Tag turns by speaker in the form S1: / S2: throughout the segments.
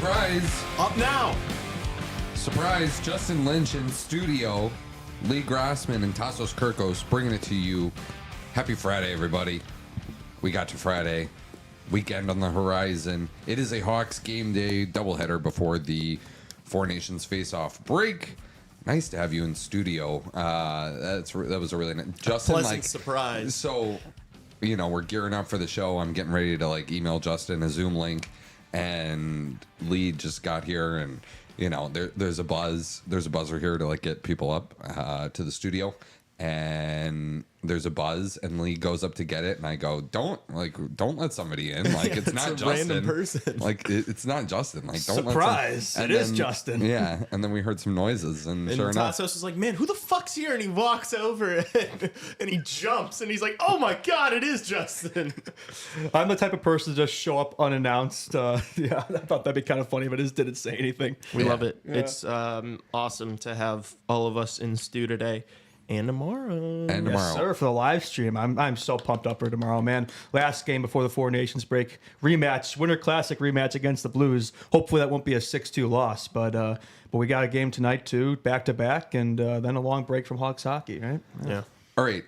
S1: Surprise!
S2: Up now!
S1: Surprise! Justin Lynch in studio. Lee Grassman and Tassos Kirkos bringing it to you. Happy Friday, everybody. We got to Friday. Weekend on the horizon. It is a Hawks game day doubleheader before the Four Nations face-off break. Nice to have you in studio. That was a really nice... Justin,
S2: pleasant surprise.
S1: So, you know, we're gearing up for the show. I'm getting ready to email Justin a Zoom link, and Lee just got here, and you know, there's a buzz. There's a buzzer here to get people up to the studio, and there's a buzz, and Lee goes up to get it, and I go, don't let somebody in. It's not
S2: a
S1: Justin.
S2: Random person.
S1: It's not Justin. Don't
S2: surprise!
S1: Let
S2: it is Justin.
S1: Yeah, and then we heard some noises, and sure enough,
S2: Tassos was like, "Man, who the fuck's here?" And he walks over and he jumps, and he's like, "Oh my god, it is Justin!"
S3: I'm the type of person to just show up unannounced. Yeah, I thought that'd be kind of funny, but I just didn't say anything.
S2: We love it.
S3: Yeah.
S2: It's awesome to have all of us in stew today. And tomorrow.
S3: Yes, sir, for the live stream. I'm so pumped up for tomorrow, man. Last game before the Four Nations break. Rematch, Winter Classic rematch against the Blues. Hopefully that won't be a 6-2 loss, but we got a game tonight too, back-to-back, and then a long break from Hawks hockey, right?
S2: Yeah.
S1: All right,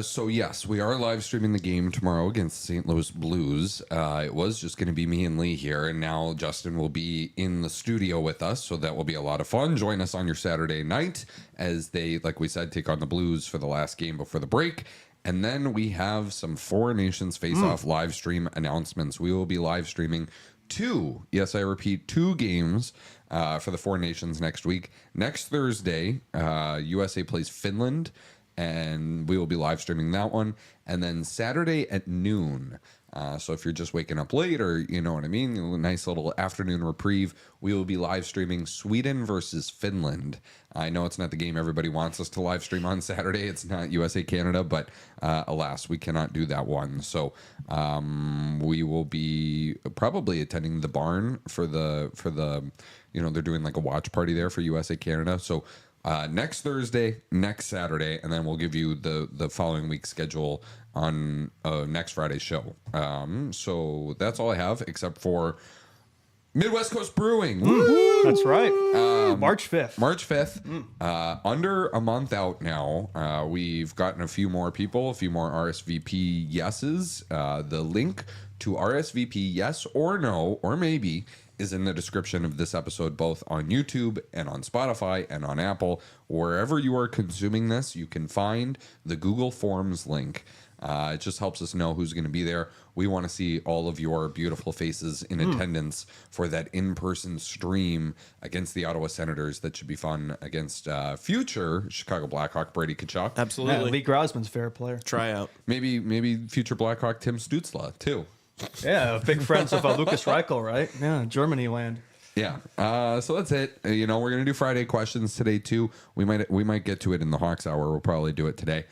S1: so yes, we are live streaming the game tomorrow against the St. Louis Blues. It was just going to be me and Lee here, and now Justin will be in the studio with us, so that will be a lot of fun. Join us on your Saturday night as they, like we said, take on the Blues for the last game before the break. And then we have some Four Nations face-off live stream announcements. We will be live streaming two games for the Four Nations next week. Next Thursday, USA plays Finland, and we will be live streaming that one. And then Saturday at noon. So if you're just waking up late, or you know what I mean, a nice little afternoon reprieve, we will be live streaming Sweden versus Finland. I know it's not the game everybody wants us to live stream on Saturday. It's not USA Canada, but alas, we cannot do that one. So we will be probably attending the barn for the they're doing a watch party there for USA Canada. So next Thursday, next Saturday, and then we'll give you the following week's schedule on next Friday's show. So that's all I have, except for Midwest Coast Brewing. Woo!
S3: That's right. March 5th.
S1: March 5th. Under a month out now. We've gotten a few more people, a few more RSVP yeses. The link to RSVP yes or no or maybe is in the description of this episode, both on YouTube and on Spotify and on Apple. Wherever you are consuming this, you can find the Google Forms link. It just helps us know who's going to be there. We want to see all of your beautiful faces in attendance for that in-person stream against the Ottawa Senators. That should be fun against future Chicago Blackhawk Brady Tkachuk.
S3: Yeah,
S2: Absolutely.
S3: Lee Grosman's fair player.
S2: Tryout.
S1: Maybe future Blackhawk Tim Stützle too.
S3: Yeah, big friends of Lucas Reichel, right? Yeah, Germany land.
S1: Yeah. So that's it. We're gonna do Friday questions today too. We might get to it in the Hawks Hour. We'll probably do it today.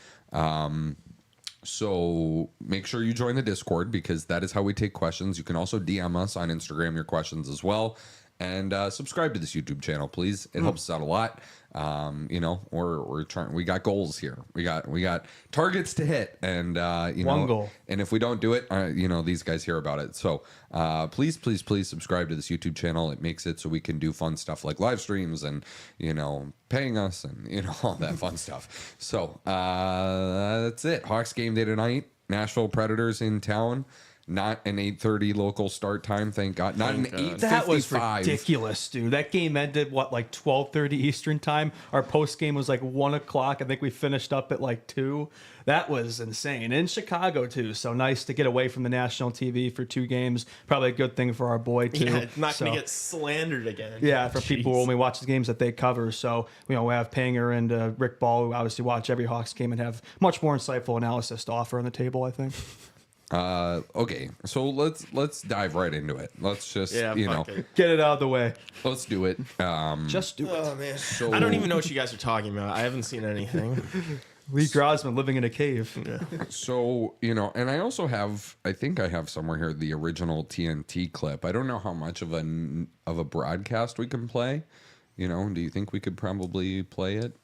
S1: So make sure you join the Discord because that is how we take questions. You can also DM us on Instagram your questions as well. And subscribe to this YouTube channel, please. It helps us out a lot. We're trying. We got goals here. We got targets to hit, and
S3: One goal.
S1: And if we don't do it, these guys hear about it. So please subscribe to this YouTube channel. It makes it so we can do fun stuff like live streams and paying us and all that fun stuff. So that's it. Hawks game day tonight. Nashville Predators in town. Not an 8:30 local start time, thank God. Not an 8:55.
S3: That was ridiculous, dude. That game ended, like 12:30 Eastern time? Our post game was like 1 o'clock. I think we finished up at like 2. That was insane. In Chicago, too. So nice to get away from the national TV for 2 games. Probably a good thing for our boy, too.
S2: Yeah, not going to get slandered again.
S3: Yeah, for people who only watch the games that they cover. So, we have Panger and Rick Ball, who obviously watch every Hawks game and have much more insightful analysis to offer on the table, I think.
S1: Okay, so let's dive right into it. Let's just
S2: get
S3: it out of the way.
S1: Let's do it.
S3: Just do it.
S2: Oh man,
S1: So,
S2: I don't even know what you guys are talking about. I haven't seen anything.
S3: Lee Grosman living in a cave.
S1: So and I also I think I have somewhere here the original TNT clip. I don't know how much of a broadcast we can play. Do you think we could probably play it?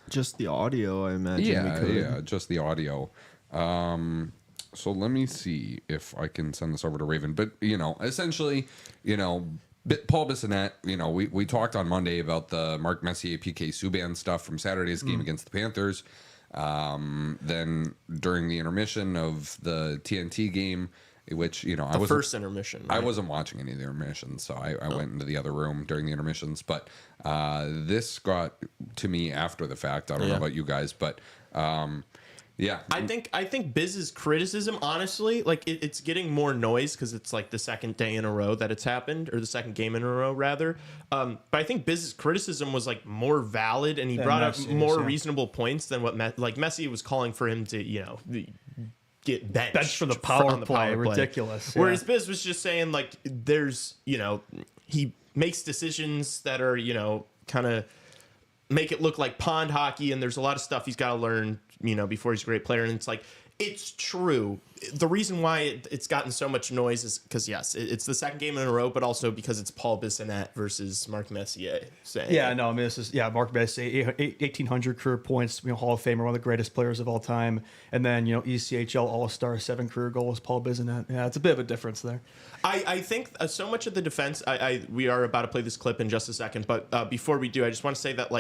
S4: Just the audio, I imagine. We could.
S1: Yeah, just the audio. So let me see if I can send this over to Raven. But, essentially, Paul Bissonnette, we talked on Monday about the Mark Messier, PK Subban stuff from Saturday's game against the Panthers. Then during the intermission of the TNT game, which, I was
S2: first intermission. Right?
S1: I wasn't watching any of the intermissions, so I went into the other room during the intermissions. But this got to me after the fact. I don't know about you guys, but... yeah,
S2: I think Biz's criticism, honestly, like it's getting more noise because it's like the second day in a row that it's happened, or the second game in a row rather. But I think Biz's criticism was like more valid, and he brought up more reasonable points than what Messi was calling for him to get benched.
S3: Bench for the power play. Ridiculous.
S2: Yeah. Whereas Biz was just saying like there's he makes decisions that are kind of make it look like pond hockey, and there's a lot of stuff he's got to learn before he's a great player. And it's like, it's true. The reason why it's gotten so much noise is because, yes, it's the second game in a row, but also because it's Paul Bissonnette versus Mark Messier.
S3: This is Mark Messier, 1,800 career points, Hall of Famer, one of the greatest players of all time. And then, ECHL All-Star, 7 career goals, Paul Bissonnette. Yeah, it's a bit of a difference there.
S2: I think so much of the defense, we are about to play this clip in just a second, but before we do, I just want to say that,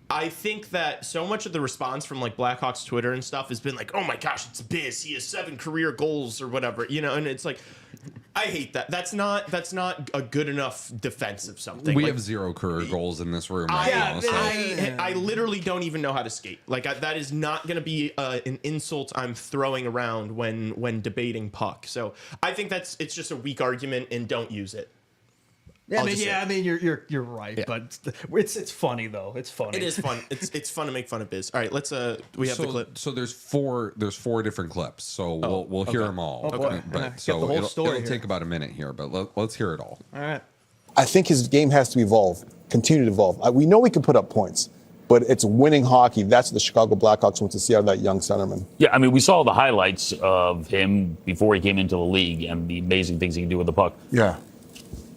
S2: I think that so much of the response from Blackhawks Twitter and stuff has been like, oh my gosh, it's Biz. He has 7 career goals or whatever, and it's like, I hate that. That's not a good enough defense of something.
S1: We have 0 career goals in this room right now. So.
S2: I literally don't even know how to skate. That is not going to be an insult I'm throwing around when debating puck. So I think it's just a weak argument, and don't use it.
S3: Yeah, you're right, but it's funny though. It's funny.
S2: It is fun. It's fun to make fun of Biz. All right, let's we have the clip.
S1: So there's 4 different clips. So we'll hear them all.
S3: Oh, boy.
S1: But
S3: so the whole story
S1: it'll take about a minute here, but let's hear it all.
S3: All right.
S5: I think his game has to evolve, continue to evolve. We know we can put up points, but it's winning hockey. That's what the Chicago Blackhawks want to see out of that young centerman.
S6: Yeah, we saw the highlights of him before he came into the league and the amazing things he can do with the puck.
S5: Yeah.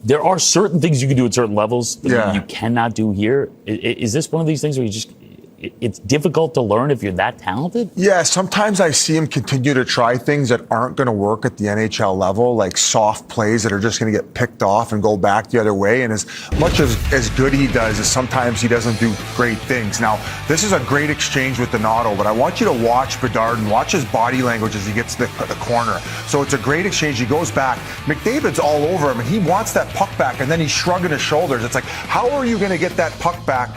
S6: there are certain things you can do at certain levels that you
S7: Yeah.
S6: cannot do here. Is this one of these things where it's difficult to learn if you're that talented?
S7: Yeah, sometimes I see him continue to try things that aren't going to work at the NHL level, like soft plays that are just going to get picked off and go back the other way. And as much as good he does, is sometimes he doesn't do great things. Now, this is a great exchange with Donato, but I want you to watch Bedard and watch his body language as he gets to the corner. So it's a great exchange. He goes back. McDavid's all over him, and he wants that puck back, and then he's shrugging his shoulders. It's like, how are you going to get that puck back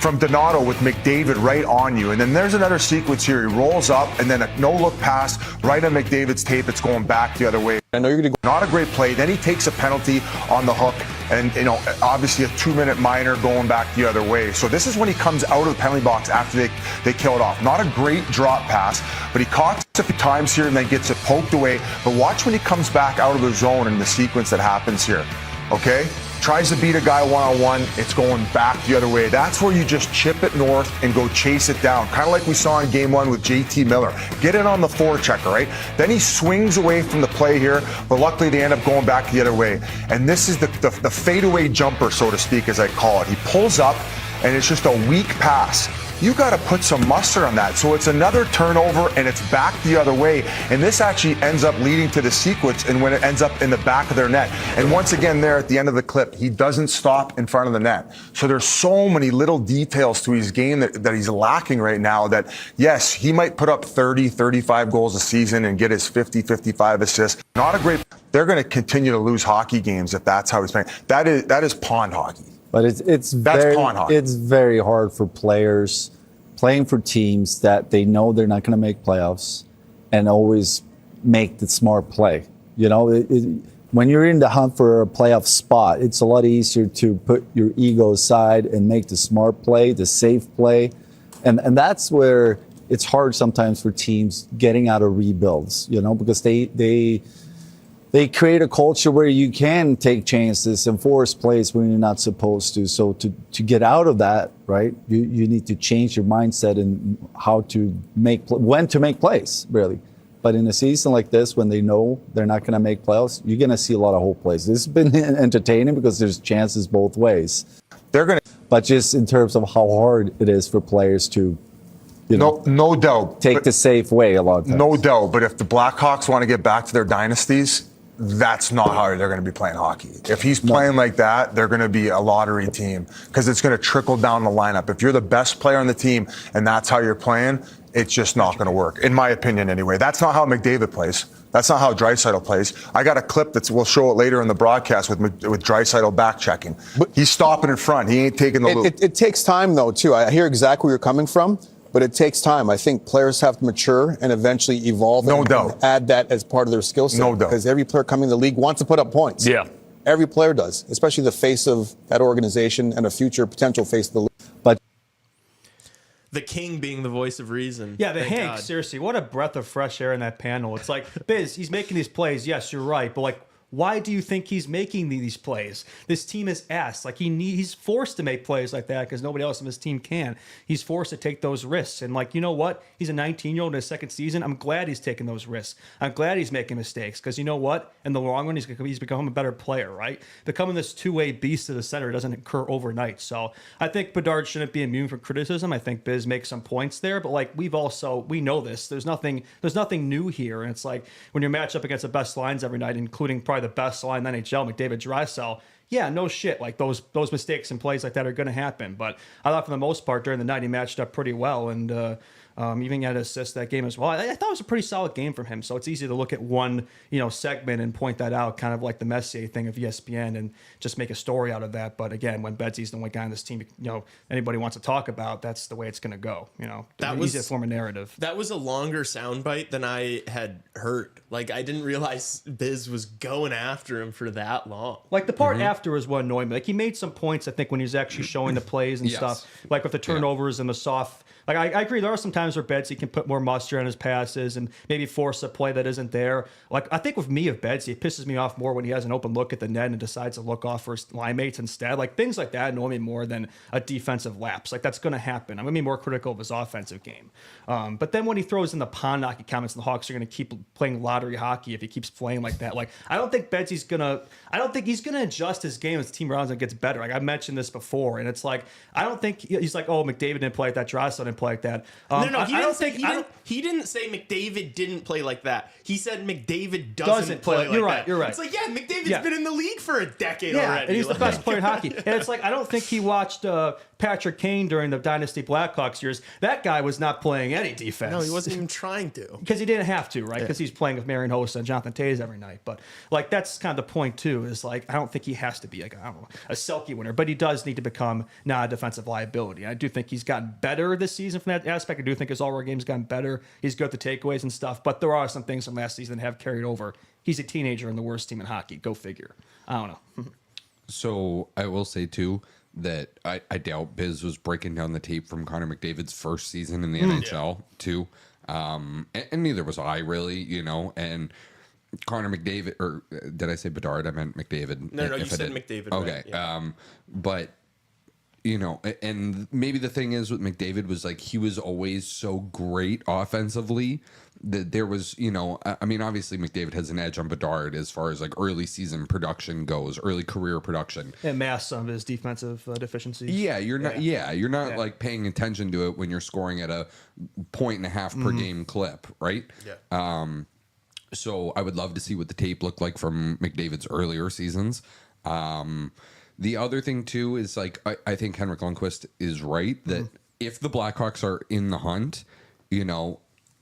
S7: from Donato with McDavid right on you? And then there's another sequence here. He rolls up and then a no-look pass right on McDavid's tape. It's going back the other way.
S5: I know you're going to go.
S7: Not a great play. Then he takes a penalty on the hook and, obviously a 2-minute minor going back the other way. So this is when he comes out of the penalty box after they kill it off. Not a great drop pass, but he caught it a few times here and then gets it poked away. But watch when he comes back out of the zone and the sequence that happens here. Okay? Tries to beat a guy one-on-one, it's going back the other way. That's where you just chip it north and go chase it down. Kind of like we saw in game 1 with JT Miller. Get it on the forechecker, right? Then he swings away from the play here, but luckily they end up going back the other way. And this is the fadeaway jumper, so to speak, as I call it. He pulls up, and it's just a weak pass. You got to put some mustard on that. So it's another turnover, and it's back the other way. And this actually ends up leading to the sequence, and when it ends up in the back of their net. And once again, there at the end of the clip, he doesn't stop in front of the net. So there's so many little details to his game that he's lacking right now that, yes, he might put up 30, 35 goals a season and get his 50, 55 assists. Not a great. They're going to continue to lose hockey games if that's how he's playing. That is pond hockey.
S8: But it's very hard for players playing for teams that they know they're not going to make playoffs and always make the smart play. When you're in the hunt for a playoff spot, it's a lot easier to put your ego aside and make the smart play, the safe play. And that's where it's hard sometimes for teams getting out of rebuilds, because they create a culture where you can take chances and force plays when you're not supposed to. So to get out of that, right, you need to change your mindset and when to make plays, really. But in a season like this, when they know they're not going to make playoffs, you're going to see a lot of whole plays. This has been entertaining because there's chances both ways. But just in terms of how hard it is for players to
S7: no doubt.
S8: Take the safe way a lot of times.
S7: No doubt. But if the Blackhawks want to get back to their dynasties, that's not how they're going to be playing hockey. If he's playing like that, they're going to be a lottery team because it's going to trickle down the lineup. If you're the best player on the team and that's how you're playing, it's just not going to work, in my opinion anyway. That's not how McDavid plays. That's not how Draisaitl plays. I got a clip we'll show it later in the broadcast with Draisaitl back checking. He's stopping in front. He ain't taking the loop.
S5: It takes time, though, too. I hear exactly where you're coming from. But it takes time. I think players have to mature and eventually evolve and add that as part of their skill set.
S7: No doubt.
S5: Because every player coming in the league wants to put up points.
S6: Yeah.
S5: Every player does, especially the face of that organization and a future potential face of the league.
S8: But
S2: the king being the voice of reason.
S3: Yeah, the
S2: Thank
S3: Hank,
S2: God.
S3: seriously, what a breath of fresh air in that panel. It's like, Biz, he's making these plays. Yes, you're right. But why do you think he's making these plays? This team is ass. He's forced to make plays like that because nobody else on his team can. He's forced to take those risks. And you know what? He's a 19-year-old in his second season. I'm glad he's taking those risks. I'm glad he's making mistakes because you know what? In the long run, he's become a better player, right? Becoming this two-way beast to the center doesn't occur overnight. So I think Bedard shouldn't be immune from criticism. I think Biz makes some points there, but we know this. There's nothing new here. And it's like when you match up against the best lines every night, including probably the best line in the NHL, McDavid, Draisaitl. Yeah, no shit. Those mistakes and plays like that are going to happen. But I thought for the most part during the night he matched up pretty well and even had an assist that game as well. I thought it was a pretty solid game from him. So it's easy to look at one segment and point that out, kind of like the Messier thing of ESPN, and just make a story out of that. But again, when Betsy's the only guy on this team, anybody wants to talk about, that's the way it's going to go.
S2: That
S3: easy
S2: was
S3: to form a narrative.
S2: That was a longer soundbite than I had heard. I didn't realize Biz was going after him for that long.
S3: The part after is what annoyed me. He made some points, I think, when he was actually showing the plays and
S1: Yes.
S3: stuff. With the turnovers and the soft Like I agree, there are some times where Bedsy can put more muster on his passes and maybe force a play that isn't there. Like I think with me of Bedsy, it pisses me off more when he has an open look at the net and decides to look off for his line mates instead. Like things like that annoy me more than a defensive lapse. Like that's going to happen. I'm going to be more critical of his offensive game. But then when he throws in the pond hockey comments, the Hawks are going to keep playing lottery hockey if he keeps playing like that. Like I don't think Bedsy's gonna adjust his game as the team around him gets better. Like I mentioned this before, and it's like I don't think he's like, oh, McDavid didn't play like that, Drysdale didn't play like that.
S2: He didn't say McDavid didn't play like that. He said McDavid doesn't play like that.
S3: You're right.
S2: It's like, yeah, McDavid's been in the league for a decade already.
S3: And he's the best player in hockey. And it's like I don't think he watched Patrick Kane during the Dynasty Blackhawks years. That guy was not playing any defense.
S2: No, he wasn't even trying to.
S3: Because he didn't have to, right? Because he's playing with Marian Hossa and Jonathan Toews every night. But like that's kind of the point too. Is like I don't think he has to be like a Selke winner, but he does need to become not a defensive liability. I do think he's gotten better this season from that aspect. I do think his all-around game's gotten better. He's good at the takeaways and stuff. But there are some things from last season that have carried over. He's a teenager in the worst team in hockey. Go figure. I don't know.
S1: So I will say too that I doubt Biz was breaking down the tape from Connor McDavid's first season in the NHL too. And neither was I really, you know, and Connor McDavid, or did I say Bedard? I meant McDavid.
S2: No, you said McDavid.
S1: Okay.
S2: Right, yeah.
S1: But, you know, and maybe the thing is with McDavid was like he was always so great offensively that there was, you know, I mean, obviously McDavid has an edge on Bedard as far as like early season production goes, early career production.
S3: And mask some of his defensive deficiencies.
S1: Yeah, you're not like paying attention to it when you're scoring at a 1.5 per game clip, right?
S2: Yeah.
S1: So I would love to see what the tape looked like from McDavid's earlier seasons. The other thing too is like I think Henrik Lundqvist is right that if the Blackhawks are in the hunt, you know,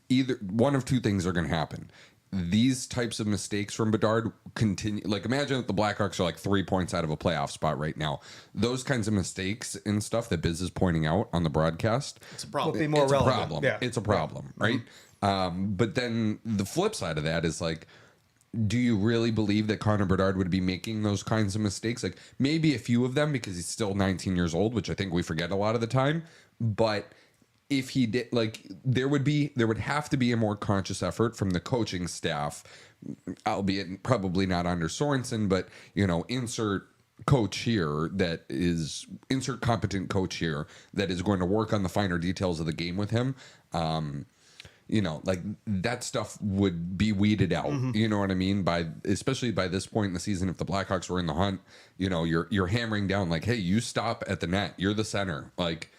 S1: either one of two things are going to happen. These types of mistakes from Bedard continue. Like imagine if the Blackhawks are like 3 points out of a playoff spot right now. Those kinds of mistakes and stuff that Biz is pointing out on the broadcast.
S2: It's a problem.
S3: Will be more
S1: It's
S3: relevant.
S1: a problem.
S3: Yeah.
S1: It's a problem, right? But then the flip side of that is like, do you really believe that Connor Bedard would be making those kinds of mistakes? Like maybe a few of them because he's still 19 years old, which I think we forget a lot of the time. But if he did, like there would have to be a more conscious effort from the coaching staff, albeit probably not under Sorensen, but you know, insert competent coach here that is going to work on the finer details of the game with him. You know, like that stuff would be weeded out. You know what I mean? Especially by this point in the season, if the Blackhawks were in the hunt, you know, you're hammering down like, hey, you stop at the net. You're the center. Like,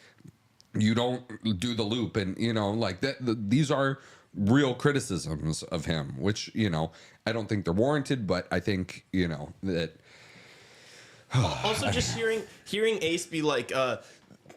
S1: you don't do the loop, and you know, like that. These are real criticisms of him, which you know I don't think they're warranted, but I think you know that.
S2: Also, just hearing Ace be like,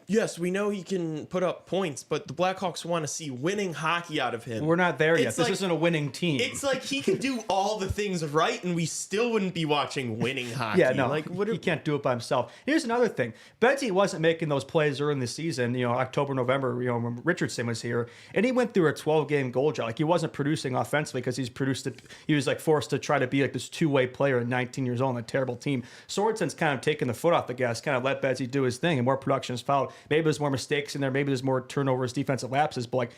S2: yes, we know he can put up points, but the Blackhawks want to see winning hockey out of him.
S3: We're not there yet.
S2: It's
S3: This
S2: like-
S3: isn't a winning team.
S2: It's like he can do all the things right, and we still wouldn't be watching winning hockey.
S3: Yeah, no,
S2: like
S3: he can't do it by himself. Here's another thing. Betsy wasn't making those plays early in the season, you know, October, November, you know, when Richardson was here, and he went through a 12-game goal drought. Like, he wasn't producing offensively because he was, like, forced to try to be, like, this two-way player at 19 years old on a terrible team. Sorensen's kind of taken the foot off the gas, kind of let Betsy do his thing, and more production is fouled. Maybe there's more mistakes in there. Maybe there's more turnovers, defensive lapses, but, like,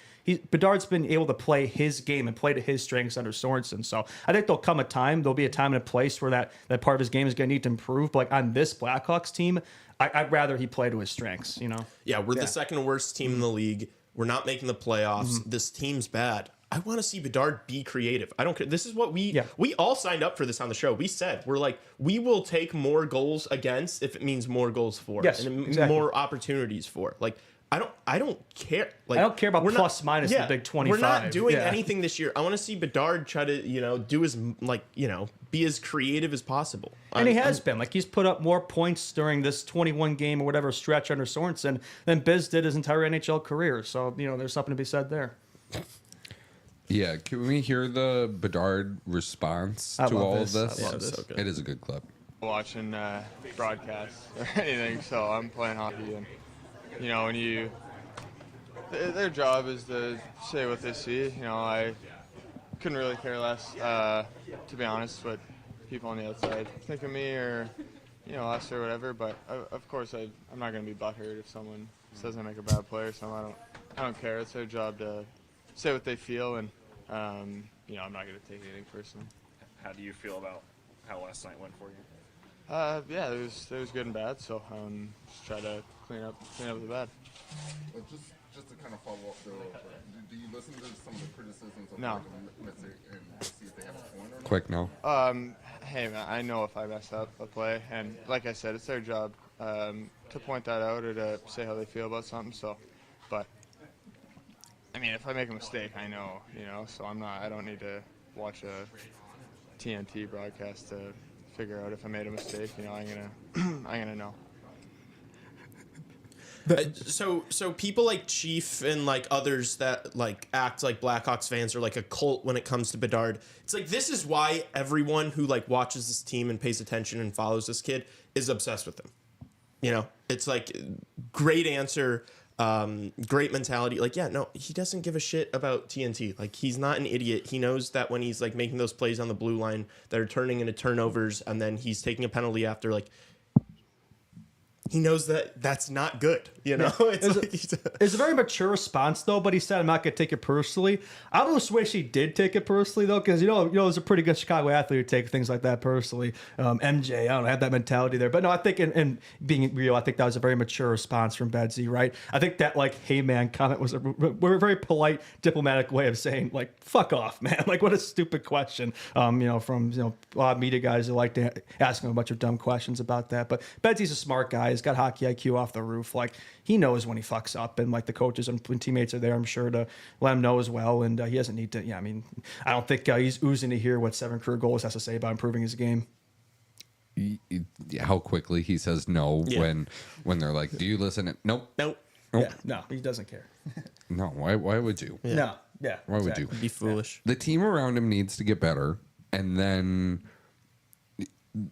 S3: Bedard's been able to play his game and play to his strengths under Sorensen. So I think there'll come a time, there'll be a time and a place where that part of his game is going to need to improve. But like on this Blackhawks team, I'd rather he play to his strengths, you know?
S2: Yeah, we're the second worst team in the league. We're not making the playoffs. This team's bad. I want to see Bedard be creative. I don't care. This is what we all signed up for this on the show. We said, we're like, we will take more goals against if it means more goals for.
S3: Yes,
S2: and
S3: exactly.
S2: more opportunities for. Like, I don't care. Like,
S3: I don't care about
S2: we're
S3: plus minus the big 25.
S2: We're not doing
S3: Yeah.
S2: anything this year. I want to see Bedard try to, you know, do his, like, you know, be as creative as possible.
S3: And he has been. Like, he's put up more points during this 21 game or whatever stretch under Sorensen than Biz did his entire NHL career. So, you know, there's something to be said there.
S1: Yeah, can we hear the Bedard response to all of this?
S3: I love this.
S2: So good.
S1: It is a good clip.
S9: Watching broadcasts or anything, so I'm playing hockey, and you know, when their job is to say what they see. You know, I couldn't really care less, to be honest, what people on the outside think of me or, you know, us or whatever. But of course, I'm not going to be butthurt if someone says I make a bad play or something. I don't I don't care. It's their job to say what they feel, and I'm not going to take anything personally.
S10: How do you feel about how last night went for you?
S9: Yeah, it was good and bad. So just try to clean up the bad.
S11: Well, just to kind of follow up, though, do you listen to some of the criticisms of
S9: No.
S11: and see if they have a point or not?
S1: Quick, no.
S9: Hey man, I know if I mess up a play, and like I said, it's their job to point that out or to say how they feel about something. So, but I mean, if I make a mistake, I know, So I don't need to watch a TNT broadcast to figure out if I made a mistake. I'm gonna know.
S2: So people like Chief and like others that like act like Blackhawks fans are like a cult when it comes to Bedard. It's like this is why everyone who like watches this team and pays attention and follows this kid is obsessed with him. It's like great answer, great mentality. Like, yeah, no, he doesn't give a shit about TNT. Like, he's not an idiot. He knows that when he's like making those plays on the blue line that are turning into turnovers, and then he's taking a penalty after, like, he knows that that's not good,
S3: Yeah. It's a very mature response, though, but he said, I'm not going to take it personally. I almost wish he did take it personally, though, because, there's a pretty good Chicago athlete who take things like that personally. MJ, I don't know, had that mentality there. But no, I think, in being real, I think that was a very mature response from Bedsy, right? I think that, like, hey, man comment was a very polite, diplomatic way of saying, like, fuck off, man. Like, what a stupid question, from, a lot of media guys who like to ask him a bunch of dumb questions about that. But Bedsy's a smart guy. He's got hockey IQ off the roof. Like, he knows when he fucks up, and like the coaches and teammates are there, I'm sure, to let him know as well. And he doesn't need to. Yeah, I mean, I don't think he's oozing to hear what 7 career goals has to say about improving his game.
S1: How quickly he says no when they're like, "Do you listen?" Nope.
S3: Yeah, no, he doesn't care.
S1: No, why would you?
S3: Yeah. No, yeah,
S1: why would you?
S2: Be foolish.
S1: The team around him needs to get better, and then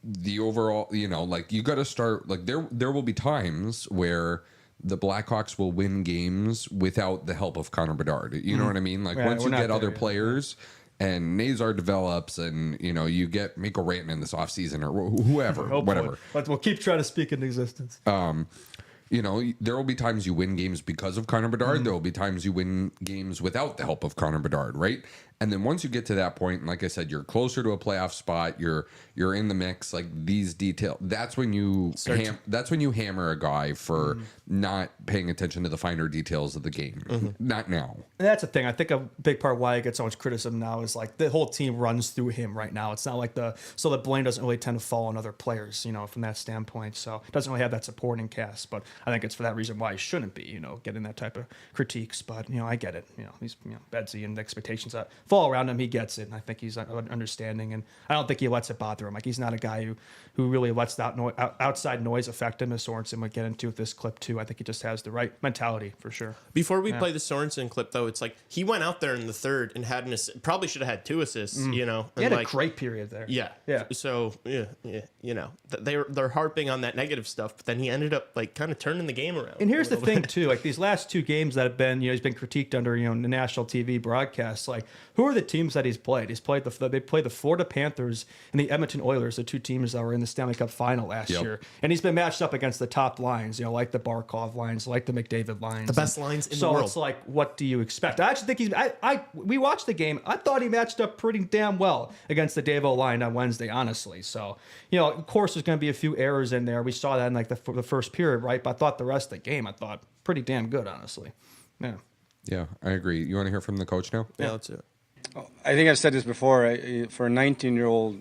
S1: the overall, like, you got to start, like, there will be times where the Blackhawks will win games without the help of Connor Bedard. You know what I mean? Like, once you get other players and Nazar develops, and you get Mikko Rantanen this offseason or whoever, whatever.
S3: But we'll keep trying to speak into existence.
S1: There will be times you win games because of Connor Bedard. There will be times you win games without the help of Connor Bedard, right? And then once you get to that point, and like I said, you're closer to a playoff spot. You're in the mix. Like, these details. That's when you hammer a guy for not paying attention to the finer details of the game. Not now.
S3: And that's the thing. I think a big part why he gets so much criticism now is like the whole team runs through him right now. It's not like the blame doesn't really tend to fall on other players, from that standpoint. So it doesn't really have that supporting cast. But I think it's for that reason why he shouldn't be, getting that type of critiques. But I get it. He's Bedsy, and the expectations that fall around him, he gets it. And I think he's understanding, and I don't think he lets it bother him. Like, he's not a guy who really lets that outside noise affect him, as Sorensen would get into with this clip too. I think he just has the right mentality for sure.
S2: Before we play the Sorensen clip, though, it's like he went out there in the third and had probably should have had 2 assists. And
S3: he had a great period there.
S2: Yeah. So they're harping on that negative stuff, but then he ended up like kind of turning the game around.
S3: And here's the thing too, like these last 2 games that have been, he's been critiqued under, the national TV broadcasts. Like, who are the teams that he's played? They played the Florida Panthers and the Edmonton Oilers, the 2 teams that were in the Stanley Cup final last year. And he's been matched up against the top lines, like the Barkov lines, like the McDavid lines.
S2: The best lines in the world.
S3: So it's like, what do you expect? I actually think we watched the game. I thought he matched up pretty damn well against the Davo line on Wednesday, honestly. So, of course, there's going to be a few errors in there. We saw that in like the first period, right? But I thought the rest of the game, pretty damn good, honestly.
S1: Yeah, I agree. You want to hear from the coach now?
S2: Yeah, let's do it.
S12: I think I've said this before. For a 19-year-old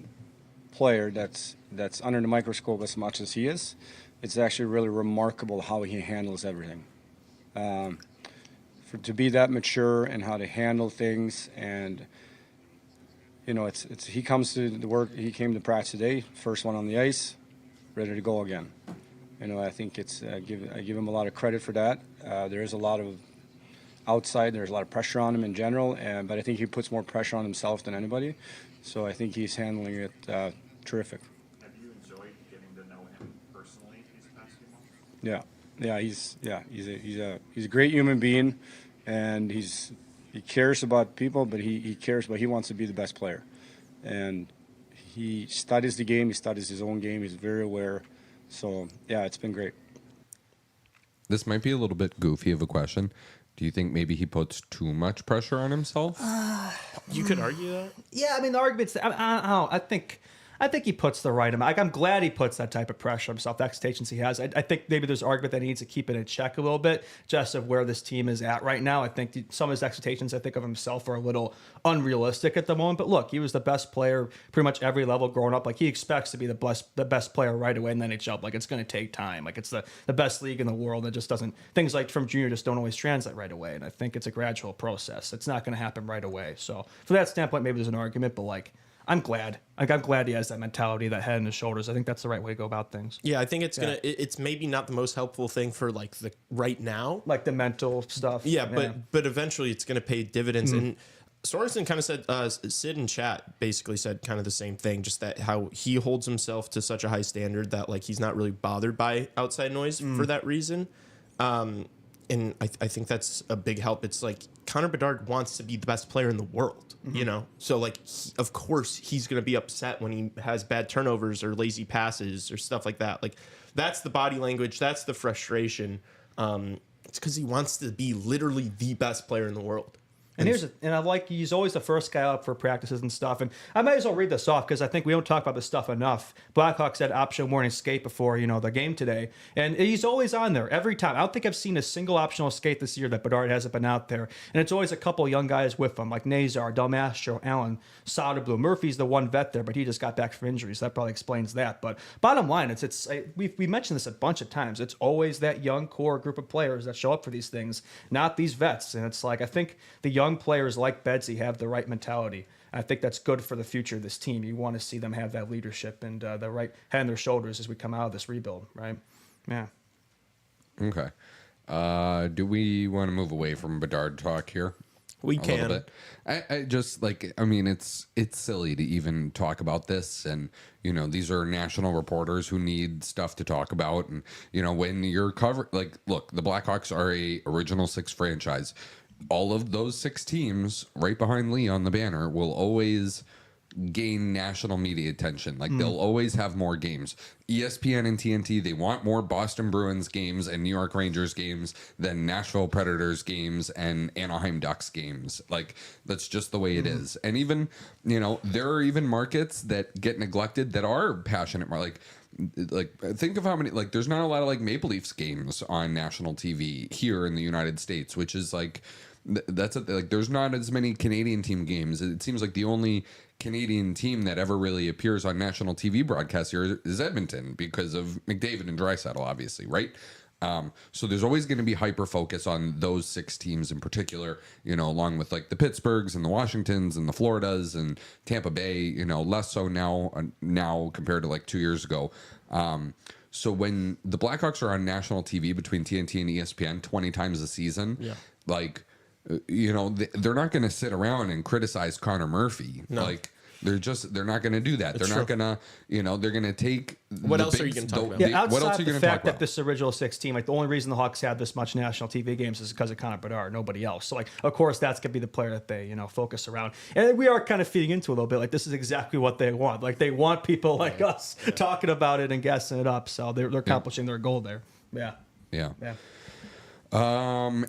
S12: player that's under the microscope as much as he is, it's actually really remarkable how he handles everything. To be that mature and how to handle things, and he comes to the work. He came to practice today, first one on the ice, ready to go again. I think I give him a lot of credit for that. There is a lot of outside. There's a lot of pressure on him in general, but I think he puts more pressure on himself than anybody. So I think he's handling it terrific.
S10: Have you enjoyed getting to know him personally these past few months?
S12: He's a great human being, and he cares about people, but he cares, but he wants to be the best player, and he studies the game. He studies his own game. He's very aware. So it's been great.
S1: This might be a little bit goofy of a question. Do you think maybe he puts too much pressure on himself?
S2: You could argue that.
S3: Yeah, I mean, the argument's. I don't know. I think he puts the right amount. Like, I'm glad he puts that type of pressure on himself, the expectations he has. I think maybe there's argument that he needs to keep it in check a little bit, just of where this team is at right now. I think some of his expectations, I think, of himself are a little unrealistic at the moment. But look, he was the best player pretty much every level growing up. Like, he expects to be the best player right away in the NHL. Like, it's going to take time. Like, it's the best league in the world. It just doesn't. Things like from junior just don't always translate right away. And I think it's a gradual process. It's not going to happen right away. So from that standpoint, maybe there's an argument. But like, I'm glad. Like, I'm glad he has that mentality, that head and his shoulders. I think that's the right way to go about things.
S2: Yeah, I think it's it's maybe not the most helpful thing for like the right now,
S3: like the mental stuff.
S2: Yeah, but eventually it's gonna pay dividends. And Sorensen kind of said, Sid in chat basically said kind of the same thing, just that how he holds himself to such a high standard that like he's not really bothered by outside noise for that reason. And I think that's a big help. It's like Connor Bedard wants to be the best player in the world, you know? So, like, of course, he's going to be upset when he has bad turnovers or lazy passes or stuff like that. Like, that's the body language. That's the frustration. It's because he wants to be literally the best player in the world.
S3: And I like, he's always the first guy up for practices and stuff. And I might as well read this off because I think we don't talk about this stuff enough. Blackhawk said optional morning skate before, the game today. And he's always on there every time. I don't think I've seen a single optional skate this year that Bedard hasn't been out there. And it's always a couple young guys with him, like Nazar, Del Mastro, Allen, Soderblue. Murphy's the one vet there, but he just got back from injury, so that probably explains that. But bottom line, we mentioned this a bunch of times. It's always that young core group of players that show up for these things, not these vets. And it's like, I think the young players like Bedsy have the right mentality. I think that's good for the future of this team. You want to see them have that leadership and the right head on their shoulders as we come out of this rebuild, right? Yeah.
S1: Okay. Do we want to move away from Bedard talk here?
S2: We
S1: a
S2: can.
S1: Little bit? I just it's silly to even talk about this, and these are national reporters who need stuff to talk about, and when you're covered, look, the Blackhawks are a original six franchise. All of those six teams right behind Lee on the banner will always gain national media attention. They'll always have more games. ESPN and TNT, they want more Boston Bruins games and New York Rangers games than Nashville Predators games and Anaheim Ducks games. That's just the way it is. And even, there are even markets that get neglected that are passionate. Think of how many, there's not a lot of Maple Leafs games on national TV here in the United States, which is there's not as many Canadian team games. It seems like the only Canadian team that ever really appears on national TV broadcasts here is Edmonton because of McDavid and Draisaitl, obviously, right? So there's always going to be hyper focus on those six teams in particular, along with the Pittsburghs and the Washingtons and the Floridas and Tampa Bay, less so now compared to 2 years ago. So when the Blackhawks are on national TV between TNT and ESPN 20 times a season, they're not going to sit around and criticize Connor Murphy.
S2: No.
S1: They're not going to do that. They're not going to, they're going to take.
S2: What else are you going to talk about?
S3: Outside
S1: what else are you
S3: the fact that this original six team, the only reason the Hawks had this much national TV games is because of Connor Bedard, nobody else. So, of course, that's going to be the player that they, focus around. And we are kind of feeding into a little bit. This is exactly what they want. They want people like us talking about it and gassing it up. So they're accomplishing their goal there. Yeah.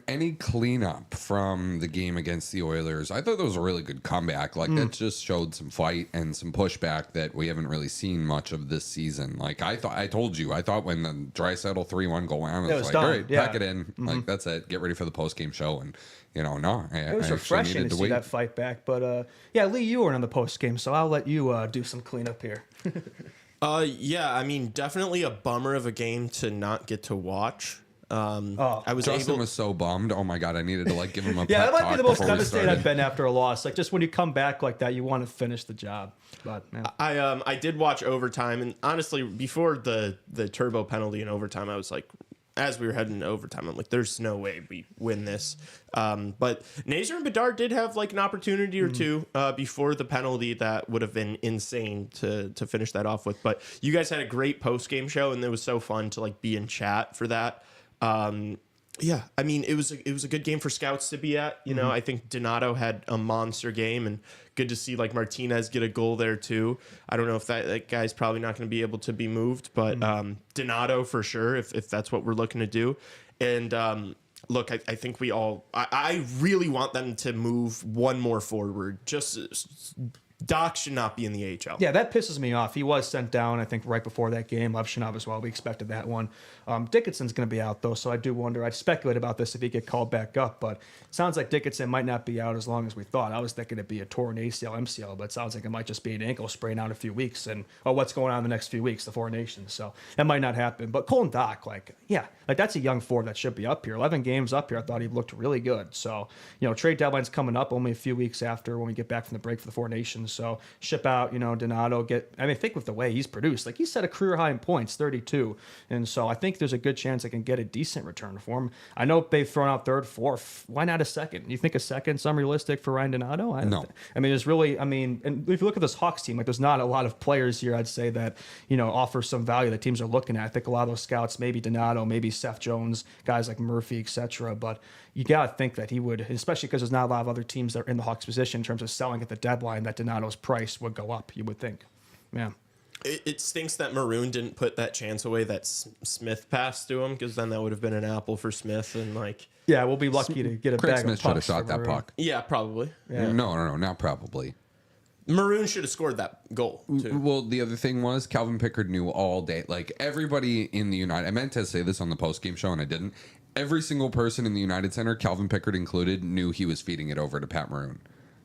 S1: Any cleanup from the game against the Oilers? I thought that was a really good comeback. That just showed some fight and some pushback that we haven't really seen much of this season. I thought when the Draisaitl 3-1 goal went, I was
S3: done.
S1: all right, pack it in. That's it. Get ready for the post game show. And
S3: it was refreshing to see that fight back. But Lee, you weren't on the post game, so I'll let you do some cleanup here.
S2: Definitely a bummer of a game to not get to watch.
S1: Justin was so bummed. Oh my god, I needed to give him a
S3: yeah.
S1: pep
S3: That might be the most
S1: before we
S3: devastated I've
S1: started.
S3: been after a loss. Just when you come back like that, you want to finish the job. But man.
S2: I did watch overtime, and honestly, before the turbo penalty in overtime, I was as we were heading to overtime, I'm there's no way we win this. But Nazar and Bedard did have an opportunity or two before the penalty that would have been insane to finish that off with. But you guys had a great post game show, and it was so fun to be in chat for that. It was a good game for scouts to be at. I think Donato had a monster game, and good to see Martinez get a goal there too. I don't know if that guy's probably not going to be able to be moved, but Donato for sure if that's what we're looking to do. And look, I think I really want them to move one more forward. Doc should not be in the AHL.
S3: Yeah, that pisses me off. He was sent down, I think, right before that game. Levshinov as well. We expected that one. Dickinson's going to be out, though, so I do wonder. I'd speculate about this if he get called back up, but it sounds like Dickinson might not be out as long as we thought. I was thinking it'd be a torn ACL, MCL, but it sounds like it might just be an ankle sprain out a few weeks. And what's going on in the next few weeks, the Four Nations. So that might not happen. But Colton Doc, that's a young forward that should be up here. 11 games up here. I thought he looked really good. So, trade deadline's coming up only a few weeks after when we get back from the break for the Four Nations. So ship out, Donato, think with the way he's produced, like he set a career high in points, 32. And so I think there's a good chance I can get a decent return for him. I know they've thrown out third, fourth. Why not a second? You think a second's unrealistic for Ryan Donato?
S1: No.
S3: There's really, and if you look at this Hawks team, there's not a lot of players here, I'd say, that, offer some value that teams are looking at. I think a lot of those scouts, maybe Donato, maybe Seth Jones, guys like Murphy, etc. But you got to think that he would, especially because there's not a lot of other teams that are in the Hawks position in terms of selling at the deadline, that Donato's price would go up, you would think. Yeah.
S2: It stinks that Maroon didn't put that chance away that Smith passed to him, because then that would have been an apple for Smith. And
S3: yeah, we'll be lucky to get a
S1: Craig
S3: bag
S1: Smith
S3: of
S1: should have
S3: pucks
S1: shot
S3: for
S1: that
S3: Maroon.
S1: puck.
S2: Yeah, probably.
S3: Yeah.
S1: No, not probably.
S2: Maroon should have scored that goal too.
S1: Well, the other thing was Calvin Pickard knew all day. Like everybody in the United, I meant to say this on the post-game show and I didn't. Every single person in the United Center, Calvin Pickard included, knew he was feeding it over to Pat Maroon.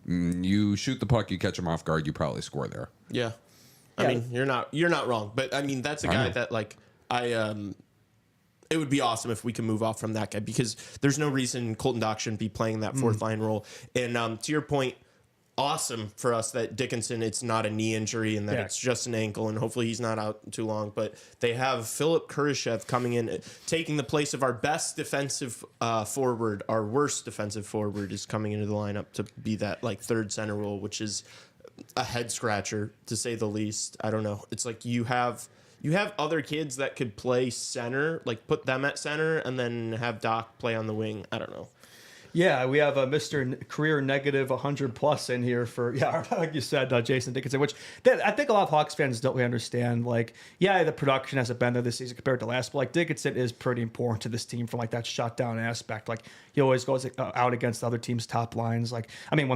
S1: You shoot the puck, you catch him off guard, you probably score there.
S2: Yeah. I mean, you're not wrong, but I mean, that's a guy that it would be awesome if we can move off from that guy, because there's no reason Colton Dock shouldn't be playing that fourth line role. And to your point, awesome for us that Dickinson, it's not a knee injury and that it's just an ankle, and hopefully he's not out too long. But they have Philip Kurashev coming in, taking the place of our best defensive forward. Our worst defensive forward is coming into the lineup to be that third center role, which is a head scratcher to say the least. I don't know. It's like you have other kids that could play center, put them at center and then have Doc play on the wing. I don't know.
S3: Yeah, we have a Mr. Career negative 100 plus in here for, like you said, Jason Dickinson, which I think a lot of Hawks fans don't really understand. The production hasn't been there this season compared to last, but Dickinson is pretty important to this team from that shutdown aspect. He always goes out against the other team's top lines. When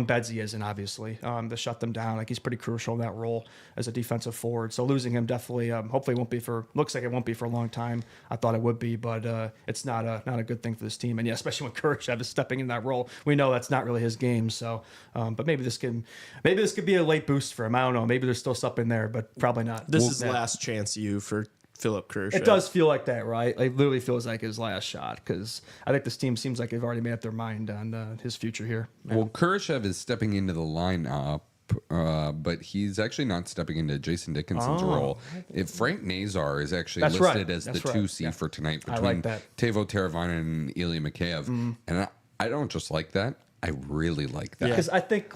S3: Bedsy isn't, obviously, to shut them down. He's pretty crucial in that role as a defensive forward. So losing him definitely, hopefully looks like it won't be for a long time. I thought it would be, but it's not a good thing for this team. And especially when Kurashev is stepping in that role, we know that's not really his game. So, but maybe this could be a late boost for him. I don't know. Maybe there's still something there, but probably not.
S2: This is last chance for Philip Kurashev.
S3: It does feel like that, right? It literally feels like his last shot, because I think this team seems like they've already made up their mind on his future here. Yeah.
S1: Well, Kurashev is stepping into the lineup, but he's actually not stepping into Jason Dickinson's role. If Frank Nazar is actually listed as the 2C for tonight between Teuvo Teravainen and Ilya Mikheyev, and I don't just like that. I really like that.
S3: Because I think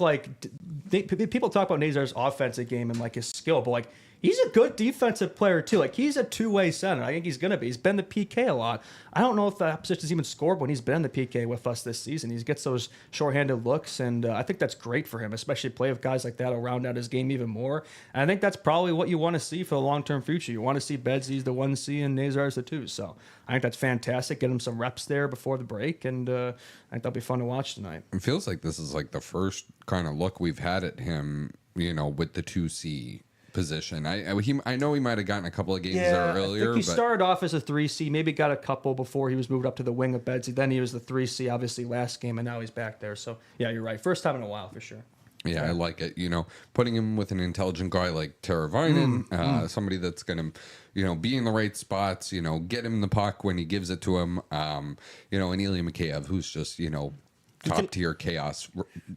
S3: people talk about Nazar's offensive game and his skill, but he's a good defensive player too. He's a two-way center. I think he's going to be. He's been the PK a lot. I don't know if the opposition's even scored when he's been in the PK with us this season. He gets those shorthanded looks, and I think that's great for him, especially play with guys like that will round out his game even more. And I think that's probably what you want to see for the long-term future. You want to see Bedsy's the 1C and Nazar's the 2. So I think that's fantastic. Get him some reps there before the break, and I think that'll be fun to watch tonight.
S1: It feels like this is the first kind of look we've had at him, with the 2C position. I know he might have gotten a couple of games there earlier.
S3: I think he started off as a 3C, maybe got a couple before he was moved up to the wing of Bedsy. Then he was the 3C, obviously, last game, and now he's back there. So, yeah, you're right. First time in a while, for sure.
S1: Yeah, I like it. Putting him with an intelligent guy like Teravainen, somebody that's going to, be in the right spots, get him the puck when he gives it to him, and Ilya Mikheyev, who's just, top tier chaos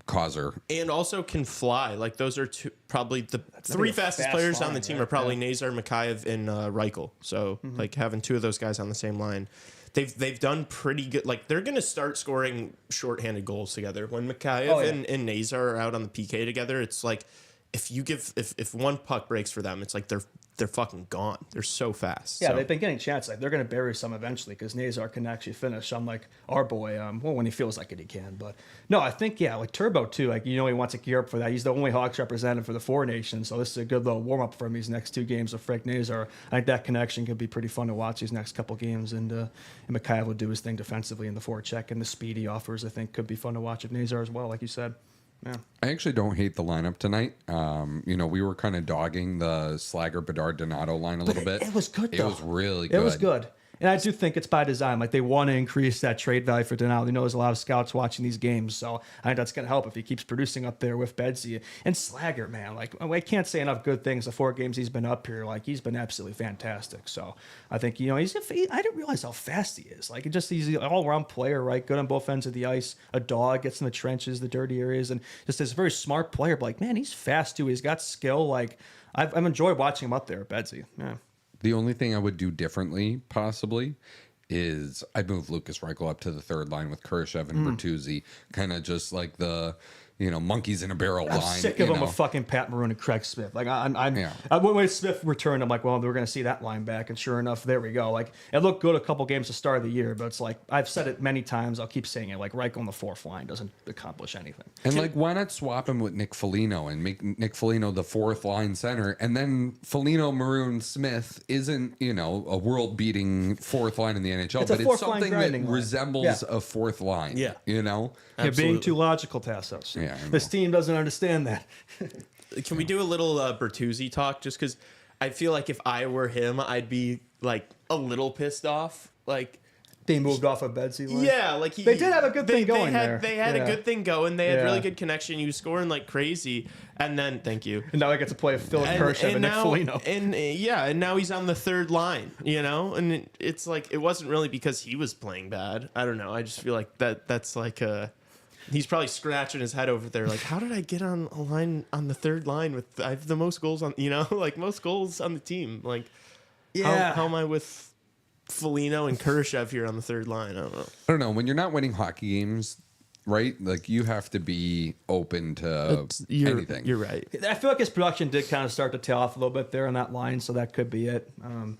S1: causer,
S2: and also can fly. Those are probably the three fastest players on the team are probably Nazar, Mikheyev, and Reichel. So having two of those guys on the same line, they've done pretty good. They're going to start scoring shorthanded goals together when Mikheyev and Nazar are out on the PK together. It's if one puck breaks for them, it's like they're fucking gone. They're so fast.
S3: Yeah,
S2: So-
S3: they've been getting chances. Like, they're going to bury some eventually because Nazar can actually finish. Unlike our boy, well, when he feels like it, he can. But no, I think like Turbo too. Like, he wants to gear up for that. He's the only Hawks representative for the Four Nations, so this is a good little warm up for him. These next 2 games with Frank Nazar. I think that connection could be pretty fun to watch these next couple games. And Mikhail will do his thing defensively in the forecheck, and the speed he offers, I think, could be fun to watch with Nazar as well, like you said. Yeah.
S1: I actually don't hate the lineup tonight. We were kind of dogging the Slagger, Bedard, Donato line a little bit.
S3: It was good, though.
S1: It was really good.
S3: It was good. And I do think it's by design. Like, they want to increase that trade value for Donato. They know there's a lot of scouts watching these games, so I think that's going to help if he keeps producing up there with Bedsy. And Slagger, man, like, I can't say enough good things. The 4 games he's been up here, like, he's been absolutely fantastic. So I think, I didn't realize how fast he is. Like, he's an all-around player, right? Good on both ends of the ice. A dog, gets in the trenches, the dirty areas, and just is a very smart player. But, like, man, he's fast, too. He's got skill. Like, I've enjoyed watching him up there at Bedsy. Yeah.
S1: The only thing I would do differently, possibly, is I'd move Lucas Reichel up to the 3rd line with Kurashev and Bertuzzi, kind of just like the monkeys in a barrel
S3: I'm
S1: line.
S3: sick of him with fucking Pat Maroon and Craig Smith. Like, when Smith returned, I'm like, well, we're going to see that line back. And sure enough, there we go. Like, it looked good a couple games to start of the year, but it's like, I've said it many times. I'll keep saying it. Like, Reichel on the 4th line doesn't accomplish anything.
S1: And like, why not swap him with Nick Foligno and make Nick Foligno the 4th line center? And then Foligno, Maroon, Smith isn't, a world beating 4th line in the NHL, but it's something that resembles a 4th line.
S2: Yeah.
S3: You're being too logical, Tassos.
S1: Yeah,
S3: this team doesn't understand that.
S2: Can we do a little Bertuzzi talk? Just because I feel like if I were him, I'd be like a little pissed off. Like,
S3: they moved off of Bedsy line.
S2: Yeah, like
S3: they did have a good thing going there.
S2: They had a good thing going. They had really good connection. He was scoring like crazy, and then thank you.
S3: And now I get to play with Philip Kurashev and Nick Foligno.
S2: And now he's on the 3rd line. And it's like, it wasn't really because he was playing bad. I don't know. I just feel like that's like he's probably scratching his head over there, like, how did I get on a line on the 3rd line with I have the most goals on, like most goals on the team. Like, how am I with Foligno and Kurashev here on the 3rd line? I don't know.
S1: When you're not winning hockey games, right? Like, you have to be open to anything.
S2: You're right.
S3: I feel like his production did kind of start to tail off a little bit there on that line, so that could be it. And,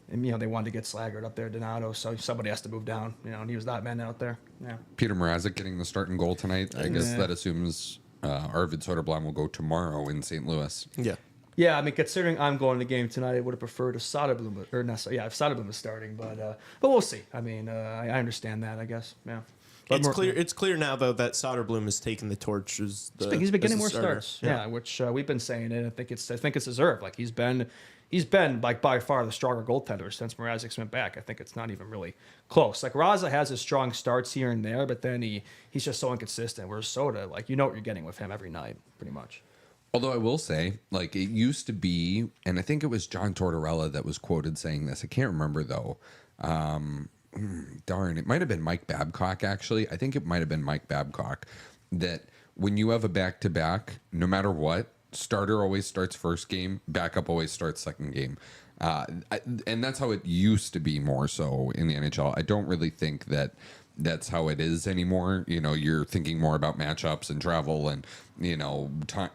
S3: they wanted to get Slaggered up there, Donato, so somebody has to move down, and he was that man out there. Yeah.
S1: Peter Mrazek getting the starting goal tonight. I guess that assumes Arvid Soderblom will go tomorrow in St. Louis.
S2: Yeah.
S3: Yeah, I mean, considering I'm going to the game tonight, I would have preferred a Soderblom, or not, if Soderblom is starting, but we'll see. I mean, I understand that, I guess. Yeah.
S2: It's clear now, though, that Soderblom has taken the torch. He's
S3: been getting more starts. Yeah, which we've been saying it. I think it's deserved. Like, he's been like by far the stronger goaltender since Mrazek's went back. I think it's not even really close. Like, Raza has his strong starts here and there, but then he's just so inconsistent. Whereas Soda, like, what you're getting with him every night, pretty much.
S1: Although I will say, like, it used to be, and I think it was John Tortorella that was quoted saying this. I can't remember, though. Darn, it might have been Mike Babcock, actually. I think it might have been Mike Babcock, that when you have a back-to-back, no matter what, starter always starts first game, backup always starts second game. And that's how it used to be more so in the NHL. I don't really think that that's how it is anymore. You're thinking more about matchups and travel and,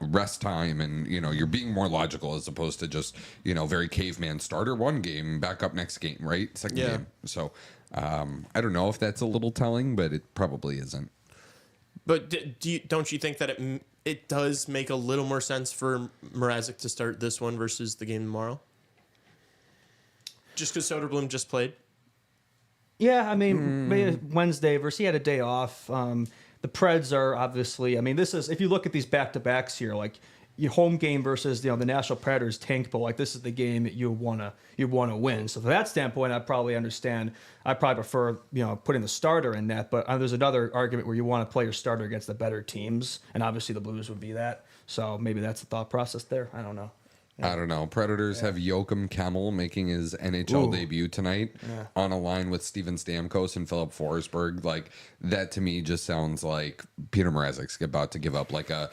S1: rest time, and, you're being more logical as opposed to just, very caveman starter one game, backup next game, right? Second game. So I don't know if that's a little telling, but it probably isn't.
S2: But don't you think that it does make a little more sense for Mrazek to start this one versus the game tomorrow? Just because Soderblom just played?
S3: Yeah, I mean, maybe Wednesday versus he had a day off. The Preds are obviously, I mean, this is, if you look at these back-to-backs here, like your home game versus, the National Predators Tank Bowl, like this is the game that you want to win. So from that standpoint, I probably understand. I probably prefer, putting the starter in that. But there's another argument where you want to play your starter against the better teams, and obviously the Blues would be that. So maybe that's the thought process there. I don't know.
S1: I don't know. Predators have Joachim Kemmel making his NHL debut tonight on a line with Steven Stamkos and Philip Forsberg. Like, that to me just sounds like Peter Mrazek's about to give up like a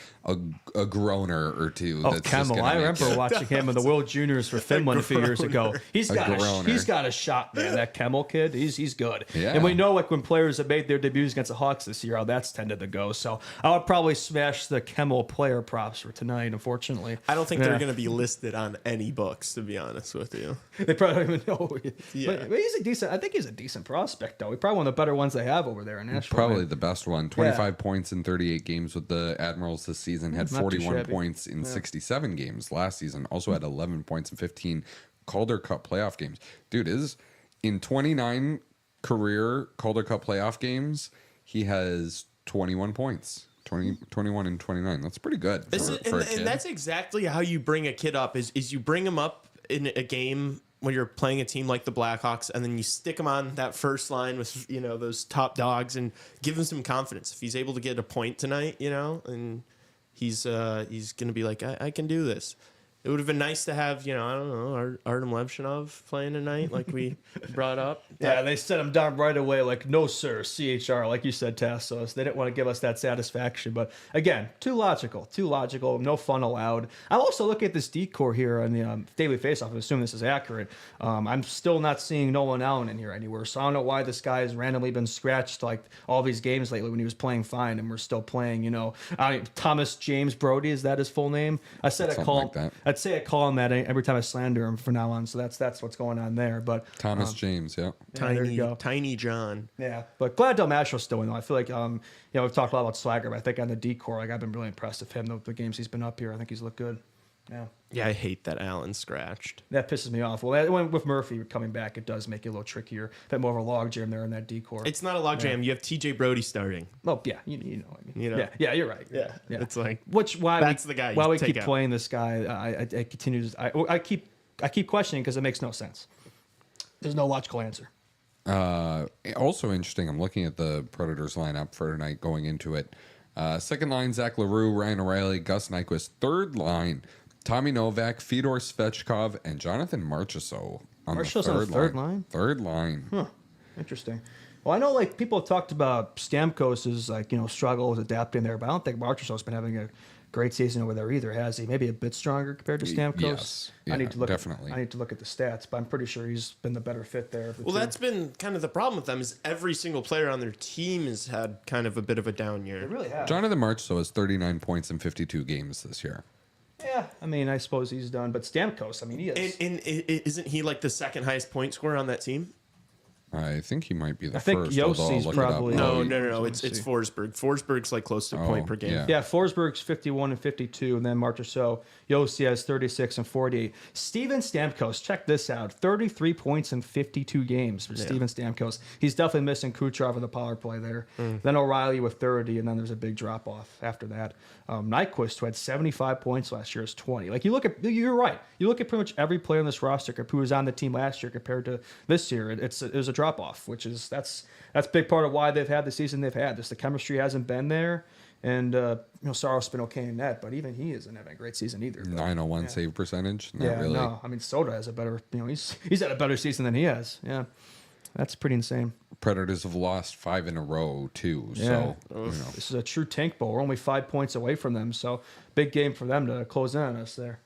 S1: groaner or two.
S3: Oh,
S1: that's
S3: Kemmel. I remember watching him in the World Juniors for Finland a few years ago. He's got a shot, man. That Kemmel kid, he's good.
S1: Yeah.
S3: And we know, like, when players have made their debuts against the Hawks this year, how that's tended to go. So I would probably smash the Kemmel player props for tonight, unfortunately.
S2: I don't think they're going to be listed on any books, to be honest with you.
S3: They probably don't even know.
S2: Yeah.
S3: But he's a decent. I think he's a decent prospect, though. He's probably one of the better ones they have over there in Nashville.
S1: Probably the best one. 25 points in 38 games with the Admirals this season. Had
S3: Not too
S1: 41
S3: shabby.
S1: points in 67 games last season. Also had 11 points in 15 Calder Cup playoff games. Dude, is in 29 career Calder Cup playoff games, he has 21 points. 21 and 29. That's pretty good for a kid.
S2: And that's exactly how you bring a kid up is you bring him up in a game when you're playing a team like the Blackhawks, and then you stick him on that first line with, you know, those top dogs and give him some confidence. If he's able to get a point tonight, you know, and he's going to be like, I can do this. It would have been nice to have, you know, I don't know, Artem Levshinov playing tonight, like we brought up.
S3: Yeah, they set him down right away, like, no, sir, CHR, like you said, Tassos. They didn't want to give us that satisfaction. But again, too logical, no fun allowed. I'm also looking at this decor here on the Daily Faceoff. I assume this is accurate. I'm still not seeing Nolan Allen in here anywhere. So I don't know why this guy has randomly been scratched like all these games lately when he was playing fine, and we're still playing, you know. Thomas James Brody, is that his full name? I said I call him. I'd say I call him that every time I slander him from now on. So that's what's going on there. But
S1: Thomas James, yeah.
S2: Tiny John.
S3: Yeah, but glad Dalmasho's still in though. I feel like you know, we've talked a lot about Swagger, but I think on the decor, like, I've been really impressed with him. The games he's been up here, I think he's looked good. Yeah,
S2: I hate that Allen scratched.
S3: That pisses me off. Well, with Murphy coming back, it does make it a little trickier. A bit more of a log jam there in that decor.
S2: It's not a log jam. You have TJ Brody starting.
S3: Oh yeah, you know what I mean.
S2: You know?
S3: Yeah, you're right.
S2: Yeah. It's like
S3: that's
S2: the guy.
S3: Why we keep
S2: out.
S3: playing this guy? I continue. I keep questioning because it makes no sense. There's no logical answer.
S1: Also interesting, I'm looking at the Predators lineup for tonight going into it. Second line, Zach LaRue, Ryan O'Reilly, Gus Nyquist. Third line, Tommy Novak, Fedor Svechkov, and Jonathan Marchessault on the third line. Third line.
S3: Huh. Interesting. Well, I know, like, people have talked about Stamkos's, like, you know, struggles adapting there, but I don't think Marchessault's been having a great season over there either, has he? Maybe a bit stronger compared to Stamkos.
S1: Yes. Yeah,
S3: I need to look
S1: definitely.
S3: I need to look at the stats, but I'm pretty sure he's been the better fit there.
S2: Well, that's been kind of the problem with them is every single player on their team has had kind of a bit of a down year.
S3: They really have.
S1: Jonathan Marchessault has 39 points in 52 games this year.
S3: Yeah, I mean, I suppose he's done, but Stamkos, I mean, he is.
S2: And isn't he like the second highest point scorer on that team?
S1: I think he might be the first.
S3: I think Yossi's probably.
S2: No. It's Forsberg. Forsberg's like close to a point per game.
S3: Yeah, Forsberg's 51 and 52, and then Marchessault. Yossi has 36 and 48. Steven Stamkos, check this out: 33 points in 52 games for Steven Stamkos. He's definitely missing Kucherov in the power play there. Then O'Reilly with 30, and then there's a big drop off after that. Nyquist, who had 75 points last year, is 20. Like, you're right. You look at pretty much every player on this roster who was on the team last year compared to this year. It was a drop off, which is that's a big part of why they've had the season they've had. Just the chemistry hasn't been there, and Saros been okay in net, but even he isn't having a great season either.
S1: 901 save percentage. Not really.
S3: No, I mean, Soda has a better. He's had a better season than he has. Yeah, that's pretty insane.
S1: Predators have lost 5 in a row too.
S3: Yeah.
S1: So
S3: This is a true tank bowl. We're only 5 points away from them, so big game for them to close in on us there.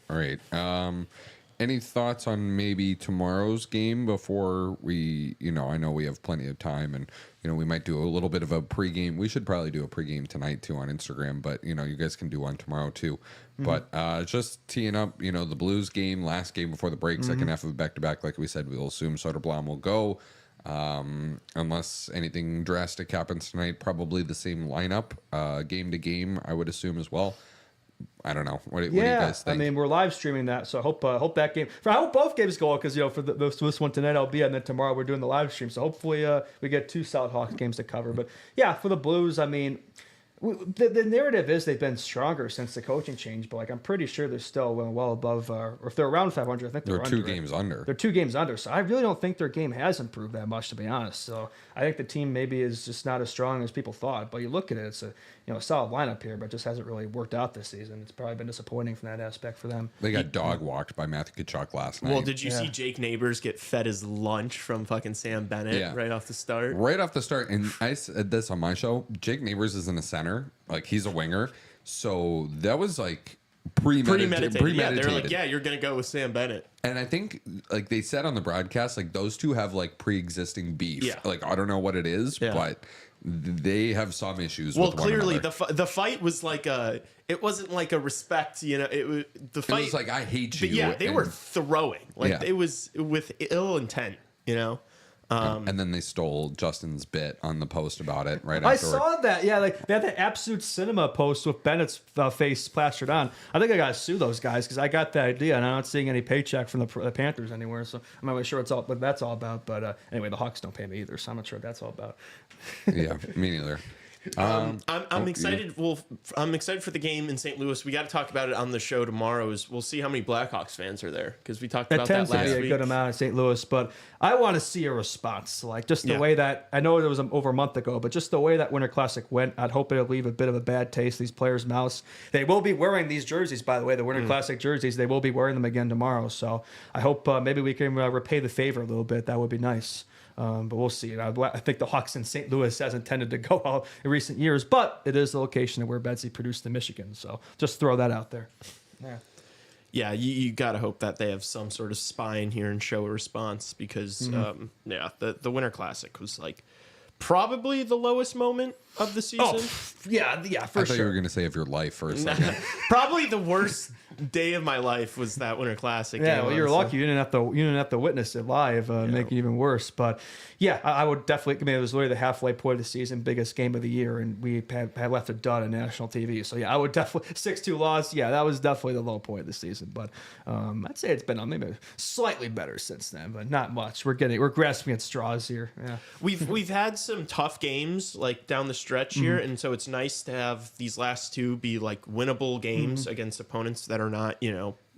S1: All right. Any thoughts on maybe tomorrow's game before we, I know we have plenty of time and, we might do a little bit of a pregame. We should probably do a pregame tonight too on Instagram, but, you guys can do one tomorrow too. But just teeing up, the Blues game, last game before the break, second half of back-to-back, like we said, we'll assume Soderblom will go. Unless anything drastic happens tonight, probably the same lineup, game to game, I would assume as well. I don't know. What do you guys think?
S3: I mean, we're live streaming that, so I hope that game. I hope both games go because for this one tonight I'll be, and then tomorrow we're doing the live stream. So hopefully we get 2 solid Hawks games to cover. But yeah, for the Blues, I mean, The narrative is they've been stronger since the coaching change, but like I'm pretty sure they're still well above, or if they're around 500, I think
S1: They're
S3: under
S1: 2 games under.
S3: They're 2 games under, so I really don't think their game has improved that much, to be honest. So I think the team maybe is just not as strong as people thought. But you look at it, it's a solid lineup here, but it just hasn't really worked out this season. It's probably been disappointing from that aspect for them.
S1: They got dog walked by Matthew Tkachuk last night.
S2: Well, did you see Jake Neighbors get fed his lunch from fucking Sam Bennett right off the start?
S1: Right off the start, and I said this on my show. Jake Neighbors isn't a center, like he's a winger, so that was like premeditated.
S2: Yeah, they're like, yeah, you're gonna go with Sam Bennett.
S1: And I think, like they said on the broadcast, like those two have like pre-existing beef.
S2: Yeah.
S1: Like I don't know what it is, but they have some issues.
S2: Well,
S1: with one
S2: clearly
S1: another.
S2: the fight was like it wasn't like a respect. It was the fight.
S1: It was like I hate you.
S2: But yeah, they were throwing. Like it was with ill intent.
S1: And then they stole Justin's bit on the post about it right
S3: I
S1: afterward.
S3: saw that. Yeah, like they had the Absolute Cinema post with Bennett's face plastered on. I think I got to sue those guys because I got the idea and I'm not seeing any paycheck from the Panthers anywhere. So I'm not really sure what that's all about. But anyway, the Hawks don't pay me either, so I'm not sure what that's all about.
S1: Yeah, me neither.
S2: I'm excited. Well, I'm excited for the game in St. Louis. We got to talk about it on the show tomorrow. We'll see how many Blackhawks fans are there because we talked about that
S3: tends
S2: last
S3: to be
S2: week.
S3: a good amount in St. Louis, but I want to see a response. Like just the way that I know it was over a month ago, but just the way that Winter Classic went, I'd hope it'll leave a bit of a bad taste in these players' mouths. They will be wearing these jerseys, by the way, the Winter Classic jerseys. They will be wearing them again tomorrow. So I hope maybe we can repay the favor a little bit. That would be nice. But we'll see. I think the Hawks in St. Louis hasn't tended to go out in recent years, but it is the location of where Betsy produced in Michigan. So just throw that out there.
S2: Yeah, you got to hope that they have some sort of spine here and show a response because, the Winter Classic was like probably the lowest moment of the season.
S3: Oh, yeah, for
S1: I
S3: sure.
S1: thought you were going to say of your life for a second.
S2: Probably the worst day of my life was that Winter Classic.
S3: Yeah,
S2: game,
S3: well, you're
S2: honestly.
S3: lucky you didn't have to witness it live, make it even worse. But yeah, I would definitely. I mean, it was literally the halfway point of the season, biggest game of the year, and we had left a dud on national TV. So yeah, I would definitely 6-2 loss. Yeah, that was definitely the low point of the season. But I'd say it's been maybe slightly better since then, but not much. We're grasping at straws here. Yeah,
S2: We've had some tough games like down the stretch here, and so it's nice to have these last two be like winnable games against opponents that are not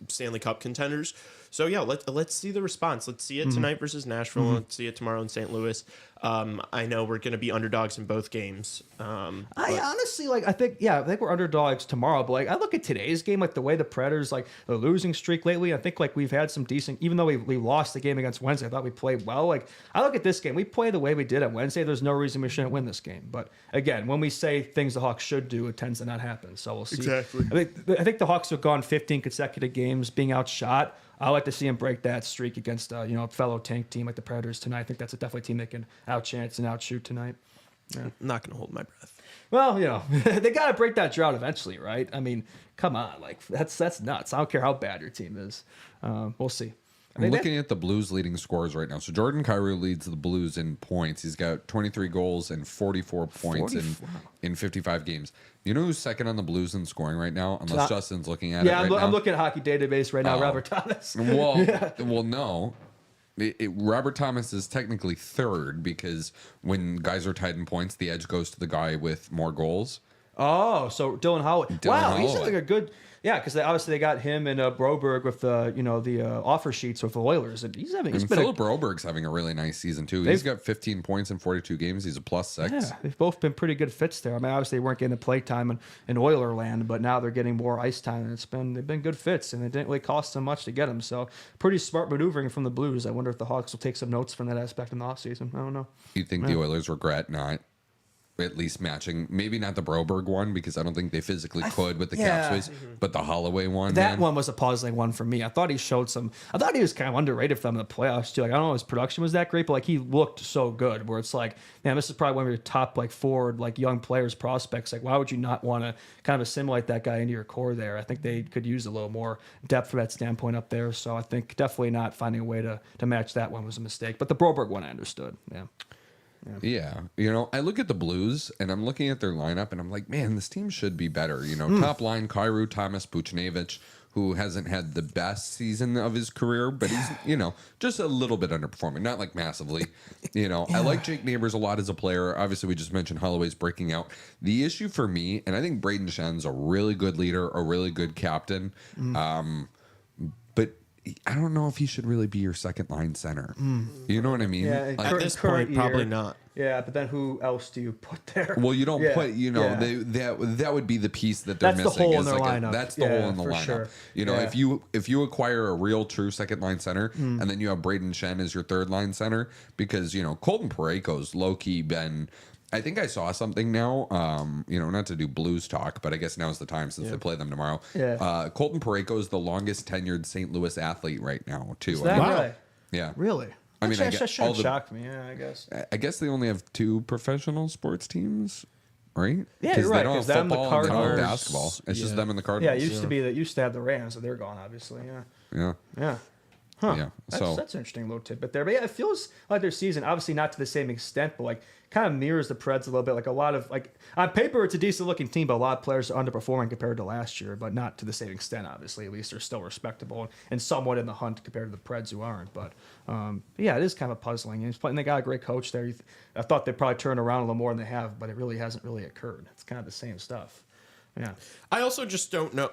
S2: Stanley Cup contenders. So yeah, let's see the response. Let's see it tonight versus Nashville. Let's see it tomorrow in St. Louis. I know we're going to be underdogs in both games.
S3: I honestly I think we're underdogs tomorrow. But I look at today's game, the way the Predators the losing streak lately. I think we've had some decent. Even though we lost the game against Wednesday, I thought we played well. I look at this game, we play the way we did on Wednesday. There's no reason we shouldn't win this game. But again, when we say things the Hawks should do, it tends to not happen. So we'll see.
S2: Exactly.
S3: I think the Hawks have gone 15 consecutive games being outshot. I like to see him break that streak against a fellow tank team like the Predators tonight. I think that's definitely a team that can outchance and outshoot tonight. Yeah.
S2: I'm not going to hold my breath.
S3: Well, they got to break that drought eventually, right? I mean, come on, that's nuts. I don't care how bad your team is. We'll see.
S1: I'm looking at the Blues leading scorers right now. So Jordan Kyrou leads the Blues in points. He's got 23 goals and 44 points in 55 games. You know who's second on the Blues in scoring right now? Unless Justin's looking at it right now.
S3: I'm looking at Hockey Database right now. Robert Thomas.
S1: Well, no. Robert Thomas is technically third because when guys are tied in points, the edge goes to the guy with more goals.
S3: Oh, so Dylan Holloway. He's like a good. Yeah, because obviously they got him and Broberg with the offer sheets with the Oilers, and
S1: Philip Broberg's having a really nice season too. He's got 15 points in 42 games. He's a +6.
S3: Yeah, they've both been pretty good fits there. I mean, obviously they weren't getting the play time in Oiler land, but now they're getting more ice time, and they've been good fits, and it didn't really cost them much to get them. So pretty smart maneuvering from the Blues. I wonder if the Hawks will take some notes from that aspect in the offseason. I don't know.
S1: You think the Oilers regret not at least matching, maybe not the Broberg one because I don't think they physically could with the cap space, but the Holloway one.
S3: That one was a puzzling one for me. I thought he showed some. I thought he was kind of underrated for them in the playoffs too. I don't know if his production was that great, but he looked so good. Where it's man, this is probably one of your top forward young players prospects. Why would you not want to kind of assimilate that guy into your core there? I think they could use a little more depth from that standpoint up there. So I think definitely not finding a way to match that one was a mistake. But the Broberg one I understood. Yeah.
S1: Yeah. I look at the Blues and I'm looking at their lineup and I'm like, man, this team should be better. Top line, Kyrou, Thomas, Buchnevich, who hasn't had the best season of his career, but he's, just a little bit underperforming, not like massively. I like Jake Neighbors a lot as a player. Obviously, we just mentioned Holloway's breaking out. The issue for me, and I think Braden Shen's a really good leader, a really good captain, but I don't know if he should really be your second line center. You know what I mean?
S3: Yeah,
S2: at this point, probably not.
S3: Yeah, but then who else do you put there?
S1: Well, you don't put, that would be the piece that they're
S3: That's
S1: missing.
S3: the hole in their lineup.
S1: That's the hole in the lineup.
S3: Sure.
S1: If you acquire a real true second line center and then you have Braden Shen as your third line center, because Colton Parayko's low key been. I think I saw something now, not to do Blues talk, but I guess now's the time since they play them tomorrow.
S3: Yeah. Colton
S1: Parayko is the longest tenured St. Louis athlete right now, too.
S3: Is that right?
S1: Yeah.
S3: Really?
S1: I mean,
S3: that shouldn't shock me. Yeah, I guess.
S1: I guess they only have 2 professional sports teams, right?
S3: Yeah, you're right.
S1: They don't have
S3: them, the
S1: football,
S3: Cardinals,
S1: and they don't have basketball. It's just them and the Cardinals.
S3: Yeah, it used to have the Rams, so they're gone, obviously. Yeah.
S1: Yeah.
S3: Huh.
S1: Yeah.
S3: That's an interesting little tidbit there. But yeah, it feels like their season, obviously not to the same extent, but like kind of mirrors the Preds a little bit. Like a lot of on paper, it's a decent looking team, but a lot of players are underperforming compared to last year, but not to the same extent. Obviously, at least they're still respectable and somewhat in the hunt compared to the Preds who aren't. But yeah, it is kind of puzzling. And they got a great coach there. I thought they'd probably turn around a little more than they have, but it really hasn't really occurred. It's kind of the same stuff. Yeah.
S2: I also just don't know.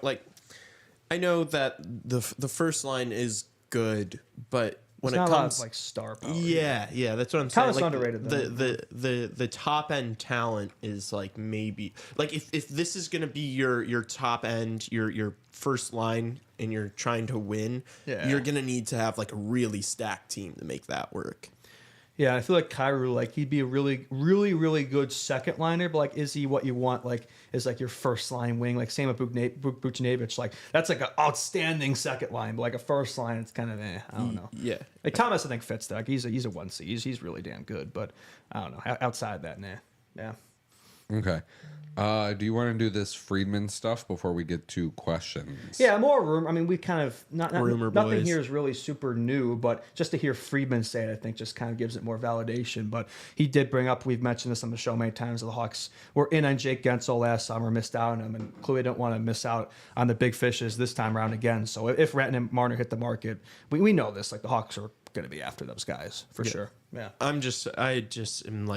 S2: I know that the first line is good, but when
S3: it's
S2: it
S3: not
S2: comes
S3: a lot of star power.
S2: yeah, that's what I'm saying.
S3: Kind of underrated though.
S2: The top end talent is maybe if this is gonna be your top end, your first line, and you're trying to win, you're gonna need to have a really stacked team to make that work.
S3: Yeah, I feel like Kyrou, he'd be a really, really, really good second liner, but is he what you want? Is your first line wing? Same with Buchnevich. That's an outstanding second line, but a first line, it's kind of I don't know.
S2: Yeah,
S3: Thomas, I think fits that. He's a 1C. He's really damn good, but I don't know. Outside that, nah. Yeah.
S1: Okay. Do you want to do this Friedman stuff before we get to questions?
S3: Yeah, more rumor. I mean, we kind of
S2: Rumor
S3: nothing
S2: boys.
S3: here is really super new, but just to hear Friedman say it, I think just kind of gives it more validation. But he did bring up, we've mentioned this on the show many times, the Hawks were in on Jake Gensel last summer, missed out on him, and clearly don't want to miss out on the big fishes this time around again. So if Renton and Marner hit the market, we know this. The Hawks are going to be after those guys for sure. Yeah,
S2: I just am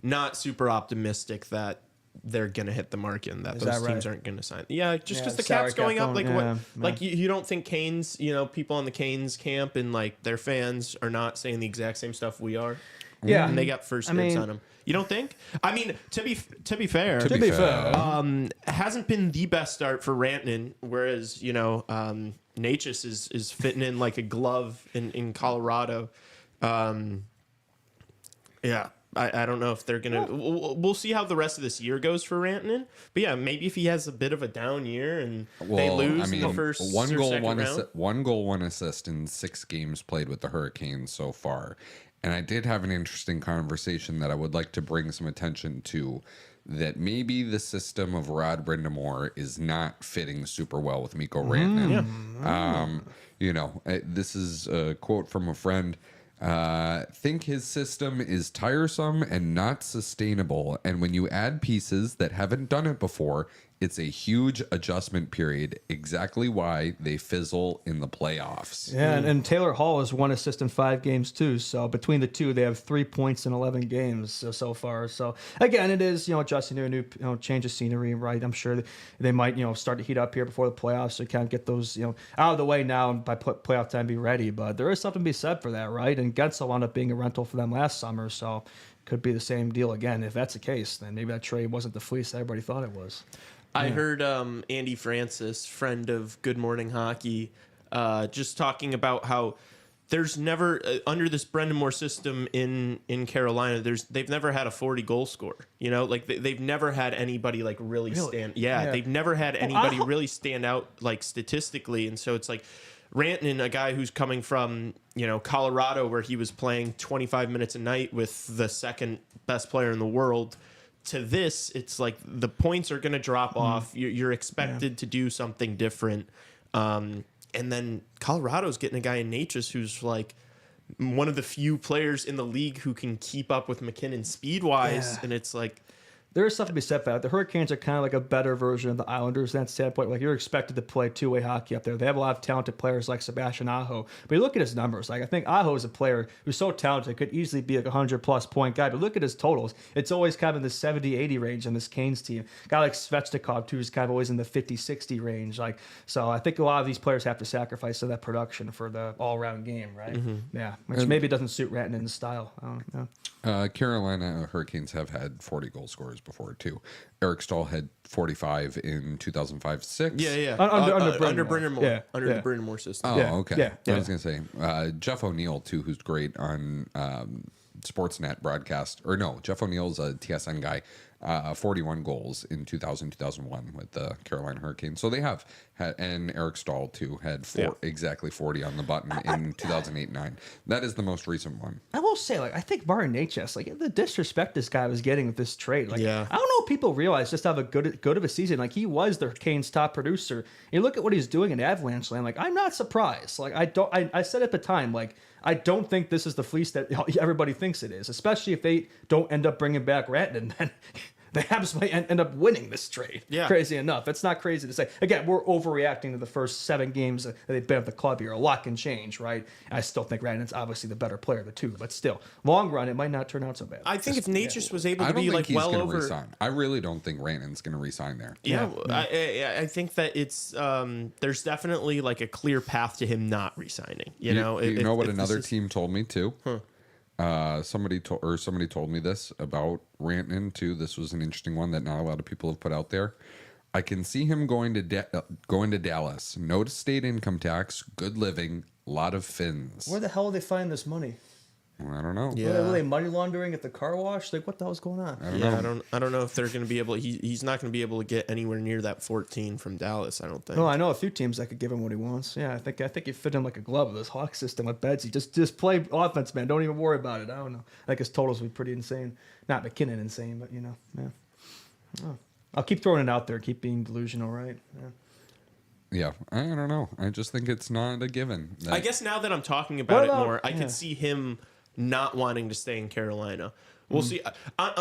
S2: not super optimistic that they're gonna hit the market and that those teams aren't gonna sign. Yeah, just because the cap's going up. You don't think Canes, people on the Canes camp and their fans are not saying the exact same stuff we are.
S3: Yeah,
S2: and they got first dibs on them. You don't think? I mean, to be fair, hasn't been the best start for Rantanen. Whereas Natchez is fitting in like a glove in Colorado. Yeah. I don't know if they're going to... We'll see how the rest of this year goes for Rantanen. But yeah, maybe if he has a bit of a down year and they lose in the first or second round.
S1: 1 goal, 1 assist in 6 games played with the Hurricanes so far. And I did have an interesting conversation that I would like to bring some attention to, that maybe the system of Rod Brind'Amour is not fitting super well with Mikko Rantanen. This is a quote from a friend. Think his system is tiresome and not sustainable, and when you add pieces that haven't done it before, it's a huge adjustment period. Exactly why they fizzle in the playoffs.
S3: Yeah, and Taylor Hall has 1 assist in 5 games too. So between the two, they have 3 points in 11 games so far. So again, it is adjusting to a new change of scenery, right? I'm sure they might start to heat up here before the playoffs, so kind of get those out of the way now and by playoff time be ready. But there is something to be said for that, right? And Gensel wound up being a rental for them last summer, so could be the same deal again. If that's the case, then maybe that trade wasn't the fleece everybody thought it was.
S2: I heard Andy Francis, friend of Good Morning Hockey, just talking about how there's never under this Brind'Amour system in Carolina. They've never had a 40 goal scorer. They've never had anybody really stand. Yeah, they've never had anybody really stand out statistically, and so it's Rantanen, a guy who's coming from Colorado, where he was playing 25 minutes a night with the second best player in the world. To this, it's the points are going to drop off. You're expected to do something different. And then Colorado's getting a guy in Natchez who's one of the few players in the league who can keep up with McKinnon speed-wise. Yeah. And it's
S3: there is something to be said for that. The Hurricanes are kind of like a better version of the Islanders in that standpoint. Like, you're expected to play two-way hockey up there. They have a lot of talented players like Sebastian Aho. But you look at his numbers. Like, I think Aho is a player who's so talented, could easily be like a 100-plus point guy. But look at his totals. It's always kind of in the 70-80 range on this Canes team. A guy like Svechnikov, too, is kind of always in the 50-60 range. Like, so I think a lot of these players have to sacrifice some of that production for the all-around game, right? Yeah, which maybe doesn't suit Rantanen's style. I don't know.
S1: Carolina Hurricanes have had 40 goal scorers before too. Eric Stahl had 45 in 2005-06.
S2: Yeah.
S3: Under
S2: Brynner Moore.
S3: Yeah.
S2: Under the Brynner Moore system.
S1: Oh,
S3: Yeah.
S1: okay.
S3: Yeah.
S1: I was gonna say Jeff O'Neill too, who's great on Sportsnet broadcast. Or no, Jeff O'Neill's a TSN guy. 41 goals in 2000-2001 with the Carolina Hurricanes. So they have had, and Eric Stahl too had exactly 40 on the button in 2008-9. That is the most recent one.
S3: I will say, like, I think Martin Necas, like, the disrespect this guy was getting with this trade. Like, I don't know if people realize just how good of a season. Like, he was the Canes' top producer. And you look at what he's doing in Avalanche land. Like, I'm not surprised. Like, I said at the time, like, I don't think this is the fleece that everybody thinks it is, especially if they don't end up bringing back Rantanen. Then the Habs might end up winning this trade.
S2: Yeah.
S3: Crazy enough. It's not crazy to say. Again, we're overreacting to the first 7 games that they've been at the club here. A lot can change, right? I still think Rantanen's obviously the better player of the two, but still, long run, it might not turn out so bad.
S2: I think if Necas was able to be
S1: think
S2: like
S1: he's
S2: well
S1: gonna
S2: over.
S1: Resign. I really don't think Rantanen's going to resign there.
S2: Yeah, I think that it's there's definitely like a clear path to him not resigning. You know
S1: what another team told me too. Somebody told me this about Rantanen too. This was an interesting one that not a lot of people have put out there. I can see him going to Dallas. No state income tax, good living, a lot of Finns.
S3: Where the hell do they find this money?
S1: I don't know.
S3: Were they money laundering at the car wash? Like, what the hell's going on?
S2: I don't know if they're going to be able. He's not going to be able to get anywhere near that 14 from Dallas. I don't think.
S3: No, I know a few teams that could give him what he wants. Yeah, I think you fit him like a glove with this Hawk system with Betsy. Just play offense, man. Don't even worry about it. I don't know. I think his totals would be pretty insane. Not McKinnon insane, but Oh. I'll keep throwing it out there. Keep being delusional, right?
S1: Yeah, I don't know. I just think it's not a given.
S2: I guess now that I'm talking about it more, I can see him not wanting to stay in Carolina. We'll see.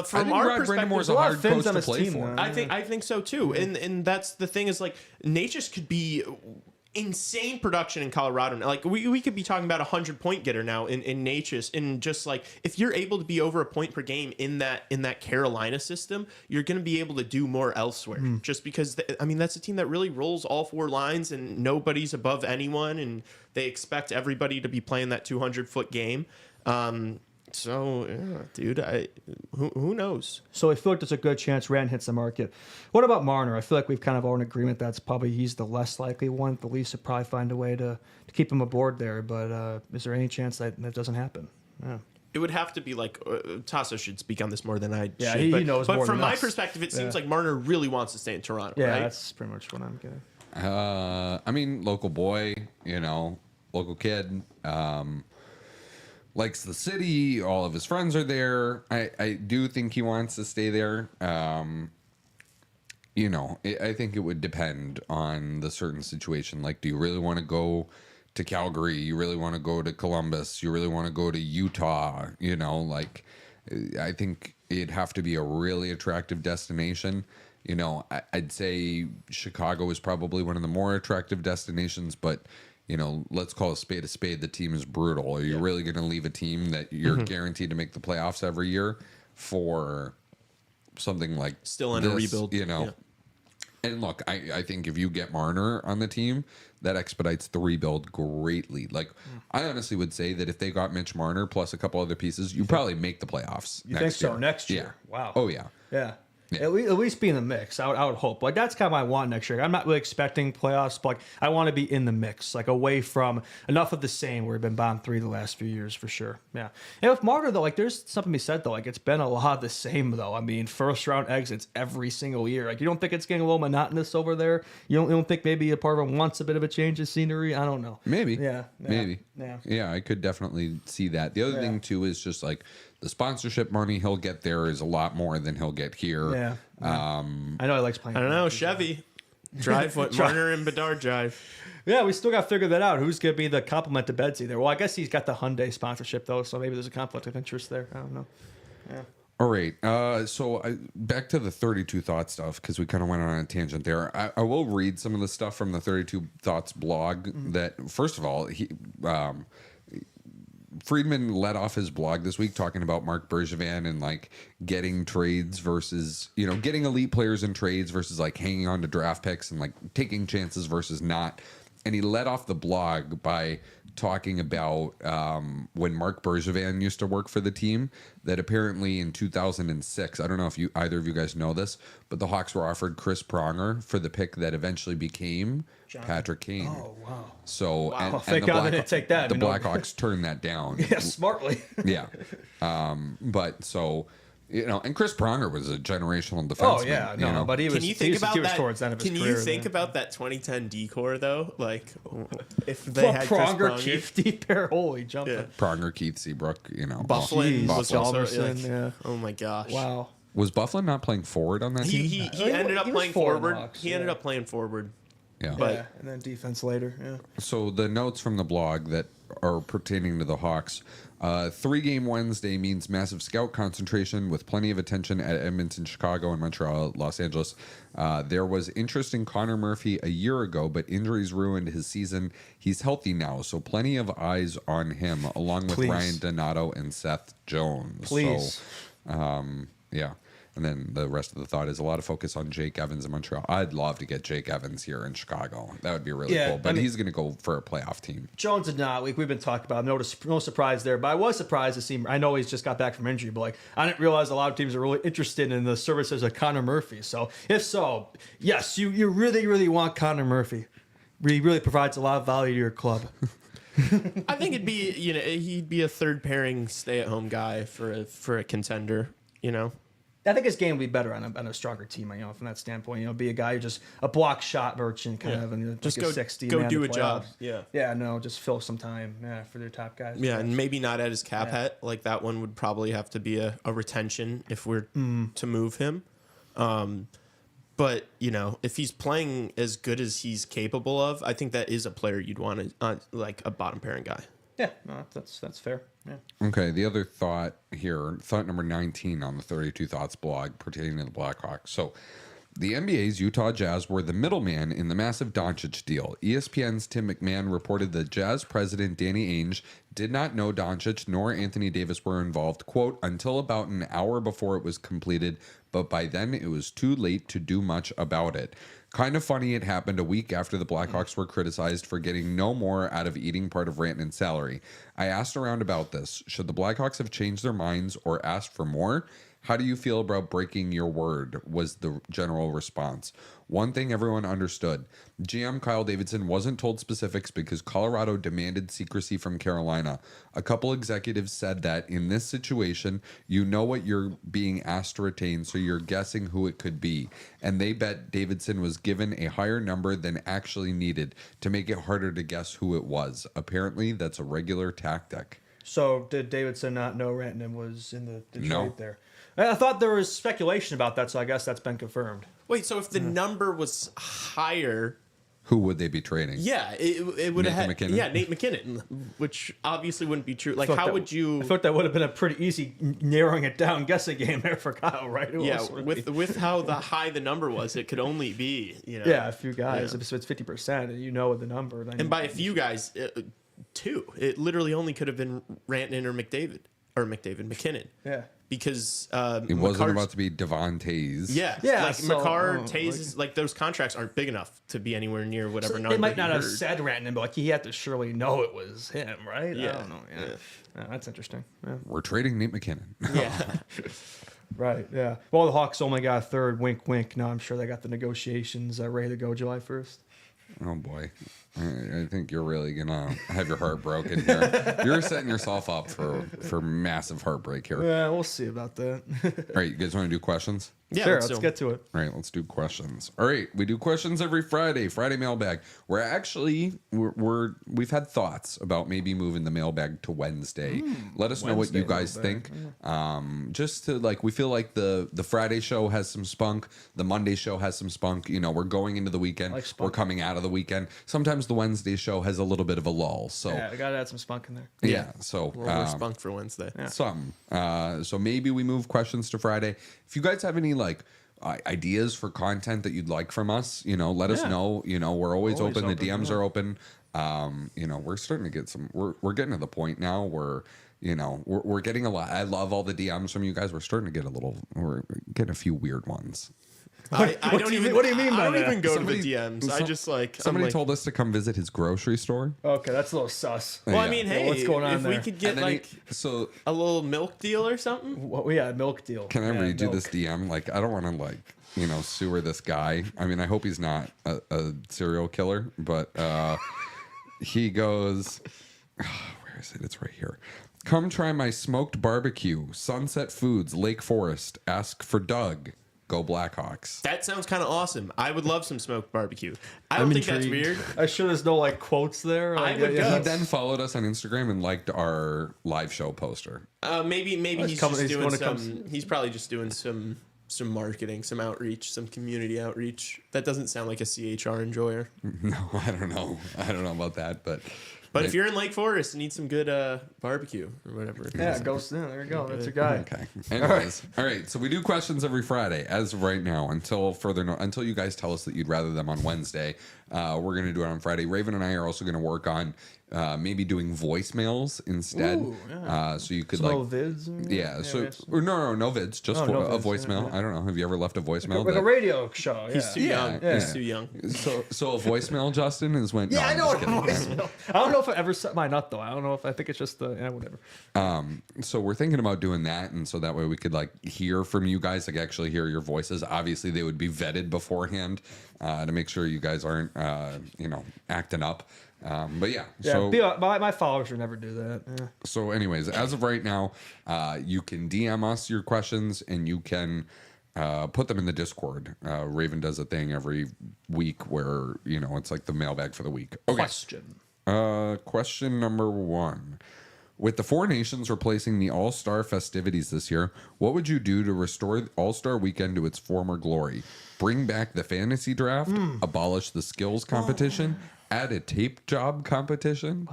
S2: From our perspective,
S1: Brandonmore's a hard coach to play for.
S2: I think so too. And that's the thing is like Necas could be insane production in Colorado. Like we could be talking about 100-point getter now in Necas, and just like if you're able to be over a point per game in that Carolina system, you're going to be able to do more elsewhere. Just because that's a team that really rolls all 4 lines and nobody's above anyone, and they expect everybody to be playing that 200-foot game. So, yeah, dude, who knows?
S3: So I feel like there's a good chance Rand hits the market. What about Marner? I feel like we've kind of all in agreement that's probably he's the less likely one. The Leafs would probably find a way to keep him aboard there. But is there any chance that doesn't happen? Yeah.
S2: It would have to be like Tassos should speak on this more than I should.
S3: He knows more.
S2: But from
S3: than
S2: my
S3: us.
S2: perspective, it seems like Marner really wants to stay in Toronto.
S3: Yeah,
S2: right?
S3: that's pretty much what I'm getting.
S1: Local boy, local kid. Likes the city. All of his friends are there. I do think he wants to stay there. I think it would depend on the certain situation. Like, do you really want to go to Calgary? You really want to go to Columbus? You really want to go to Utah? I think it'd have to be a really attractive destination. I'd say Chicago is probably one of the more attractive destinations, but let's call a spade a spade. The team is brutal. Are you really going to leave a team that you're guaranteed to make the playoffs every year for something like
S2: still in
S1: this,
S2: a rebuild?
S1: And look, I think if you get Marner on the team, that expedites the rebuild greatly. Like, I honestly would say that if they got Mitch Marner plus a couple other pieces, you probably make the playoffs.
S3: You think so? Next year?
S1: Yeah.
S3: Wow.
S1: Oh yeah.
S3: Yeah. At least be in the mix. I would hope. Like, that's kind of what I want next year. I'm not really expecting playoffs, but I want to be in the mix, like away from enough of the same where we've been bottom 3 the last few years for sure. Yeah. And with Marner, though, like, there's something to be said, though. Like, it's been a lot of the same, though. I mean, first round exits every single year. Like, you don't think it's getting a little monotonous over there? You don't think maybe a part of him wants a bit of a change of scenery? I don't know.
S1: Maybe.
S3: Yeah.
S1: Maybe. Yeah, I could definitely see that. The other thing, too, is just like the sponsorship money he'll get there is a lot more than he'll get here.
S3: Yeah. I know he likes playing.
S2: I don't know. Chevy. Drive what Marner and Bedard drive.
S3: Yeah, we still got to figure that out. Who's going to be the complement to Betsy there? Well, I guess he's got the Hyundai sponsorship, though, so maybe there's a conflict of interest there. I don't know. Yeah.
S1: All right. Back to the 32 Thoughts stuff, because we kind of went on a tangent there. I will read some of the stuff from the 32 Thoughts blog. That, first of all, Friedman led off his blog this week talking about Marc Bergevin and like getting trades versus, getting elite players in trades versus like hanging on to draft picks and like taking chances versus not. And he led off the blog by talking about when Marc Bergevin used to work for the team, that apparently in 2006, I don't know if either of you guys know this, but the Hawks were offered Chris Pronger for the pick that eventually became Patrick Kane.
S3: Oh, wow.
S1: So,
S3: wow. Thank God they didn't take that.
S1: The Blackhawks turned that down.
S3: Yeah, smartly.
S1: Yeah. And Chris Pronger was a generational defenseman.
S3: Oh yeah, no, but he was.
S2: Can you think about that?
S3: Towards the end of his
S2: can
S3: career,
S2: you think about that 2010 decor though? Like, if they had
S3: Pronger,
S2: Chris
S3: Keith deep pair, holy jumping.
S1: Yeah. Pronger, Keith Seabrook,
S2: Bufflin was also
S3: yeah.
S2: Oh my gosh.
S3: Wow.
S1: Was Bufflin not playing forward on that team?
S2: He ended up playing forward. He ended
S3: yeah.
S2: up playing forward.
S1: Yeah.
S3: Yeah, and then defense later. Yeah.
S1: So the notes from the blog that are pertaining to the Hawks. 3-game Wednesday means massive scout concentration with plenty of attention at Edmonton, Chicago, and Montreal, Los Angeles. There was interest in Connor Murphy a year ago, but injuries ruined his season. He's healthy now, so plenty of eyes on him, along with Ryan Donato and Seth Jones.
S3: Please.
S1: So, yeah. And then the rest of the thought is a lot of focus on Jake Evans in Montreal. I'd love to get Jake Evans here in Chicago. That would be really cool. But he's going to go for a playoff team.
S3: Jones did not. We've been talking about no surprise there. But I was surprised to see. I know he's just got back from injury, but like I didn't realize a lot of teams are really interested in the services of Connor Murphy. So if so, yes, you really, really want Connor Murphy. He really provides a lot of value to your club.
S2: I think it'd be he'd be a third pairing stay at home guy for a contender.
S3: I think his game would be better on a stronger team, from that standpoint. Be a guy who just a block shot merchant kind of, and
S2: just
S3: like
S2: go
S3: 60
S2: go
S3: man
S2: do
S3: to
S2: a job.
S3: playoffs. Just fill some time for their top guys.
S2: Yeah, and maybe not at his cap hit. Like that one would probably have to be a retention if we're to move him. But if he's playing as good as he's capable of, I think that is a player you'd want to like a bottom pairing guy.
S3: Yeah, no, that's fair. Yeah.
S1: Okay, the other thought here, thought number 19 on the 32 Thoughts blog pertaining to the Blackhawks. So, the NBA's Utah Jazz were the middleman in the massive Doncic deal. ESPN's Tim McMahon reported that Jazz president Danny Ainge did not know Doncic nor Anthony Davis were involved, quote, until about an hour before it was completed, but by then it was too late to do much about it. Kind of funny it happened a week after the Blackhawks were criticized for getting no more out of eating part of Rantanen's salary. I asked around about this. Should the Blackhawks have changed their minds or asked for more? How do you feel about breaking your word, was the general response. One thing everyone understood. GM Kyle Davidson wasn't told specifics because Colorado demanded secrecy from Carolina. A couple executives said that in this situation, you know what you're being asked to retain, so you're guessing who it could be. And they bet Davidson was given a higher number than actually needed to make it harder to guess who it was. Apparently, that's a regular tactic.
S3: So did Davidson not know Rantanen was in the trade
S1: No.
S3: there? I thought there was speculation about that, so I guess that's been confirmed.
S2: Wait, so if the number was higher,
S1: Who would they be trading?
S2: yeah, it would have had
S1: McKinnon?
S2: yeah Nate McKinnon, which obviously wouldn't be true. Like,
S3: I
S2: how
S3: thought
S2: would you?
S3: I thought that would have been a pretty easy narrowing it down guessing game there for Kyle, right? Who
S2: Yeah,
S3: else would it be?
S2: with how high the number was, it could only be
S3: Yeah, a few guys.
S2: Yeah.
S3: If it's 50%, and you know the number, then
S2: And by a few guys, two. It literally only could have been Rantanen or McKinnon.
S3: Yeah.
S2: Because
S1: It wasn't about to be Devon Tays.
S2: Yeah,
S3: Yeah,
S2: like
S3: so,
S2: McCarr, Tays, like those contracts aren't big enough to be anywhere near whatever number.
S3: They might not
S2: he
S3: have
S2: heard.
S3: said Rantanen, but like he had to surely know it was him, right?
S2: Yeah.
S3: I don't know. Yeah. Yeah, that's interesting. Yeah.
S1: We're trading Nate McKinnon.
S2: Yeah.
S3: Right, yeah. Well, the Hawks only got a third, wink, wink. Now I'm sure they got the negotiations ready to go July 1st.
S1: Oh boy, I think you're really gonna have your heart broken here. You're setting yourself up for massive heartbreak here.
S3: Yeah, we'll see about that.
S1: All right, you guys want to do questions?
S2: Yeah,
S3: sure, let's get to it.
S1: All right, let's do questions. All right, we do questions every Friday mailbag. We're actually we've had thoughts about maybe moving the mailbag to Wednesday. Let us know what you guys think. Just to we feel like the Friday show has some spunk, the Monday show has some spunk. We're going into the weekend. We're coming out of the weekend. Sometimes sometimes the Wednesday show has a little bit of a lull. So
S3: Yeah, I gotta add some spunk in there.
S1: yeah. So
S2: A little more spunk for Wednesday.
S1: some. So maybe we move questions to Friday. If you guys have any like ideas for content that you'd like from us, let us know. We're always open. The DMs are open. We're starting to get some. We're getting to the point now where we're getting a lot. I love all the DMs from you guys. We're starting to get we're getting a few weird ones.
S3: What do you mean by
S2: I don't
S3: that?
S2: even go to the DMs. I just
S1: Somebody told us to come visit his grocery store.
S3: Okay, that's a little sus.
S2: Well, I mean, hey,
S3: what's going on
S2: if
S3: there?
S2: we could get a little milk deal or something.
S3: Well, yeah, milk deal.
S1: Can I read you
S3: milk.
S1: this DM? Like, I don't want to sewer this guy. I mean, I hope he's not a serial killer, but he goes, where is it? It's right here. Come try my smoked barbecue, Sunset Foods, Lake Forest. Ask for Doug. Go Blackhawks.
S2: That sounds kind of awesome. I would love some smoked barbecue. I don't think that's weird.
S3: I'm sure there's no quotes there.
S2: I would
S1: He
S2: go.
S1: then followed us on Instagram and liked our live show poster.
S2: Maybe he's just doing some. He's probably just doing some marketing, some outreach, some community outreach. That doesn't sound like a CHR enjoyer.
S1: No, I don't know. I don't know about that, but
S2: if you're in Lake Forest and need some good barbecue or whatever.
S3: Yeah, there you go. That's your guy.
S1: Okay. Anyways, all right. So we do questions every Friday as of right now until you guys tell us that you'd rather them on Wednesday. We're going to do it on Friday. Raven and I are also going to work on maybe doing voicemails instead.
S3: Ooh, yeah.
S1: So you could
S3: some little vids.
S1: No vids, just
S3: no
S1: a
S3: vids,
S1: voicemail.
S3: yeah.
S1: I don't know. Have you ever left a voicemail?
S3: Like a radio show. Yeah.
S2: He's too young.
S1: Yeah.
S2: He's too young.
S1: So a voicemail, Justin, is when.
S3: Yeah,
S1: no,
S3: I
S1: I'm
S3: know.
S1: just kidding.
S3: I don't know if I ever set mine up though. I don't know if I think it's just whatever.
S1: So we're thinking about doing that, and so that way we could hear from you guys, actually hear your voices. Obviously, they would be vetted beforehand to make sure you guys aren't, acting up. But yeah, so
S3: my followers would never do that. Yeah.
S1: So, anyways, as of right now, you can DM us your questions, and you can put them in the Discord. Raven does a thing every week where it's like the mailbag for the week. Okay. Question number 1. With the Four Nations replacing the All-Star festivities this year, what would you do to restore All-Star Weekend to its former glory? Bring back the fantasy draft, abolish the skills competition, add a tape job competition?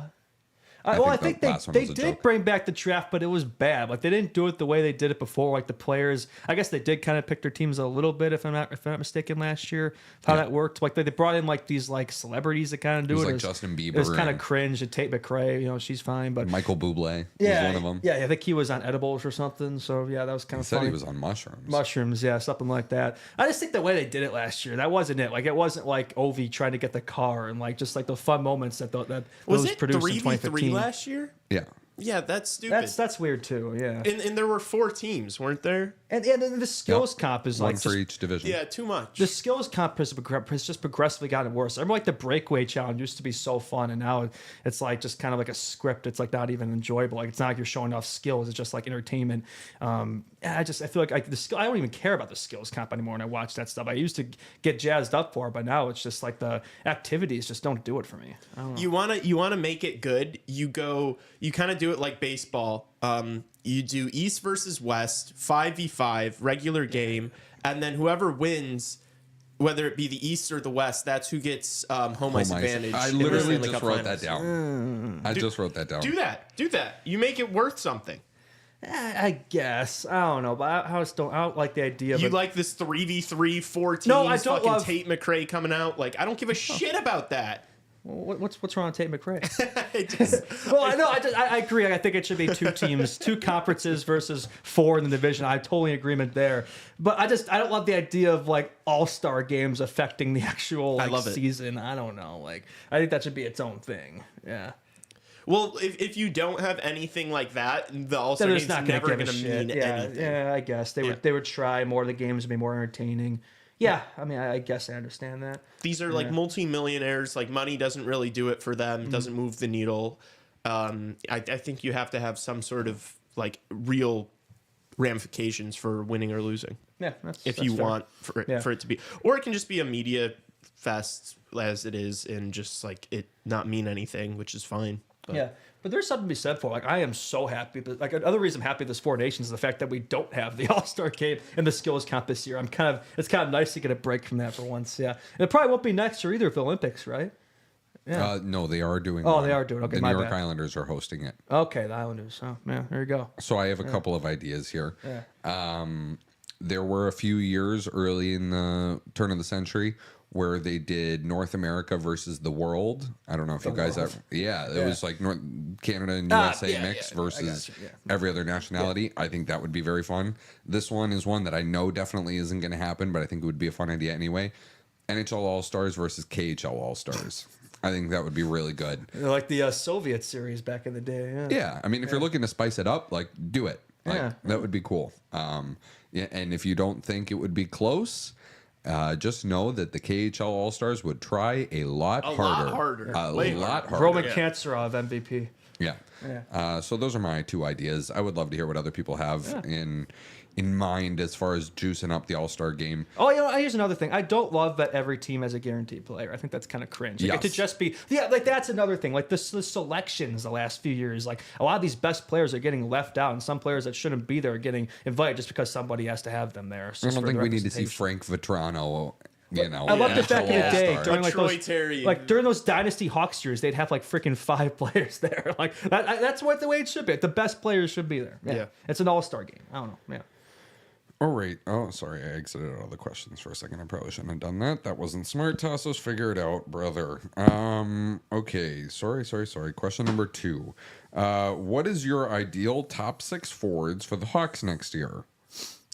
S3: I think they did bring back the draft, but it was bad. They didn't do it the way they did it before. The players, I guess they did kind of pick their teams a little bit, if I'm not mistaken, last year. How that worked. They brought in these celebrities that kind of do it.
S1: It was Justin Bieber.
S3: It was kind of cringe. And Tate McRae, she's fine, but
S1: Michael Bublé was one of them.
S3: Yeah, I think he was on edibles or something. So yeah, that was kind of funny.
S1: He was on mushrooms.
S3: Mushrooms, yeah, something like that. I just think the way they did it last year, that wasn't it. It wasn't like Ovi trying to get the car and just the fun moments that
S2: was
S3: those
S2: it
S3: produced in
S2: 3v3
S3: 2015.
S2: last year?
S1: Yeah.
S2: Yeah, that's stupid.
S3: That's weird too. Yeah.
S2: And there were 4 teams, weren't there?
S3: And the skills comp is
S1: one for each division.
S2: Yeah, too much.
S3: The skills comp has just progressively gotten worse. I remember the breakaway challenge used to be so fun, and now it's just kind of like a script. It's not even enjoyable. It's not like you're showing off skills. It's just entertainment. I feel like the skill. I don't even care about the skills comp anymore when I watch that stuff. I used to get jazzed up for it, but now it's just the activities just don't do it for me. I don't know.
S2: You wanna make it good. You kind of do it like baseball. You do East versus West, 5v5, regular game, and then whoever wins, whether it be the East or the West, that's who gets home ice advantage.
S1: I literally just wrote that down. I just wrote that down.
S2: Do that. You make it worth something.
S3: I guess. I don't know, but I don't like the idea of
S2: like this 3v3, 4 teams,
S3: no, I don't love
S2: Tate McRae coming out. I don't give a shit about that.
S3: What's wrong with Tate McRae? I agree. I think it should be 2 teams, 2 conferences versus 4 in the division. I'm totally in agreement there. But I don't love the idea of all-star games affecting the actual season. I don't know. I think that should be its own thing. Yeah.
S2: Well, if you don't have anything like that, the All-Star game's never going to mean anything.
S3: Yeah, I guess they would try more. The games would be more entertaining. Yeah, I mean, I guess I understand that.
S2: These are multi-millionaires. Money doesn't really do it for them. Doesn't move the needle. I think you have to have some sort of real ramifications for winning or losing.
S3: Yeah,
S2: if you want for it to be, or it can just be a media fest as it is, and just it not mean anything, which is fine. But.
S3: Yeah. But there's something to be said for I am so happy. But another reason I'm happy with this Four Nations is the fact that we don't have the All-Star game and the skills comp this year. It's kind of nice to get a break from that for once. Yeah, and it probably won't be next year either for the Olympics, right? Yeah.
S1: No, they are doing.
S3: Oh,
S1: one.
S3: they are doing. Okay,
S1: the
S3: my
S1: New York
S3: bad.
S1: Islanders are hosting it.
S3: Okay, the Islanders. Oh, yeah, there you go.
S1: So I have a couple of ideas here.
S3: Yeah.
S1: There were a few years early in the turn of the century where they did North America versus the world. I don't know if you guys ever. Yeah, it was like Canada and USA mixed versus every other nationality. I think that would be very fun. This one is one that I know definitely isn't going to happen, but I think it would be a fun idea anyway. NHL All Stars versus KHL All Stars. I think that would be really good.
S3: Like the Soviet series back in the day. Yeah.
S1: Yeah, I mean, if you're looking to spice it up, like do it. Like, that would be cool. Yeah, and if you don't think it would be close, just know that the KHL All Stars would try a lot harder. A lot harder.
S3: Roman Kantsarov MVP.
S1: Yeah. So those are my two ideas. I would love to hear what other people have in mind as far as juicing up the All-Star game.
S3: Oh, here's another thing. I don't love that every team has a guaranteed player. I think that's kind of cringe. Like, to just be, like that's another thing. Like the selections the last few years, like a lot of these best players are getting left out, and some players that shouldn't be there are getting invited just because somebody has to have them there.
S1: I don't think we need to see Frank Vetrano.
S3: I loved it back in the day during like
S2: Troy
S3: those,
S2: Terry.
S3: like during those Dynasty Hawks years, they'd have like freaking 5 players there. Like that's what the way it should be. The best players should be there. Yeah. It's an all-star game. I don't know. Yeah.
S1: Oh, right. Oh, sorry. I exited out of the questions for a second. I probably shouldn't have done that. That wasn't smart. Tassos, figure it out, brother. Okay. Sorry. Question number 2. What is your ideal top 6 forwards for the Hawks next year?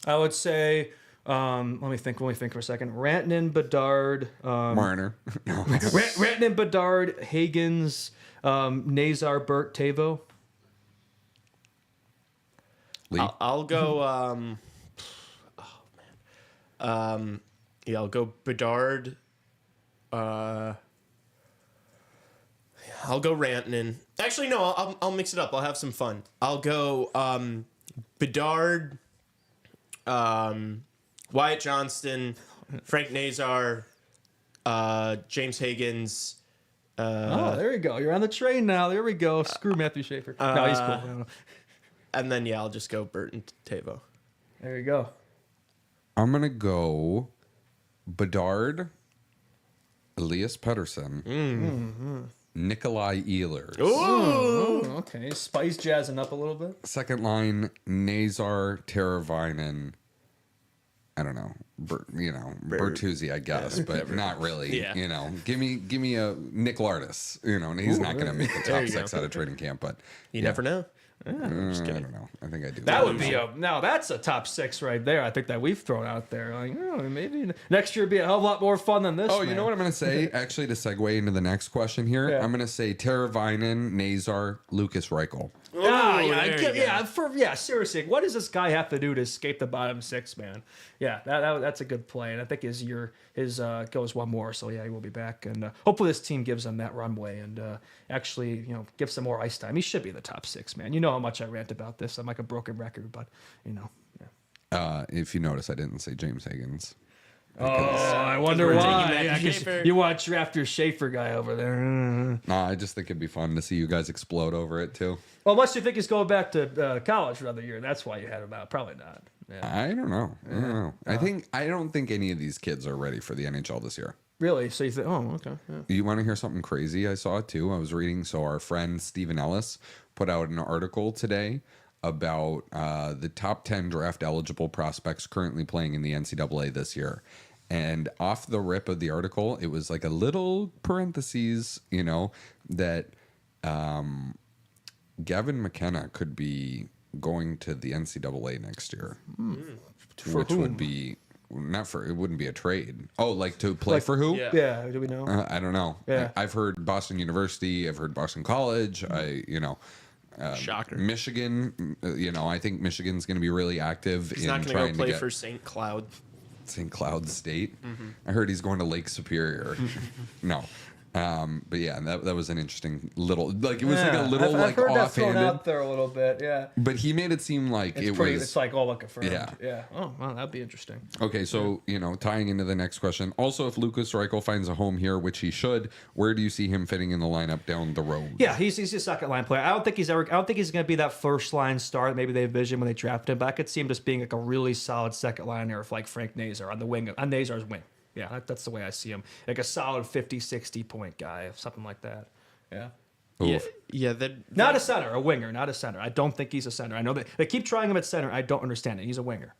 S3: I would say, let me think for a second. Rantanen, Bedard,
S1: Marner.
S3: Rantanen, Bedard, Higgins, Nazar, Burt, Tavo.
S1: Lee?
S2: I'll go. I'll go Bedard. I'll go Rantanen. Actually, no. I'll mix it up. I'll have some fun. I'll go Bedard, Wyatt Johnston, Frank Nazar, James Higgins.
S3: There you go. You're on the train now. There we go. Screw Matthew Schaefer. No, he's cool.
S2: And then I'll just go Burt and Tavo.
S3: There you go.
S1: I'm going to go Bedard, Elias Pettersson, Nikolai Ehlers.
S3: Ooh, okay. Spice jazzing up a little bit.
S1: Second line, Nazar, Teravainen. I don't know. Bertuzzi, I guess, but not really.
S2: Yeah.
S1: Give me a Nick Lardis. And he's not going to make the top 6 out of training camp, but
S2: you never know.
S3: Yeah, I'm just
S1: I
S3: kidding.
S1: don't know. I think I do.
S3: That would be that's a top 6 right there. I think that we've thrown out there. Like, maybe next year would be a hell of a lot more fun than this.
S1: You know what I'm going to say? Actually, to segue into the next question here, I'm going to say Teravainen, Nazar, Lucas Reichel.
S3: Seriously, what does this guy have to do to escape the bottom 6, man? Yeah, that's a good play, and I think his goes one more, so yeah, he will be back, and hopefully this team gives him that runway and actually gives some more ice time. He should be in the top 6, man. You know how much I rant about this. I'm like a broken record, but
S1: If you notice, I didn't say James Higgins.
S3: I wonder why. Yeah, you want to draft your Schaefer guy over there.
S1: Nah, I just think it'd be fun to see you guys explode over it too.
S3: Well, unless you think he's going back to college for another year, that's why you had him out. Probably not. Yeah.
S1: I don't know. I don't think any of these kids are ready for the NHL this year.
S3: Really? So you think? Oh, okay. Yeah.
S1: You want to hear something crazy? I saw it too. I was reading. So our friend Stephen Ellis put out an article today about the top 10 draft eligible prospects currently playing in the NCAA this year. And off the rip of the article, it was like a little parentheses, that Gavin McKenna could be going to the NCAA next year, which would be it wouldn't be a trade. Oh, like to play for who?
S3: Yeah. Do we know?
S1: I don't know.
S3: Yeah.
S1: I've heard Boston University. I've heard Boston College.
S2: Shocker.
S1: Michigan. I think Michigan's going to be really active.
S2: He's not going to go play for St. Cloud
S1: State. I heard he's going to Lake Superior. No. But yeah, that was an interesting little, like, it was like a little,
S3: I've heard that thrown
S1: offhanded
S3: out there a little bit, yeah.
S1: But he made it seem like
S3: it's like all confirmed.
S1: Yeah.
S3: Oh, well, that'd be interesting.
S1: Okay, so, tying into the next question. Also, if Lucas Reichel finds a home here, which he should, where do you see him fitting in the lineup down the road?
S3: Yeah, he's a second line player. I don't think he's going to be that first line star that maybe they envisioned when they drafted him, but I could see him just being like a really solid second liner, like Frank Nazar on the wing, on Nazar's wing. Yeah, that's the way I see him. Like a solid 50, 60 point guy, something like that. Yeah.
S2: Yeah.
S3: Not a center, a winger, not a center. I don't think he's a center. I know that they keep trying him at center. I don't understand it. He's a winger.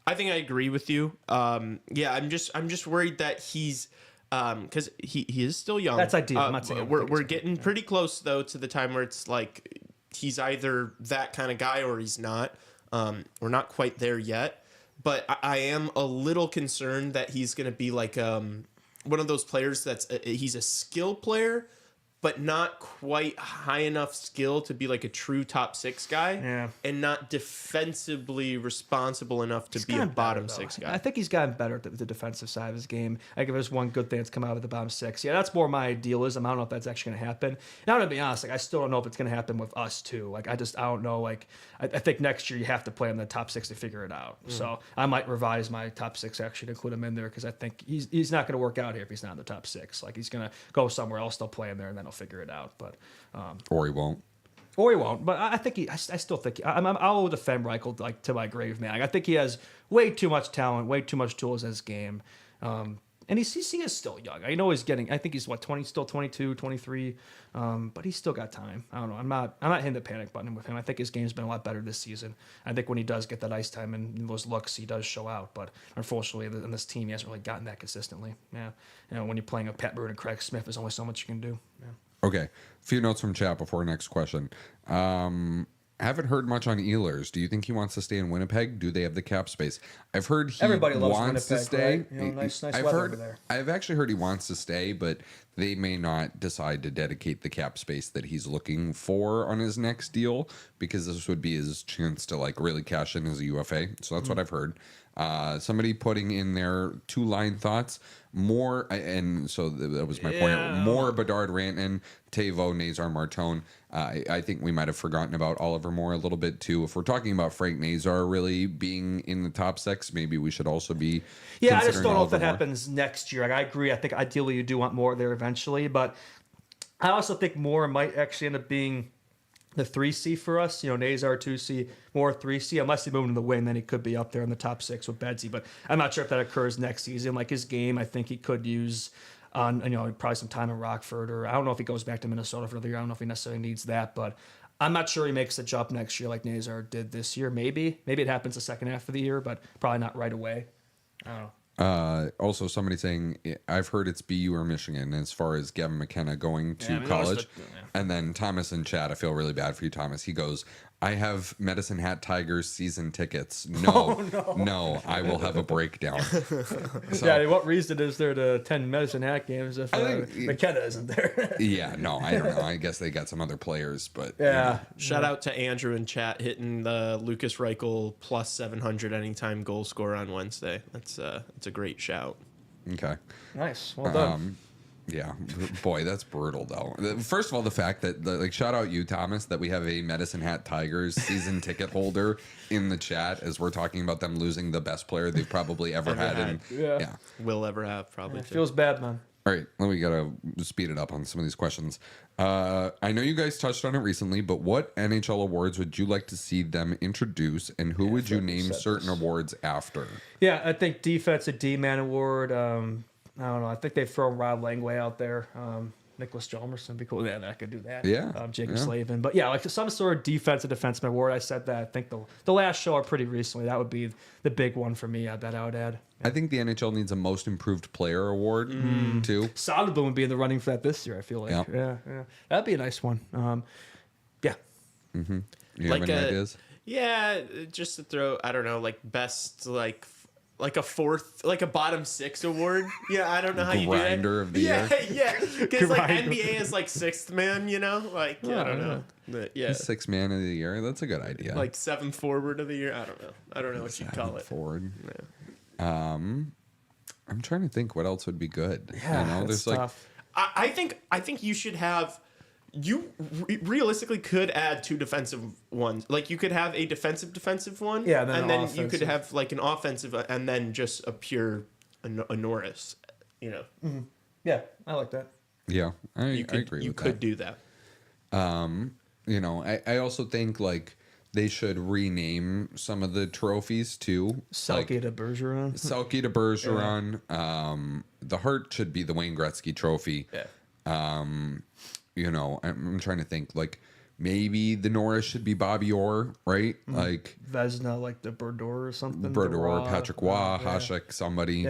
S2: I think I agree with you. Yeah, I'm just worried that he's because he is still young.
S3: That's ideal. I'm not saying
S2: we're getting pretty close though to the time where it's like he's either that kind of guy or he's not. We're not quite there yet, but I am a little concerned that he's going to be like one of those players he's a skill player, but not quite high enough skill to be like a true top 6 guy, and not defensively responsible enough to be a bottom 6 guy.
S3: I think he's gotten better at the defensive side of his game. I think there's one good thing that's come out of the bottom 6. Yeah, that's more my idealism. I don't know if that's actually going to happen. And I'm going to be honest, like I still don't know if it's going to happen with us too. Like I don't know. Like I think next year you have to play in the top 6 to figure it out. So I might revise my top 6 actually to include him in there because I think he's not going to work out here if he's not in the top 6. Like he's going to go somewhere else, they'll play him there, and then he'll figure it out. But
S1: or he won't.
S3: But I think I still think I'll defend Reichel like to my grave, man. Like, I think he has way too much talent, way too much tools in his game, and he is still young. I know he's getting. I think he's 20, still 22, 23, but he's still got time. I don't know. I'm not hitting the panic button with him. I think his game's been a lot better this season. I think when he does get that ice time and those looks, he does show out. But unfortunately, in this team, he hasn't really gotten that consistently. Yeah, when you're playing with Pat Bird and Craig Smith, there's only so much you can do. Yeah.
S1: Okay, a few notes from chat before next question. Haven't heard much on Ehlers. Do you think he wants to stay in Winnipeg? Do they have the cap space? I've heard he
S3: Everybody loves
S1: wants to
S3: Winnipeg,
S1: stay.
S3: right? You know, nice
S1: I've
S3: weather
S1: heard,
S3: over there.
S1: I've actually heard he wants to stay, but they may not decide to dedicate the cap space that he's looking for on his next deal because this would be his chance to like really cash in as a UFA. So that's what I've heard. Somebody putting in their 2-line thoughts. More, and so that was my point. More Bedard, Rantanen, Tavo, Nazar, Martone. I think we might have forgotten about Oliver Moore a little bit too. If we're talking about Frank Nazar really being in the top 6, maybe we should also be.
S3: Yeah, I just don't know if that
S1: Moore.
S3: happens next year. Like, I agree. I think ideally you do want more there eventually, but I also think Moore might actually end up being the 3C for us. You know, Nazar 2C, Moore 3C. Unless he moved to the wing, then he could be up there in the top 6 with Bedsy. But I'm not sure if that occurs next season. Like his game, I think he could use on probably some time in Rockford, or I don't know if he goes back to Minnesota for the year. I don't know if he necessarily needs that, but I'm not sure he makes the jump next year like Nazar did this year. Maybe it happens the second half of the year, but probably not right away. I don't know.
S1: Also, somebody saying, I've heard it's BU or Michigan as far as Gavin McKenna going to college. And then Thomas in chat, I feel really bad for you, Thomas. He goes, I have Medicine Hat Tigers season tickets. No, I will have a breakdown.
S3: Yeah, what reason is there to attend Medicine Hat games if McKenna isn't there?
S1: Yeah, no, I don't know. I guess they got some other players, but
S3: yeah.
S2: Shout out to Andrew in chat hitting the Lucas Reichel plus 700 anytime goal scorer on Wednesday. It's a great shout.
S1: Okay.
S3: Nice. Well done.
S1: Yeah, boy, that's brutal though. First of all, the fact that shout out you, Thomas, that we have a Medicine Hat Tigers season ticket holder in the chat as we're talking about them losing the best player they've probably ever had.
S2: Will ever have probably.
S3: It feels bad, man.
S1: All right, we gotta speed it up on some of these questions. I know you guys touched on it recently, but what NHL awards would you like to see them introduce, and who would you name certain awards after?
S3: Yeah, I think defense a D-man award. I don't know. I think they throw Rob Langway out there. Nicholas Hjalmarsson would be cool. Yeah, I could do that.
S1: Yeah.
S3: Jacob Slavin. But yeah, like some sort of defensive defenseman award. I said that. I think the last show or pretty recently, that would be the big one for me. I bet I would add.
S1: I think the NHL needs a most improved player award too.
S3: Soderblom would be in the running for that this year, I feel like. Yeah. That'd be a nice one. Yeah.
S1: Mm-hmm. You have any ideas?
S2: Yeah, just to throw, I don't know, like best like a fourth, like a bottom 6 award. Yeah, I don't know how you do that.
S1: Grinder of the year.
S2: Yeah, because like NBA is like 6th man, you know, like I don't know. But, yeah,
S1: 6th man of the year. That's a good idea.
S2: Like 7th forward of the year. I don't know what you'd call it.
S1: Forward. Yeah. I'm trying to think what else would be good.
S3: Yeah,
S1: there's
S3: tough.
S2: I think you should have. You realistically could add 2 defensive ones. Like you could have a defensive one, and then you could have like an offensive, and then just a pure a Norris. You know.
S3: Mm-hmm. Yeah, I like that.
S1: Yeah, I agree.
S2: You could do that.
S1: I also think like they should rename some of the trophies too.
S3: Selke to Bergeron.
S1: Selke to Bergeron. The Hart should be the Wayne Gretzky Trophy.
S3: Yeah.
S1: You know, I'm trying to think. Like maybe the Norris should be Bobby Orr, right? Like
S3: Vezina, like the Brodeur or something.
S1: Brodeur, Patrick Waugh, Hasek, somebody.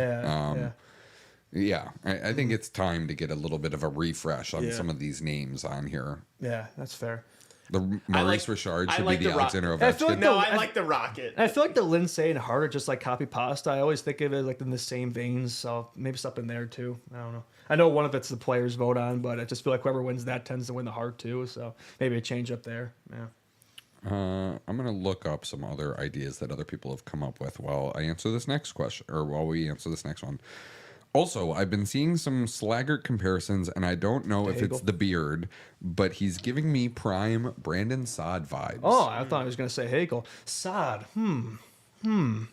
S1: Yeah, I think it's time to get a little bit of a refresh on some of these names on here.
S3: Yeah, that's fair.
S1: The Maurice Richard should be the Alexander
S3: I feel
S1: Ovechkin.
S3: like
S2: I like the Rocket.
S3: I feel like the Lindsay and Hart are just like copy pasta. I always think of it like in the same veins, so maybe something there too. I don't know. I know one of it's the players vote on, but I just feel like whoever wins that tends to win the Hart too. So maybe a change up there. Yeah.
S1: I'm gonna look up some other ideas that other people have come up with while I answer this next question, or while we answer this next one. Also, I've been seeing some Slaggert comparisons, and I don't know if it's the beard, but he's giving me prime Brandon Saad vibes.
S3: Oh, I thought I was going to say Hagel. Saad. Yeah,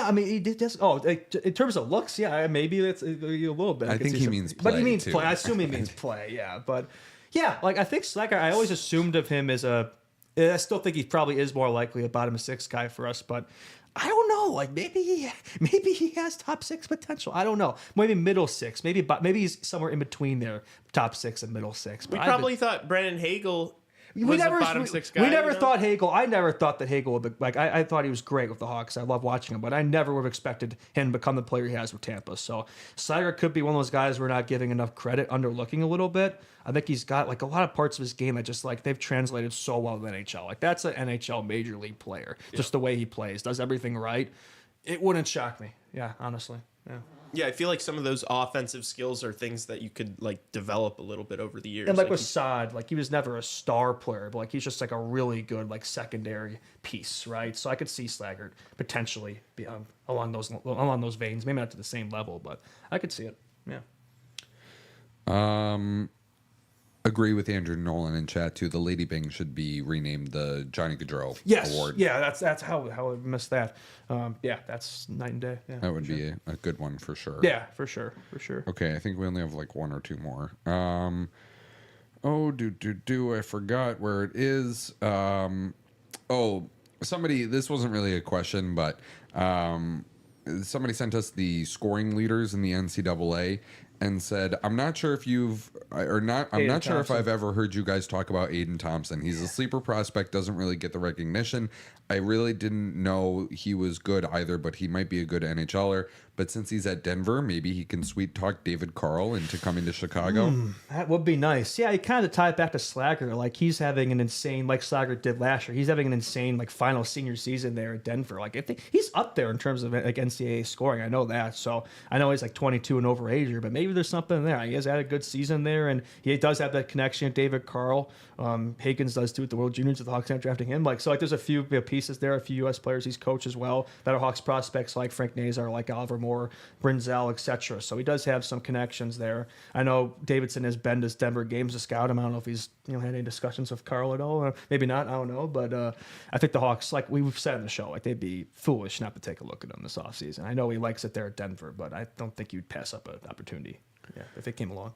S3: I mean, he did just. Oh, in terms of looks, yeah, maybe that's a little bit.
S1: I think he means play.
S3: But he means
S1: too.
S3: play. I assume he means play. Yeah, but yeah, like I think Slaggert. I always assumed of him as a. I still think he probably is more likely a bottom six guy for us, but I don't know. Like maybe he has top six potential. I don't know. Maybe middle six. Maybe he's somewhere in between there, top six and middle six.
S2: We probably thought Brandon Hagel was a bottom six guy.
S3: We never thought Hagel. I never thought that Hagel would be, like. I thought he was great with the Hawks. I love watching him, but I never would have expected him to become the player he has with Tampa. So Slaggert could be one of those guys we're not giving enough credit, underlooking a little bit. I think he's got like a lot of parts of his game that just like they've translated so well to the NHL. Like that's an NHL major league player. Just the way he plays, does everything right. It wouldn't shock me. Yeah, honestly. Yeah.
S2: Yeah, I feel like some of those offensive skills are things that you could like develop a little bit over the years.
S3: And like with Saad, like he was never a star player, but like he's just like a really good like secondary piece, right? So I could see Slaggert potentially be along those veins. Maybe not to the same level, but I could see it. Yeah.
S1: Agree with Andrew Nolan in chat too. The Lady Bing should be renamed the Johnny Gaudreau Award.
S3: Yeah, that's how I missed that. Yeah, that's night and day. Yeah,
S1: that would be a good one for sure.
S3: Yeah, for sure.
S1: Okay, I think we only have like one or two more. I forgot where it is. Somebody. This wasn't really a question, but somebody sent us the scoring leaders in the NCAA. And said, I'm not sure if I'm not sure if I've ever heard you guys talk about Aiden Thompson. He's a sleeper prospect, doesn't really get the recognition. I really didn't know he was good either, but he might be a good NHLer. But since he's at Denver, maybe he can sweet talk David Carl into coming to Chicago.
S3: That would be nice. Yeah, you kind of tie it back to Slaggert. Like he's having an insane, like Slaggert did last year. He's having an insane, like final senior season there at Denver. Like I think he's up there in terms of like NCAA scoring. I know that. So I know he's like 22 and overager, but maybe there's something there. He has had a good season there, and he does have that connection with David Carl. Higgins does too at the World Juniors with the Hawks not drafting him. Like so, like there's a few pieces there, a few U.S. players he's coached as well that are Hawks prospects like Frank Nazar, like Oliver Moore, Brinzel, etc. So he does have some connections there. I know Davidson has been to Denver games to scout him. I don't know if he's had any discussions with Carl at all, or maybe not. I don't know, but I think the Hawks, like we've said in the show, like they'd be foolish not to take a look at him this offseason. I know he likes it there at Denver, but I don't think you'd pass up an opportunity. Yeah, if it came along.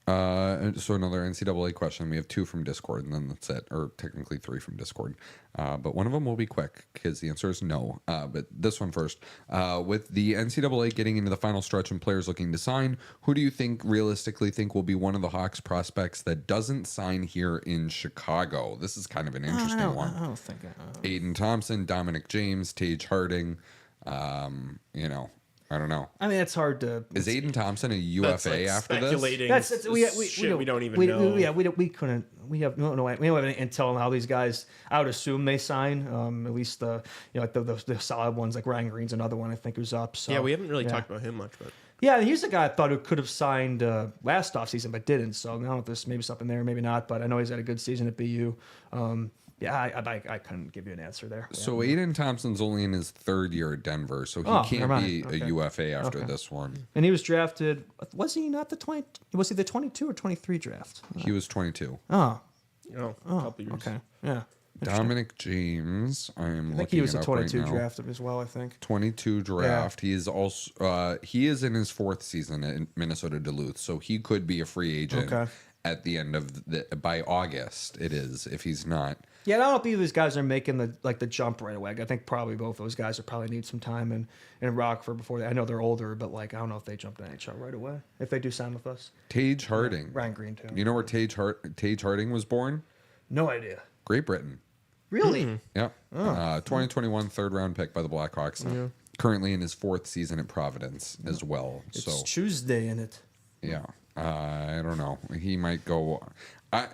S1: So another NCAA question. We have two from Discord, and then that's it, or technically three from Discord. But one of them will be quick because the answer is no. But this one first. With the NCAA getting into the final stretch and players looking to sign, who do you realistically think will be one of the Hawks prospects that doesn't sign here in Chicago? This is kind of an interesting one.
S3: I don't think.
S1: Aiden Thompson, Dominic James, Tage Harding. I don't know.
S3: I mean, it's hard to.
S1: Is Aiden Thompson a UFA after
S2: speculating
S1: this?
S2: We don't even know.
S3: Yeah, we couldn't. We have no any intel on how these guys. I would assume they sign. At least the solid ones like Ryan Green's another one I think who's up. So
S2: yeah, we haven't really talked about him much, but.
S3: Yeah, he's a guy I thought who could have signed last offseason but didn't. So I don't know if there's maybe something there, maybe not. But I know he's had a good season at BU. Yeah, I couldn't give you an answer there.
S1: So Aiden Thompson's only in his third year at Denver, so he can't be a UFA after this one.
S3: And he was drafted. Was he not the 20? Was he the 22 or 23 draft?
S1: He was 22.
S3: Oh,
S2: a couple years.
S3: Okay, yeah.
S1: Dominic James, I think
S3: he was a 22 draft as well. I think
S1: 22 draft. Yeah. He is also he is in his fourth season at Minnesota Duluth, so he could be a free agent.
S3: Okay.
S1: at the end of by August. It is if he's not.
S3: Yeah, I don't know if either of these guys are making the jump right away. I think probably both those guys will probably need some time in Rockford before they. I know they're older, but I don't know if they jump to NHL right away if they do sign with us.
S1: Tage Harding,
S3: Ryan Green too.
S1: You know where Tage Harding was born?
S3: No idea.
S1: Great Britain.
S3: Really?
S1: Yeah. 2021 third round pick by the Blackhawks. Yeah. Currently in his 4th season at Providence as well.
S3: It's Tuesday in it.
S1: Yeah. I don't know. He might go.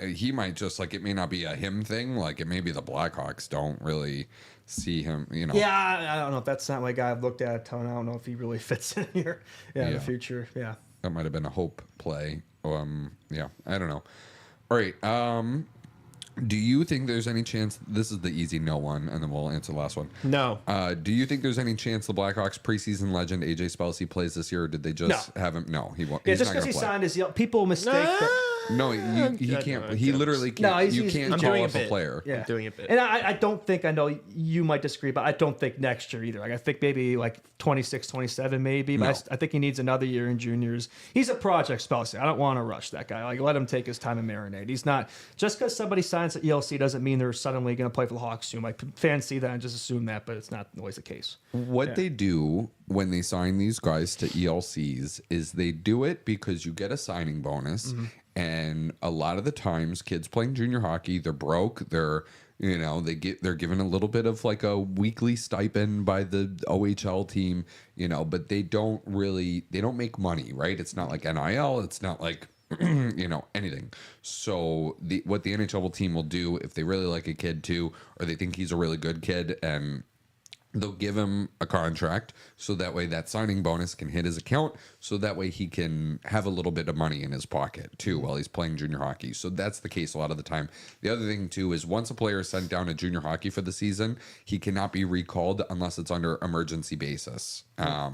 S1: He might just it may not be a him thing. It may be the Blackhawks don't really see him.
S3: Yeah, I don't know if that's not my guy. I've looked at a ton. I don't know if he really fits in here. In the future. Yeah.
S1: That might have been a hope play. Yeah. I don't know. All right. Do you think there's any chance? This is the easy no one, and then we'll answer the last one.
S2: No.
S1: Do you think there's any chance the Blackhawks preseason legend AJ Spelcy plays this year, or did they just have him? No, he won't.
S3: Yeah, just because he signed his people mistake.
S1: No, he can't. He literally can't.
S3: No,
S1: you can't call up a player.
S3: Yeah.
S2: I'm doing a bit.
S3: And I don't think, I know you might disagree, but I don't think next year either. I think maybe 26, 27 maybe.
S1: No.
S3: But I think he needs another year in juniors. He's a project Spelcy. I don't want to rush that guy. Let him take his time and marinate. He's not, just because somebody signs at ELC doesn't mean they're suddenly going to play for the Hawks soon. Fans see that and just assume that, but it's not always the case.
S1: What they do when they sign these guys to ELCs is they do it because you get a signing bonus. Mm-hmm. And a lot of the times kids playing junior hockey, they're broke. They're given a little bit of a weekly stipend by the OHL team, but they don't make money, right? It's not like NIL. It's not like, anything. So what the NHL team will do if they really like a kid too, or they think he's a really good kid, and they'll give him a contract so that way that signing bonus can hit his account, so that way he can have a little bit of money in his pocket too while he's playing junior hockey. So that's the case a lot of the time. The other thing too is once a player is sent down to junior hockey for the season, he cannot be recalled unless it's under emergency basis. I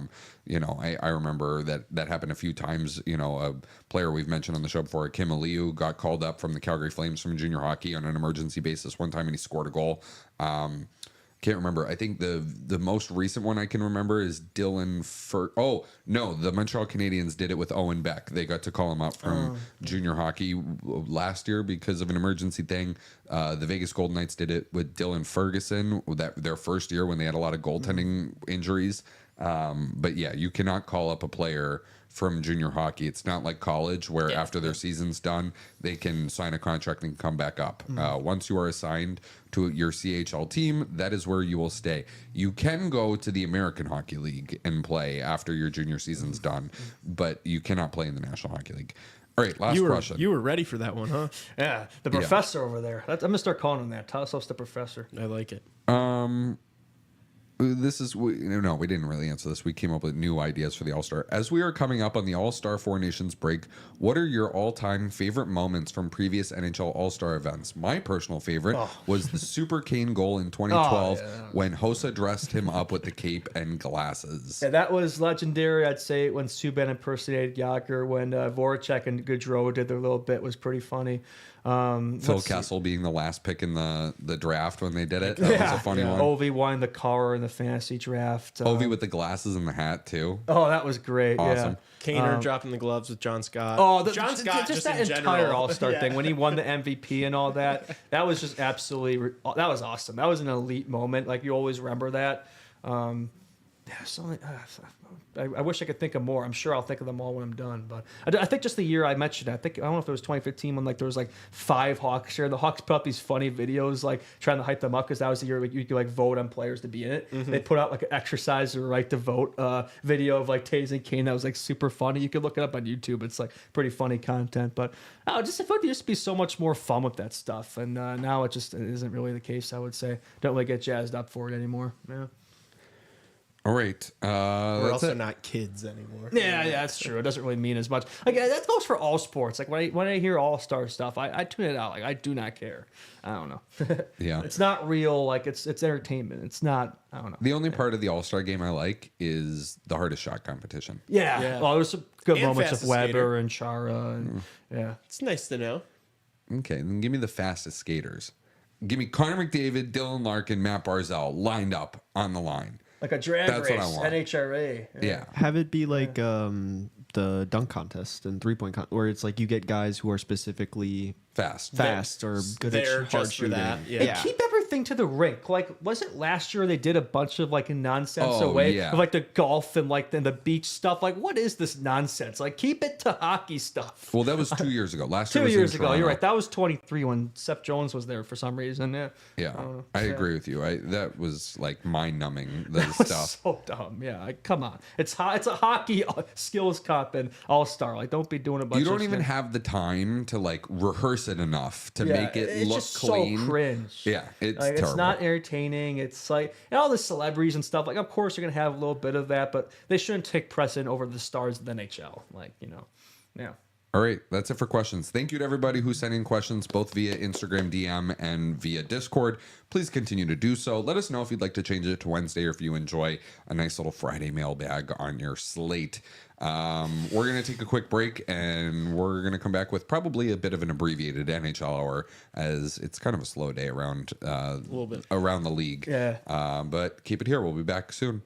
S1: remember that happened a few times. A player we've mentioned on the show before, Kim Aliu, got called up from the Calgary Flames from junior hockey on an emergency basis one time, and he scored a goal. Can't remember. I think the most recent one I can remember is Dylan the Montreal Canadiens did it with Owen Beck. They got to call him up from junior hockey last year because of an emergency thing. The Vegas Golden Knights did it with Dylan Ferguson, their first year when they had a lot of goaltending injuries. But yeah, you cannot call up a player from junior hockey. It's not like college where after their season's done, they can sign a contract and come back up. Once you are assigned to your CHL team, that is where you will stay. You can go to the American Hockey League and play after your junior season's done, but you cannot play in the National Hockey League. All right, last question.
S2: You were ready for that one, huh?
S3: Yeah, the professor over there. I'm going to start calling him that. Tassos the professor.
S2: I like it.
S1: This is we didn't really answer this. We came up with new ideas for the All-Star. As we are coming up on the All-Star Four Nations break, what are your all-time favorite moments from previous NHL All-Star events? My personal favorite was the Super Kane goal in 2012 when Hossa dressed him up with the cape and glasses.
S3: Yeah, that was legendary. I'd say when Subban impersonated Yager, when Voracek and Gaudreau did their little bit was pretty funny.
S1: Phil Kessel being the last pick in the draft when they did it. That was a funny one.
S3: Ovi won the car in the fantasy draft.
S1: Ovi with the glasses and the hat too.
S3: Oh, that was great.
S1: Awesome.
S3: Yeah.
S2: Kaner dropping the gloves with John Scott.
S3: Oh,
S2: John Scott
S3: just that entire All-Star thing when he won the MVP and all that. That was just absolutely. That was awesome. That was an elite moment. You always remember that. I wish I could think of more. I'm sure I'll think of them all when I'm done. But I think just the year I mentioned, I don't know if it was 2015 when there was 5 Hawks here. The Hawks put out these funny videos trying to hype them up because that was the year you could vote on players to be in it. Mm-hmm. They put out an exercise or right to vote video of Taves and Kane that was super funny. You could look it up on YouTube. It's pretty funny content. But I feel like there used to be so much more fun with that stuff, and now it isn't really the case. I would say don't really get jazzed up for it anymore. Yeah.
S1: All right.
S2: We're also not kids anymore.
S3: Yeah, that's true. It doesn't really mean as much. That goes for all sports. When I hear All-Star stuff, I tune it out. I do not care. I don't know.
S1: Yeah.
S3: It's not real. It's entertainment. It's not. I don't know.
S1: The only part of the All-Star game I like is the hardest shot competition.
S3: Yeah. Well, there's some good
S2: And
S3: moments of
S2: fastest
S3: Weber
S2: skater.
S3: and Chara. And, yeah.
S2: It's nice to know.
S1: Okay, then give me the fastest skaters. Give me Connor McDavid, Dylan Larkin, Matt Barzal lined up on the line.
S3: Like a drag
S1: That's
S3: race,
S1: what I want.
S3: NHRA.
S1: Yeah.
S4: Have it be the dunk contest and 3-point where it's like you get guys who are specifically
S1: fast
S4: or good
S2: They're
S4: at hard
S2: just for
S4: shooting.
S2: that.
S3: They keep everything to the rink. Like, was it last year they did a bunch of like nonsense
S1: Oh,
S3: away
S1: yeah.
S3: of like the golf and like the beach stuff? Like, what is this nonsense? Like, keep it to hockey stuff.
S1: Well, that was 2 years ago. Last year
S3: 2
S1: was in
S3: years ago, you're
S1: Toronto.
S3: right. That was 23 when Seth Jones was there for some reason. Yeah,
S1: Yeah,
S3: know.
S1: I
S3: Yeah.
S1: agree with you. That was like mind numbing. The
S3: That was
S1: stuff.
S3: so dumb. Yeah, like, come on. It's a hockey skills cup and all star. Like, don't be doing a bunch.
S1: You don't
S3: of
S1: even
S3: stuff.
S1: have the time to like rehearse it enough to
S3: Yeah,
S1: make it
S3: it's
S1: look
S3: just
S1: clean.
S3: So cringe.
S1: Yeah, it's
S3: like,
S1: terrible.
S3: it's not entertaining. It's like, and all the celebrities and stuff. Like, of course, you're gonna have a little bit of that, but they shouldn't take precedent over the stars of the NHL. Like, yeah.
S1: All right, that's it for questions. Thank you to everybody who sent in questions both via Instagram DM and via Discord. Please continue to do so. Let us know if you'd like to change it to Wednesday or if you enjoy a nice little Friday mailbag on your slate. We're going to take a quick break and we're going to come back with probably a bit of an abbreviated NHL hour as it's kind of a slow day around a
S2: little bit
S1: around the league.
S3: Yeah.
S1: But keep it here. We'll be back soon.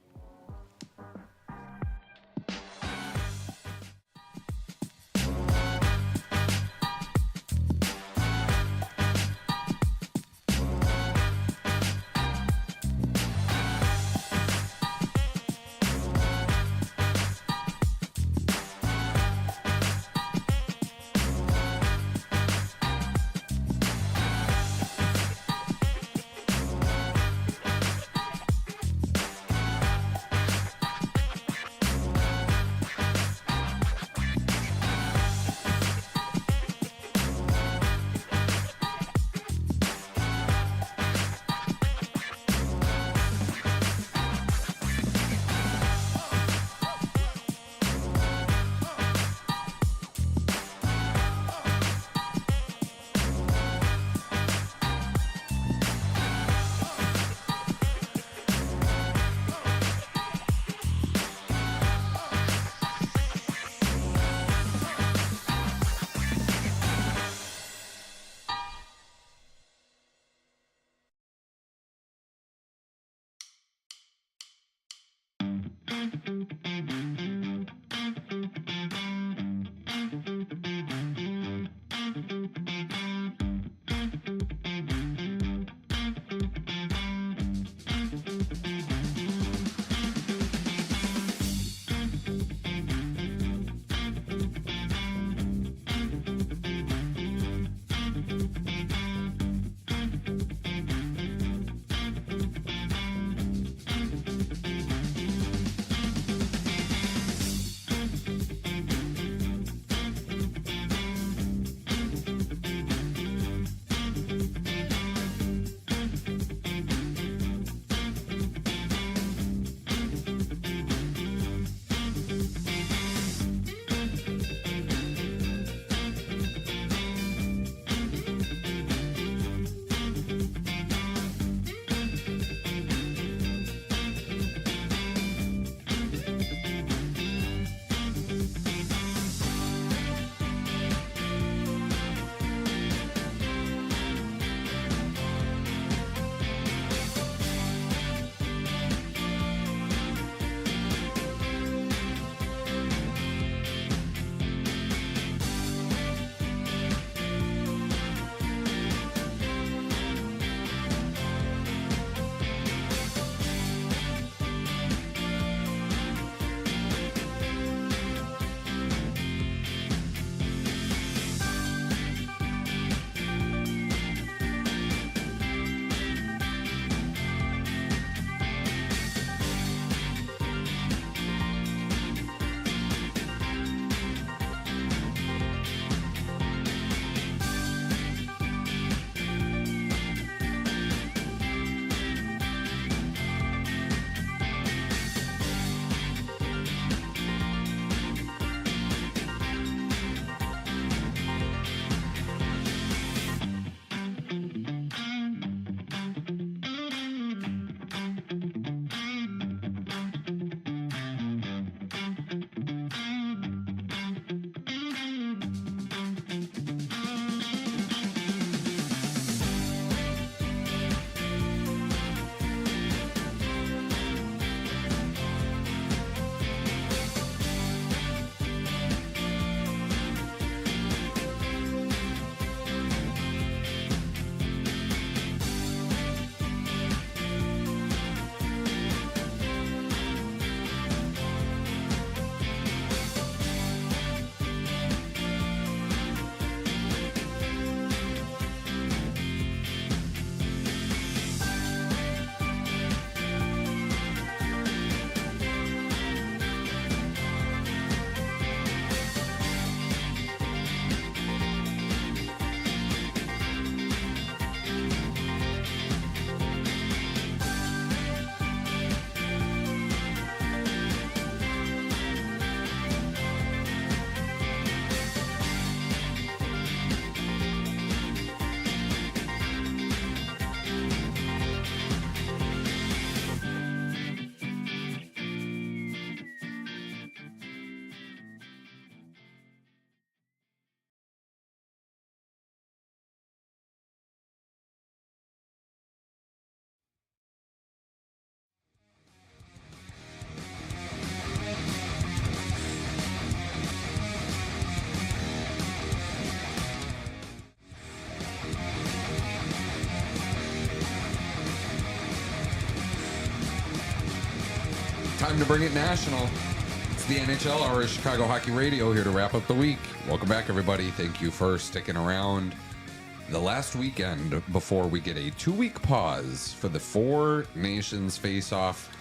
S1: Time to bring it national. It's the NHL Hour of Chicago Hockey Radio here to wrap up the week. Welcome back, everybody. Thank you for sticking around. The last weekend before we get a 2-week pause for the Four Nations face-off.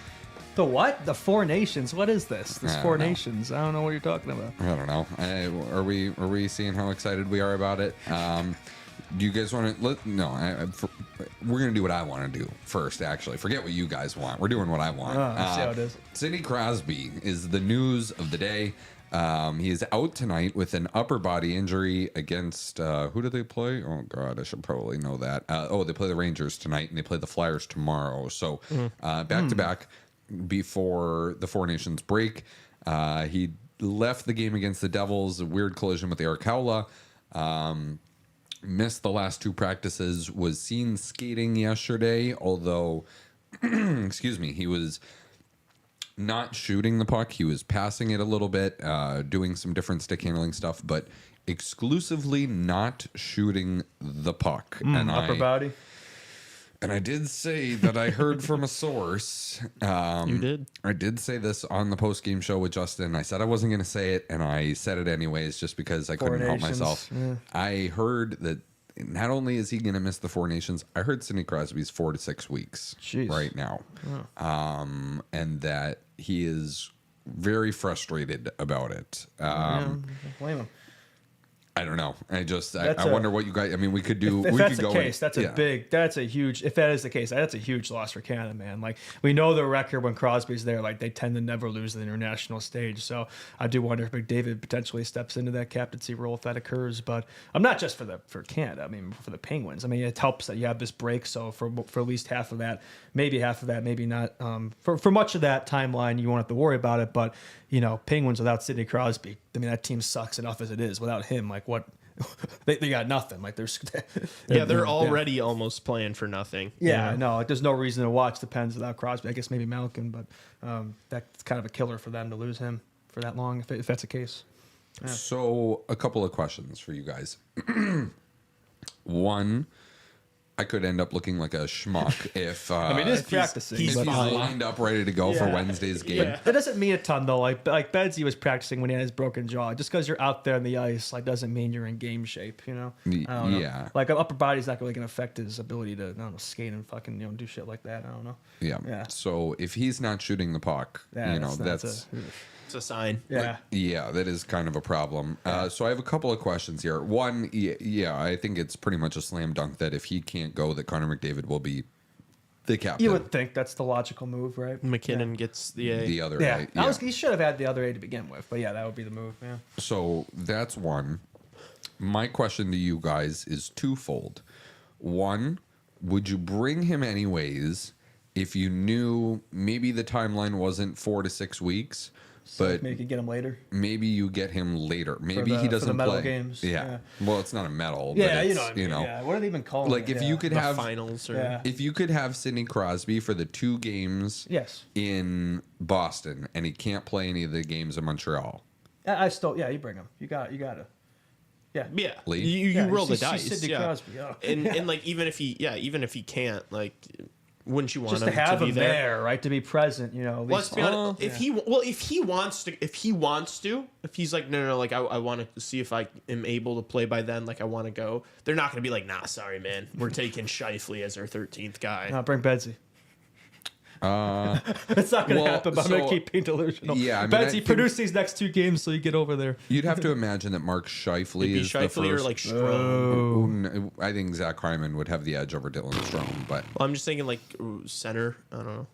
S3: The what? The Four Nations? What is this? This
S1: I
S3: Four
S1: don't know.
S3: Nations? I don't know what you're talking about.
S1: I don't know. Are we seeing how excited we are about it? Do you guys want to? We're going to do what I want to do first, actually. Forget what you guys want. We're doing what I want.
S3: See how it is.
S1: Sidney Crosby is the news of the day. He is out tonight with an upper body injury against, who do they play? Oh, God, I should probably know that. They play the Rangers tonight, and they play the Flyers tomorrow. So back-to-back before the Four Nations break. He left the game against the Devils, a weird collision with Eric Howla. Missed the last 2 practices, was seen skating yesterday, although, excuse me, he was not shooting the puck. He was passing it a little bit, doing some different stick handling stuff, but exclusively not shooting the puck.
S3: Upper body?
S1: And I did say that I heard from a source.
S2: You did?
S1: I did say this on the post-game show with Justin. I said I wasn't going to say it, and I said it anyways just because I couldn't help myself.
S3: Yeah.
S1: I heard that not only is he going to miss the Four Nations, I heard Sidney Crosby's 4 to 6 weeks right now. And that he is very frustrated about it.
S3: Blame him.
S1: I don't know. I wonder what you guys. I mean, we could do.
S3: If
S1: we
S3: that's
S1: could
S3: the
S1: go
S3: case,
S1: in,
S3: that's a huge. If that is the case, that's a huge loss for Canada, man. Like we know the record when Crosby's there, like they tend to never lose the international stage. So I do wonder if McDavid potentially steps into that captaincy role if that occurs. But I'm not just for Canada. I mean, for the Penguins. I mean, it helps that you have this break. So for at least half of that, maybe not. For much of that timeline, you won't have to worry about it. But you know, Penguins without Sidney Crosby, I mean, that team sucks enough as it is. Without him, like what? they got nothing. Like
S2: they're already almost playing for nothing.
S3: Yeah, no, like there's no reason to watch the Pens without Crosby. I guess maybe Malkin, but that's kind of a killer for them to lose him for that long if that's the case. Yeah.
S1: So a couple of questions for you guys. One, I could end up looking like a schmuck if
S3: I mean, he's practicing.
S1: He's lined up ready to go for Wednesday's game.
S3: Yeah. That doesn't mean a ton though. Like Bedsy was practicing when he had his broken jaw. Just because you're out there on the ice, like doesn't mean you're in game shape. You know? I don't know. Like upper body's not really gonna affect his ability to skate and fucking do shit like that. I don't know.
S1: Yeah. So if he's not shooting the puck, that's
S2: it's a sign.
S3: Yeah.
S1: That is kind of a problem. So I have a couple of questions here. One, I think it's pretty much a slam dunk that if he can't go, that Connor McDavid will be the captain.
S3: You would think that's the logical move, right?
S2: McKinnon gets the A.
S1: The other A.
S3: He should have had the other A to begin with, but that would be the move. Yeah.
S1: So that's one. My question to you guys is twofold. One, would you bring him anyways if you knew maybe the timeline wasn't 4 to 6 weeks? But
S3: maybe you could get him later.
S1: Maybe you get him later. Maybe he doesn't
S3: for the medal
S1: play
S3: games.
S1: Yeah. Well, it's not a medal.
S3: Yeah,
S1: but
S3: you
S1: it's,
S3: know what I mean. Yeah. What do they even call it?
S1: Like if you could have
S2: finals,
S1: if you could have Sidney Crosby for the 2 games, in Boston, and he can't play any of the games in Montreal.
S3: You bring him. You got to. Yeah.
S2: You roll the dice.
S3: Sidney Crosby.
S2: And like even if he can't, like, wouldn't you want
S3: just
S2: him
S3: to have
S2: to be
S3: him there, right? To be present,
S2: Let's be honest. If he wants to, if he's like, no, like I want to see if I am able to play by then, like I want to go. They're not going to be like, nah, sorry, man, we're taking Scheifele as our 13th guy.
S3: No, bring Bedsy. It's not going to happen, but I'm going to keep being delusional.
S1: Yeah, I mean,
S3: Bedsy, produce these next 2 games so you get over there.
S1: You'd have to imagine that Mark Scheifele is
S2: Scheifele
S1: the first.
S2: Or like Strome.
S1: I think Zach Hyman would have the edge over Dylan Strome, but
S2: I'm just thinking like center. I don't know.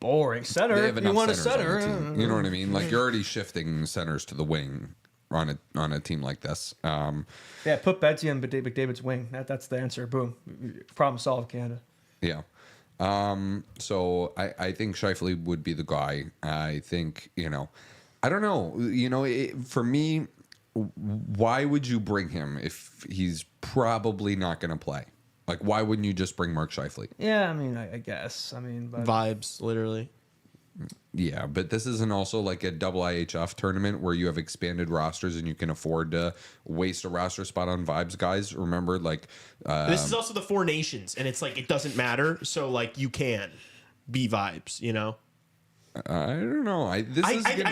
S3: Boring center.
S1: They have enough
S3: you want a
S1: centers on
S3: center?
S1: the team. You know what I mean? Like you're already shifting centers to the wing on a team like this.
S3: Put Bedsy on McDavid's wing. That's the answer. Boom. Problem solved, Canada.
S1: Yeah. So I think Scheifele would be the guy. I think, I don't know, for me, why would you bring him if he's probably not going to play? Like, why wouldn't you just bring Mark Scheifele?
S3: Yeah, I mean, I guess. I mean, but
S2: vibes, literally.
S1: Yeah, but this isn't also like a double IHF tournament where you have expanded rosters and you can afford to waste a roster spot on vibes guys. Remember, like...
S2: this is also the Four Nations, and it's like, it doesn't matter, so, like, you can be vibes,
S1: I don't know. I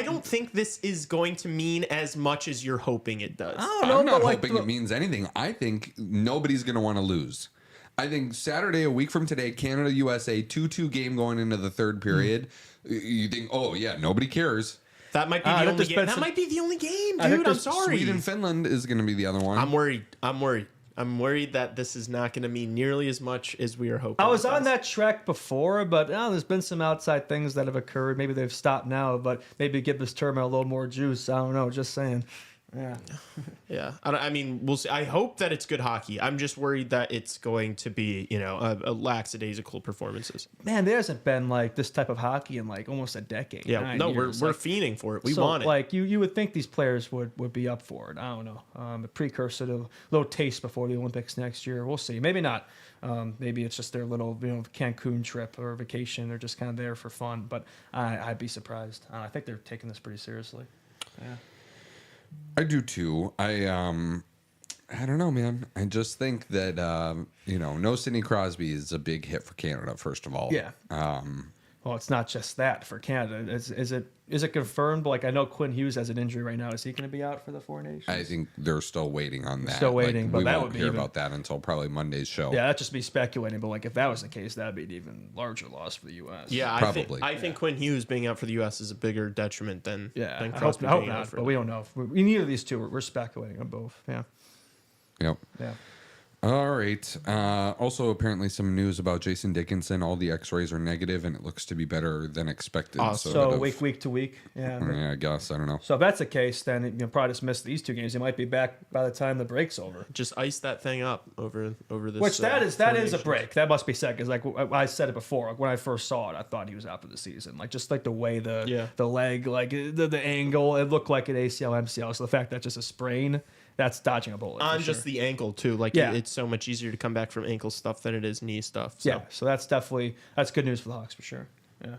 S2: don't think this is going to mean as much as you're hoping it does.
S1: I'm not hoping it means anything. I think nobody's going to want to lose. I think Saturday, a week from today, Canada, USA, 2-2 game going into the third period. You think, oh, yeah, nobody cares.
S2: That might be the only game. That might be the only game, dude. I'm sorry.
S1: Sweden, Finland is going to be the other one.
S2: I'm worried. I'm worried that this is not going to mean nearly as much as we are hoping.
S3: I was on that track before, but there's been some outside things that have occurred. Maybe they've stopped now, but maybe give this tournament a little more juice. I don't know. Just saying. Yeah.
S2: Yeah. I mean, we'll see. I hope that it's good hockey. I'm just worried that it's going to be, a lackadaisical performances.
S3: Man, there hasn't been like this type of hocky in like almost a decade.
S2: Yeah. No, we're fiending for it. We want it.
S3: Like you would think these players would be up for it. I don't know. A precursor to a little taste before the Olympics next year. We'll see. Maybe not. Maybe it's just their little Cancun trip or vacation. They're just kind of there for fun. But I'd be surprised. I think they're taking this pretty seriously. Yeah.
S1: I do too. I don't know, man. I just think that no Sidney Crosby is a big hit for Canada. First of all,
S3: yeah. Well, it's not just that for Canada. Is it confirmed? Like, I know Quinn Hughes has an injury right now. Is he going to be out for the Four Nations?
S1: I think they're still waiting on that.
S3: Still waiting, but
S1: we
S3: that
S1: won't
S3: would
S1: hear
S3: be
S1: about that until probably Monday's show.
S3: Yeah, that's just me speculating. But like, if that was the case, that'd be an even larger loss for the U.S.
S2: Yeah,
S1: probably.
S2: I think Quinn Hughes being out for the U.S. is a bigger detriment than Crosby
S3: I hope
S2: being
S3: not,
S2: out for
S3: but we don't know. Neither of these two, we're speculating on both. Yeah.
S1: Yep.
S3: Yeah.
S1: All right. Also, apparently, some news about Jason Dickinson. All the X-rays are negative, and it looks to be better than expected.
S3: So week to week. Yeah.
S1: Yeah, I guess. I don't know.
S3: So if that's the case, then you'll probably just miss these two games. He might be back by the time the break's over.
S2: Just ice that thing up over this.
S3: Which that is a break. That must be said because like I said it before. Like, when I first saw it, I thought he was out for the season. Like just like the way the leg, like the angle, it looked like an ACL, MCL. So the fact that just a sprain. That's dodging a bullet.
S2: On just the ankle, too. Like, it's so much easier to come back from ankle stuff than it is knee stuff. So.
S3: Yeah, so that's good news for the Hawks for sure. Yeah.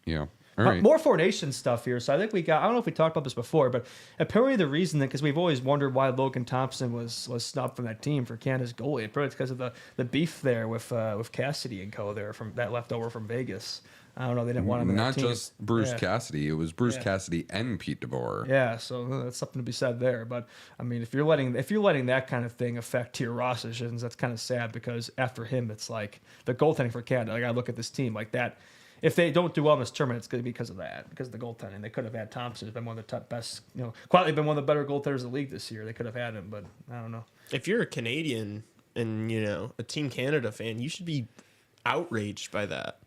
S1: Yeah. All right.
S3: More Four Nations stuff here. So I think I don't know if we talked about this before, but apparently the reason that, because we've always wondered why Logan Thompson was snubbed from that team for Canada's goalie. Apparently it's because of the beef there with Cassidy and co there from that left over from Vegas. I don't know. They didn't want him in that team.
S1: Not just Bruce Cassidy. It was Bruce Cassidy and Pete DeBoer.
S3: Yeah, so that's something to be said there. But I mean, if you're letting that kind of thing affect your Ross decisions, that's kind of sad because after him, it's like the goaltending for Canada. Like I look at this team like that. If they don't do well in this tournament, it's going to be because of that, because of the goaltending. They could have had Thompson, who's been one of the best, quietly been one of the better goaltenders in the league this year. They could have had him, but I don't know.
S2: If you're a Canadian and a Team Canada fan, you should be outraged by that.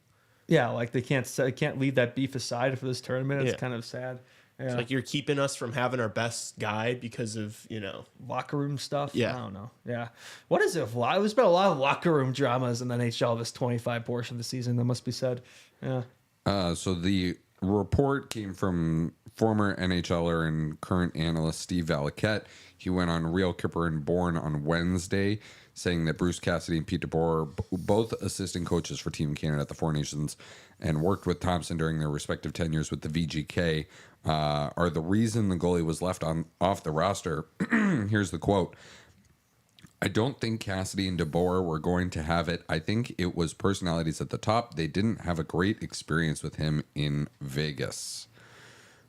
S3: Yeah, like they can't leave that beef aside for this tournament. It's kind of sad. Yeah.
S2: It's like you're keeping us from having our best guy because of,
S3: locker room stuff.
S2: Yeah.
S3: I don't know. Yeah. What is it? There's been a lot of locker room dramas in the NHL this 25 portion of the season, that must be said. Yeah.
S1: So the report came from former NHLer and current analyst Steve Valiquette. He went on Real Kipper and Bourne on Wednesday, saying that Bruce Cassidy and Pete DeBoer, both assistant coaches for Team Canada at the Four Nations and worked with Thompson during their respective tenures with the VGK, are the reason the goalie was left off the roster. Here's the quote. I don't think Cassidy and DeBoer were going to have it. I think it was personalities at the top. They didn't have a great experience with him in Vegas.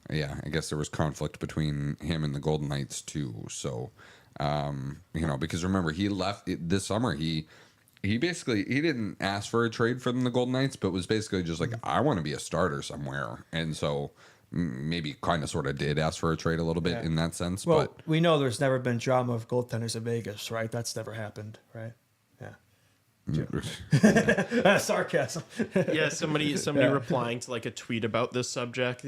S1: Yeah, I guess there was conflict between him and the Golden Knights too. So, because remember, he left this summer. He basically didn't ask for a trade from the Golden Knights, but was basically just like, I want to be a starter somewhere. And so maybe kind of sort of did ask for a trade a little bit in that sense.
S3: Well,
S1: but
S3: we know there's never been drama of goaltenders in Vegas, right? That's never happened, right? Yeah. Sarcasm.
S2: Yeah, somebody replying to like a tweet about this subject.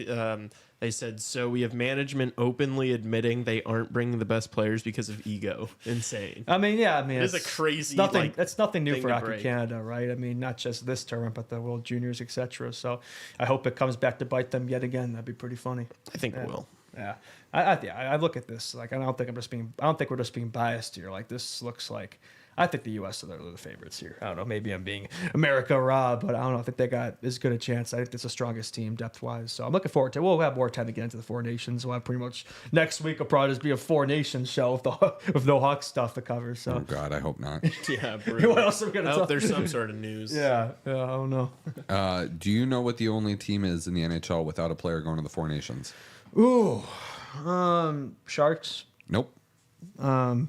S2: They said, so we have management openly admitting they aren't bringing the best players because of ego. Insane.
S3: It's
S2: a crazy.
S3: That's nothing new for Hockey
S2: break.
S3: Canada, right? I mean, not just this tournament, but the World Juniors, etc. So I hope it comes back to bite them yet again. That'd be pretty funny.
S2: I think it will.
S3: Yeah, I look at this like I don't think we're just being biased here. Like this looks like I think the U.S. are the favorites here. I don't know. Maybe I'm being America Rob, but I don't know. I think they got as good a chance. I think it's the strongest team depth-wise. So I'm looking forward to it. We'll have more time to get into the Four Nations. We'll have pretty much next week will probably just be a Four Nations show with no Hawks stuff to cover. So.
S1: Oh, God, I hope not.
S2: Yeah, brutal.
S3: What else are we going to
S2: I
S3: talk
S2: hope there's some sort of news.
S3: Yeah, I don't know.
S1: Do you know what the only team is in the NHL without a player going to the Four Nations?
S3: Ooh, Sharks.
S1: Nope.
S3: No,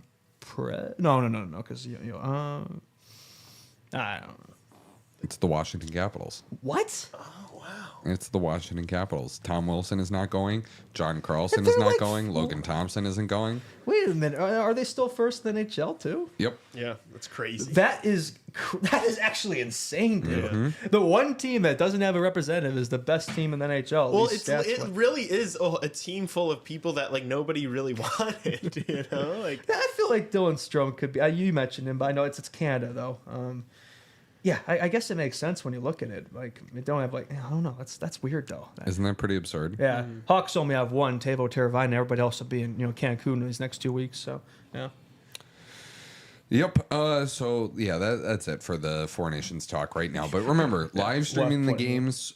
S3: because I don't know.
S1: It's the Washington Capitals.
S3: What?
S1: It's the Washington Capitals. Tom Wilson is not going. John Carlson is not going. Logan Thompson isn't going.
S3: Wait a minute. Are they still first in the NHL too?
S1: Yep.
S2: Yeah, that's crazy.
S3: That is actually insane, dude. The one team that doesn't have a representative is the best team in the NHL.
S2: Well, it really is a team full of people that like nobody really wanted. You know, like
S3: I feel like Dylan Strome could be. You mentioned him, but I know it's Canada though. Yeah, I guess it makes sense when you look at it. Like, they don't have I don't know. That's weird though.
S1: Isn't that pretty absurd?
S3: Yeah, Hawks only have one, Teuvo Teravainen. Everybody else will be in Cancun in these next 2 weeks. So yeah.
S1: Yep. So yeah, that's it for the Four Nations talk right now. But remember, live streaming the games,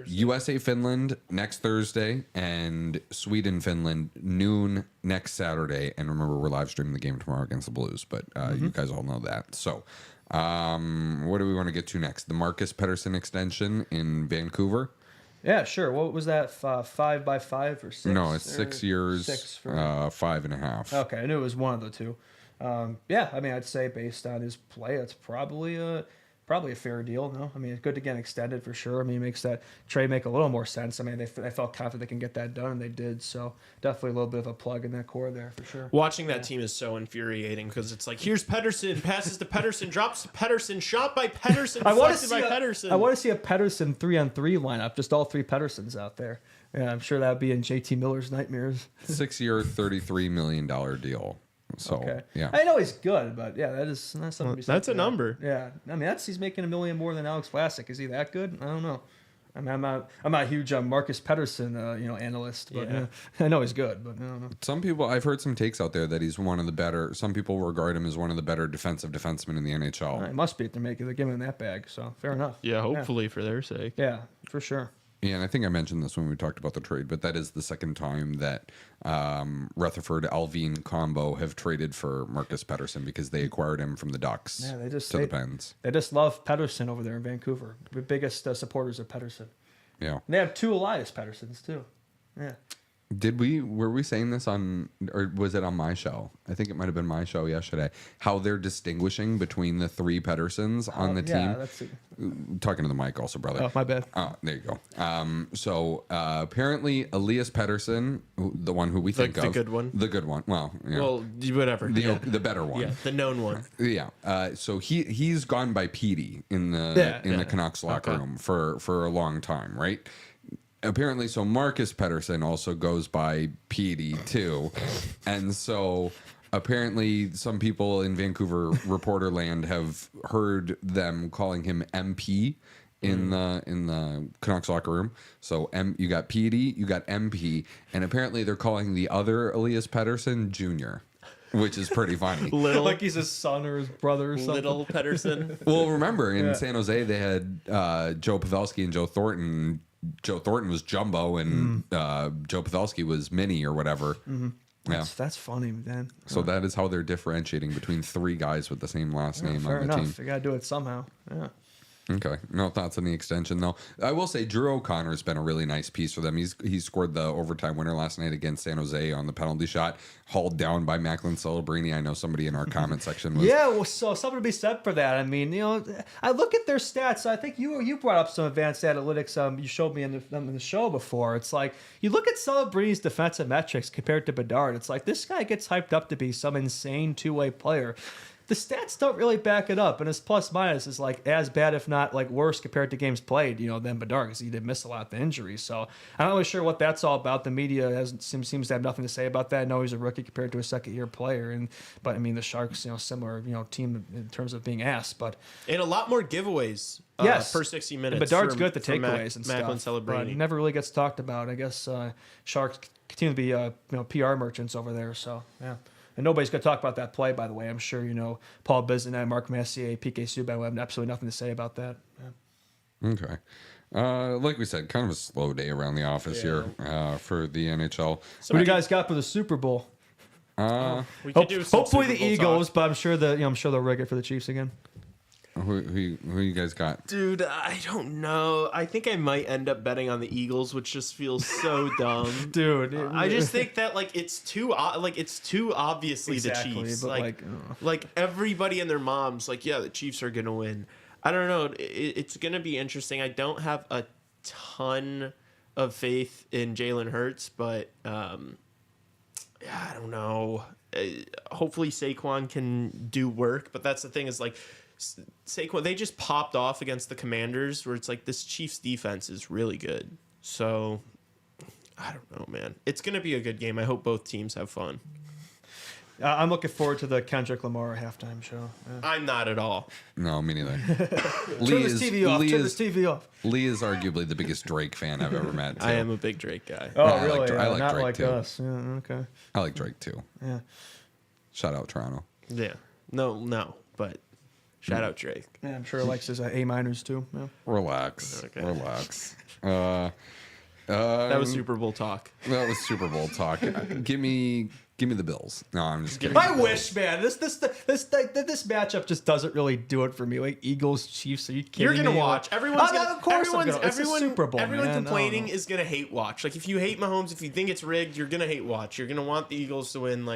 S1: USA Finland next Thursday and Sweden Finland noon next Saturday. And remember, we're live streaming the game tomorrow against the Blues. But you guys all know that. So. What do we want to get to next? The Marcus Pettersson extension in Vancouver.
S3: Yeah, sure. What was that? 5 by 5 or 6?
S1: No, it's 6 years.
S3: 6 for
S1: 5.5.
S3: Okay, I knew it was one of the two. Yeah, I mean, I'd say based on his play, it's probably a fair deal. No, I mean, it's good to get extended for sure. I mean, it makes that trade make a little more sense. I mean, they felt confident they can get that done, and they did. So definitely a little bit of a plug in that core there for sure.
S2: Watching that team is so infuriating because it's like, here's Pettersson, passes to Pettersson, drops to Pettersson, shot by Pettersson, deflected by Pettersson.
S3: I want to see a Pettersson 3-on-3 lineup, just all three Petterssons out there. Yeah, I'm sure that would be in JT Miller's nightmares.
S1: 6-year, $33 million deal. So
S3: okay.
S1: Yeah,
S3: I know he's good, but yeah, that's something.
S2: That's a number.
S3: Yeah, I mean he's making $1 million more than Alex Vlasic. Is he that good? I don't know. I mean, I'm not a huge Marcus Pettersson analyst, but I know he's good. But I don't know.
S1: Some people, I've heard some takes out there that he's one of the better. Some people regard him as one of the better defensive defensemen in the NHL.
S3: It must be if they're giving him that bag. So fair enough.
S2: Yeah, hopefully for their sake.
S3: Yeah, for sure.
S1: Yeah, and I think I mentioned this when we talked about the trade, but that is the second time that Rutherford-Alvin combo have traded for Marcus Pettersson because they acquired him from the Ducks to the Pens.
S3: They just love Pettersson over there in Vancouver. The biggest supporters of Pettersson.
S1: Yeah.
S3: And they have 2 Elias Petterssons, too. Yeah.
S1: Were we saying this on, or was it on my show? I think it might have been my show yesterday. How they're distinguishing between the 3 Petterssons on the team.
S3: That's it.
S1: Talking to the mic also, brother.
S3: Oh, my bad.
S1: Oh, there you go. So apparently Elias Pettersson, the one who we think of.
S2: The good one.
S1: The good one. Well,
S2: whatever.
S1: The better one.
S2: Yeah, the known one.
S1: Yeah. So he's gone by Petey in the Canucks locker room for a long time, right? Apparently, so Marcus Pettersson also goes by Petey too, and so apparently some people in Vancouver reporter land have heard them calling him MP in the Canucks locker room. So you got Petey, you got MP, and apparently they're calling the other Elias Pettersson Jr., which is pretty funny.
S3: Like he's his son or his brother or something.
S2: Little Pettersson.
S1: Well, remember in San Jose they had Joe Pavelski and Joe Thornton. Joe Thornton was Jumbo and Joe Pavelski was Mini or whatever.
S3: Mm-hmm. That's funny, man.
S1: So that is how they're differentiating between 3 guys with the same last name on the team.
S3: They got to do it somehow. Yeah.
S1: Okay. No thoughts on the extension, though. I will say Drew O'Connor's been a really nice piece for them. He scored the overtime winner last night against San Jose on the penalty shot, hauled down by Macklin Celebrini. I know somebody in our comment section was.
S3: Yeah, well, so something to be said for that. I mean, I look at their stats. I think you brought up some advanced analytics. You showed me in the show before. It's like you look at Celebrini's defensive metrics compared to Bedard. It's like this guy gets hyped up to be some insane 2-way player. The stats don't really back it up, and his plus minus is like as bad, if not like worse, compared to games played. Than Bedard because he did miss a lot of the injuries. So I'm not really sure what that's all about. The media seems to have nothing to say about that. I know he's a rookie compared to a second-year player, but I mean the Sharks, similar team in terms of being ass, but
S2: and a lot more giveaways. Per 60 minutes.
S3: And Bedard's good at the takeaways and
S2: Macklin
S3: stuff.
S2: Celebrini.
S3: But he never really gets talked about. I guess Sharks continue to be PR merchants over there. So yeah. And nobody's going to talk about that play, by the way. I'm sure Paul Bizinet, Mark Messier, PK Subban will have absolutely nothing to say about that. Yeah.
S1: Okay. Like we said, kind of a slow day around the office here for the NHL.
S3: So what do you guys got for the Super Bowl?
S2: We could do some
S3: hopefully
S2: Super
S3: the
S2: Bowl
S3: Eagles,
S2: talk.
S3: but I'm sure they'll rig it for the Chiefs again.
S1: Who you guys got?
S2: Dude, I don't know. I think I might end up betting on the Eagles, which just feels so dumb.
S3: Dude,
S2: I just think that it's too obviously
S3: Exactly,
S2: the Chiefs.
S3: but
S2: Like everybody and their moms, the Chiefs are gonna win. I don't know. It's gonna be interesting. I don't have a ton of faith in Jalen Hurts, but I don't know. Hopefully Saquon can do work, but that's the thing is Saquon, they just popped off against the Commanders, where it's this Chiefs defense is really good. So I don't know, man. It's gonna be a good game. I hope both teams have fun.
S3: I'm looking forward to the Kendrick Lamar halftime show. Yeah.
S2: I'm not at all.
S1: No, me neither.
S3: Turn this TV off.
S1: Lee is arguably the biggest Drake fan I've ever met. Too.
S2: I am a big Drake guy.
S3: Oh,
S1: I
S3: really?
S1: I like
S3: not
S1: Drake
S3: like
S1: too.
S3: us. Yeah, okay.
S1: I like Drake too.
S3: Yeah.
S1: Shout out Toronto.
S2: Yeah. No, but shout out Drake.
S3: Yeah, I'm sure he likes his A minors too. Yeah.
S1: Relax.
S2: Okay.
S1: Relax.
S2: That was Super Bowl talk.
S1: That was Super Bowl talk. Give me the Bills. No, I'm just kidding.
S3: I wish, man. This matchup just doesn't really do it for me. Like Eagles, Chiefs. Are you kidding me?
S2: You're gonna watch. Everyone's gonna,
S3: of course I'm gonna. It's a
S2: everyone,
S3: Super Bowl,
S2: everyone
S3: man.
S2: complaining is gonna hate watch. If you hate Mahomes, if you think it's rigged, you're gonna hate watch. You're gonna want the Eagles to win.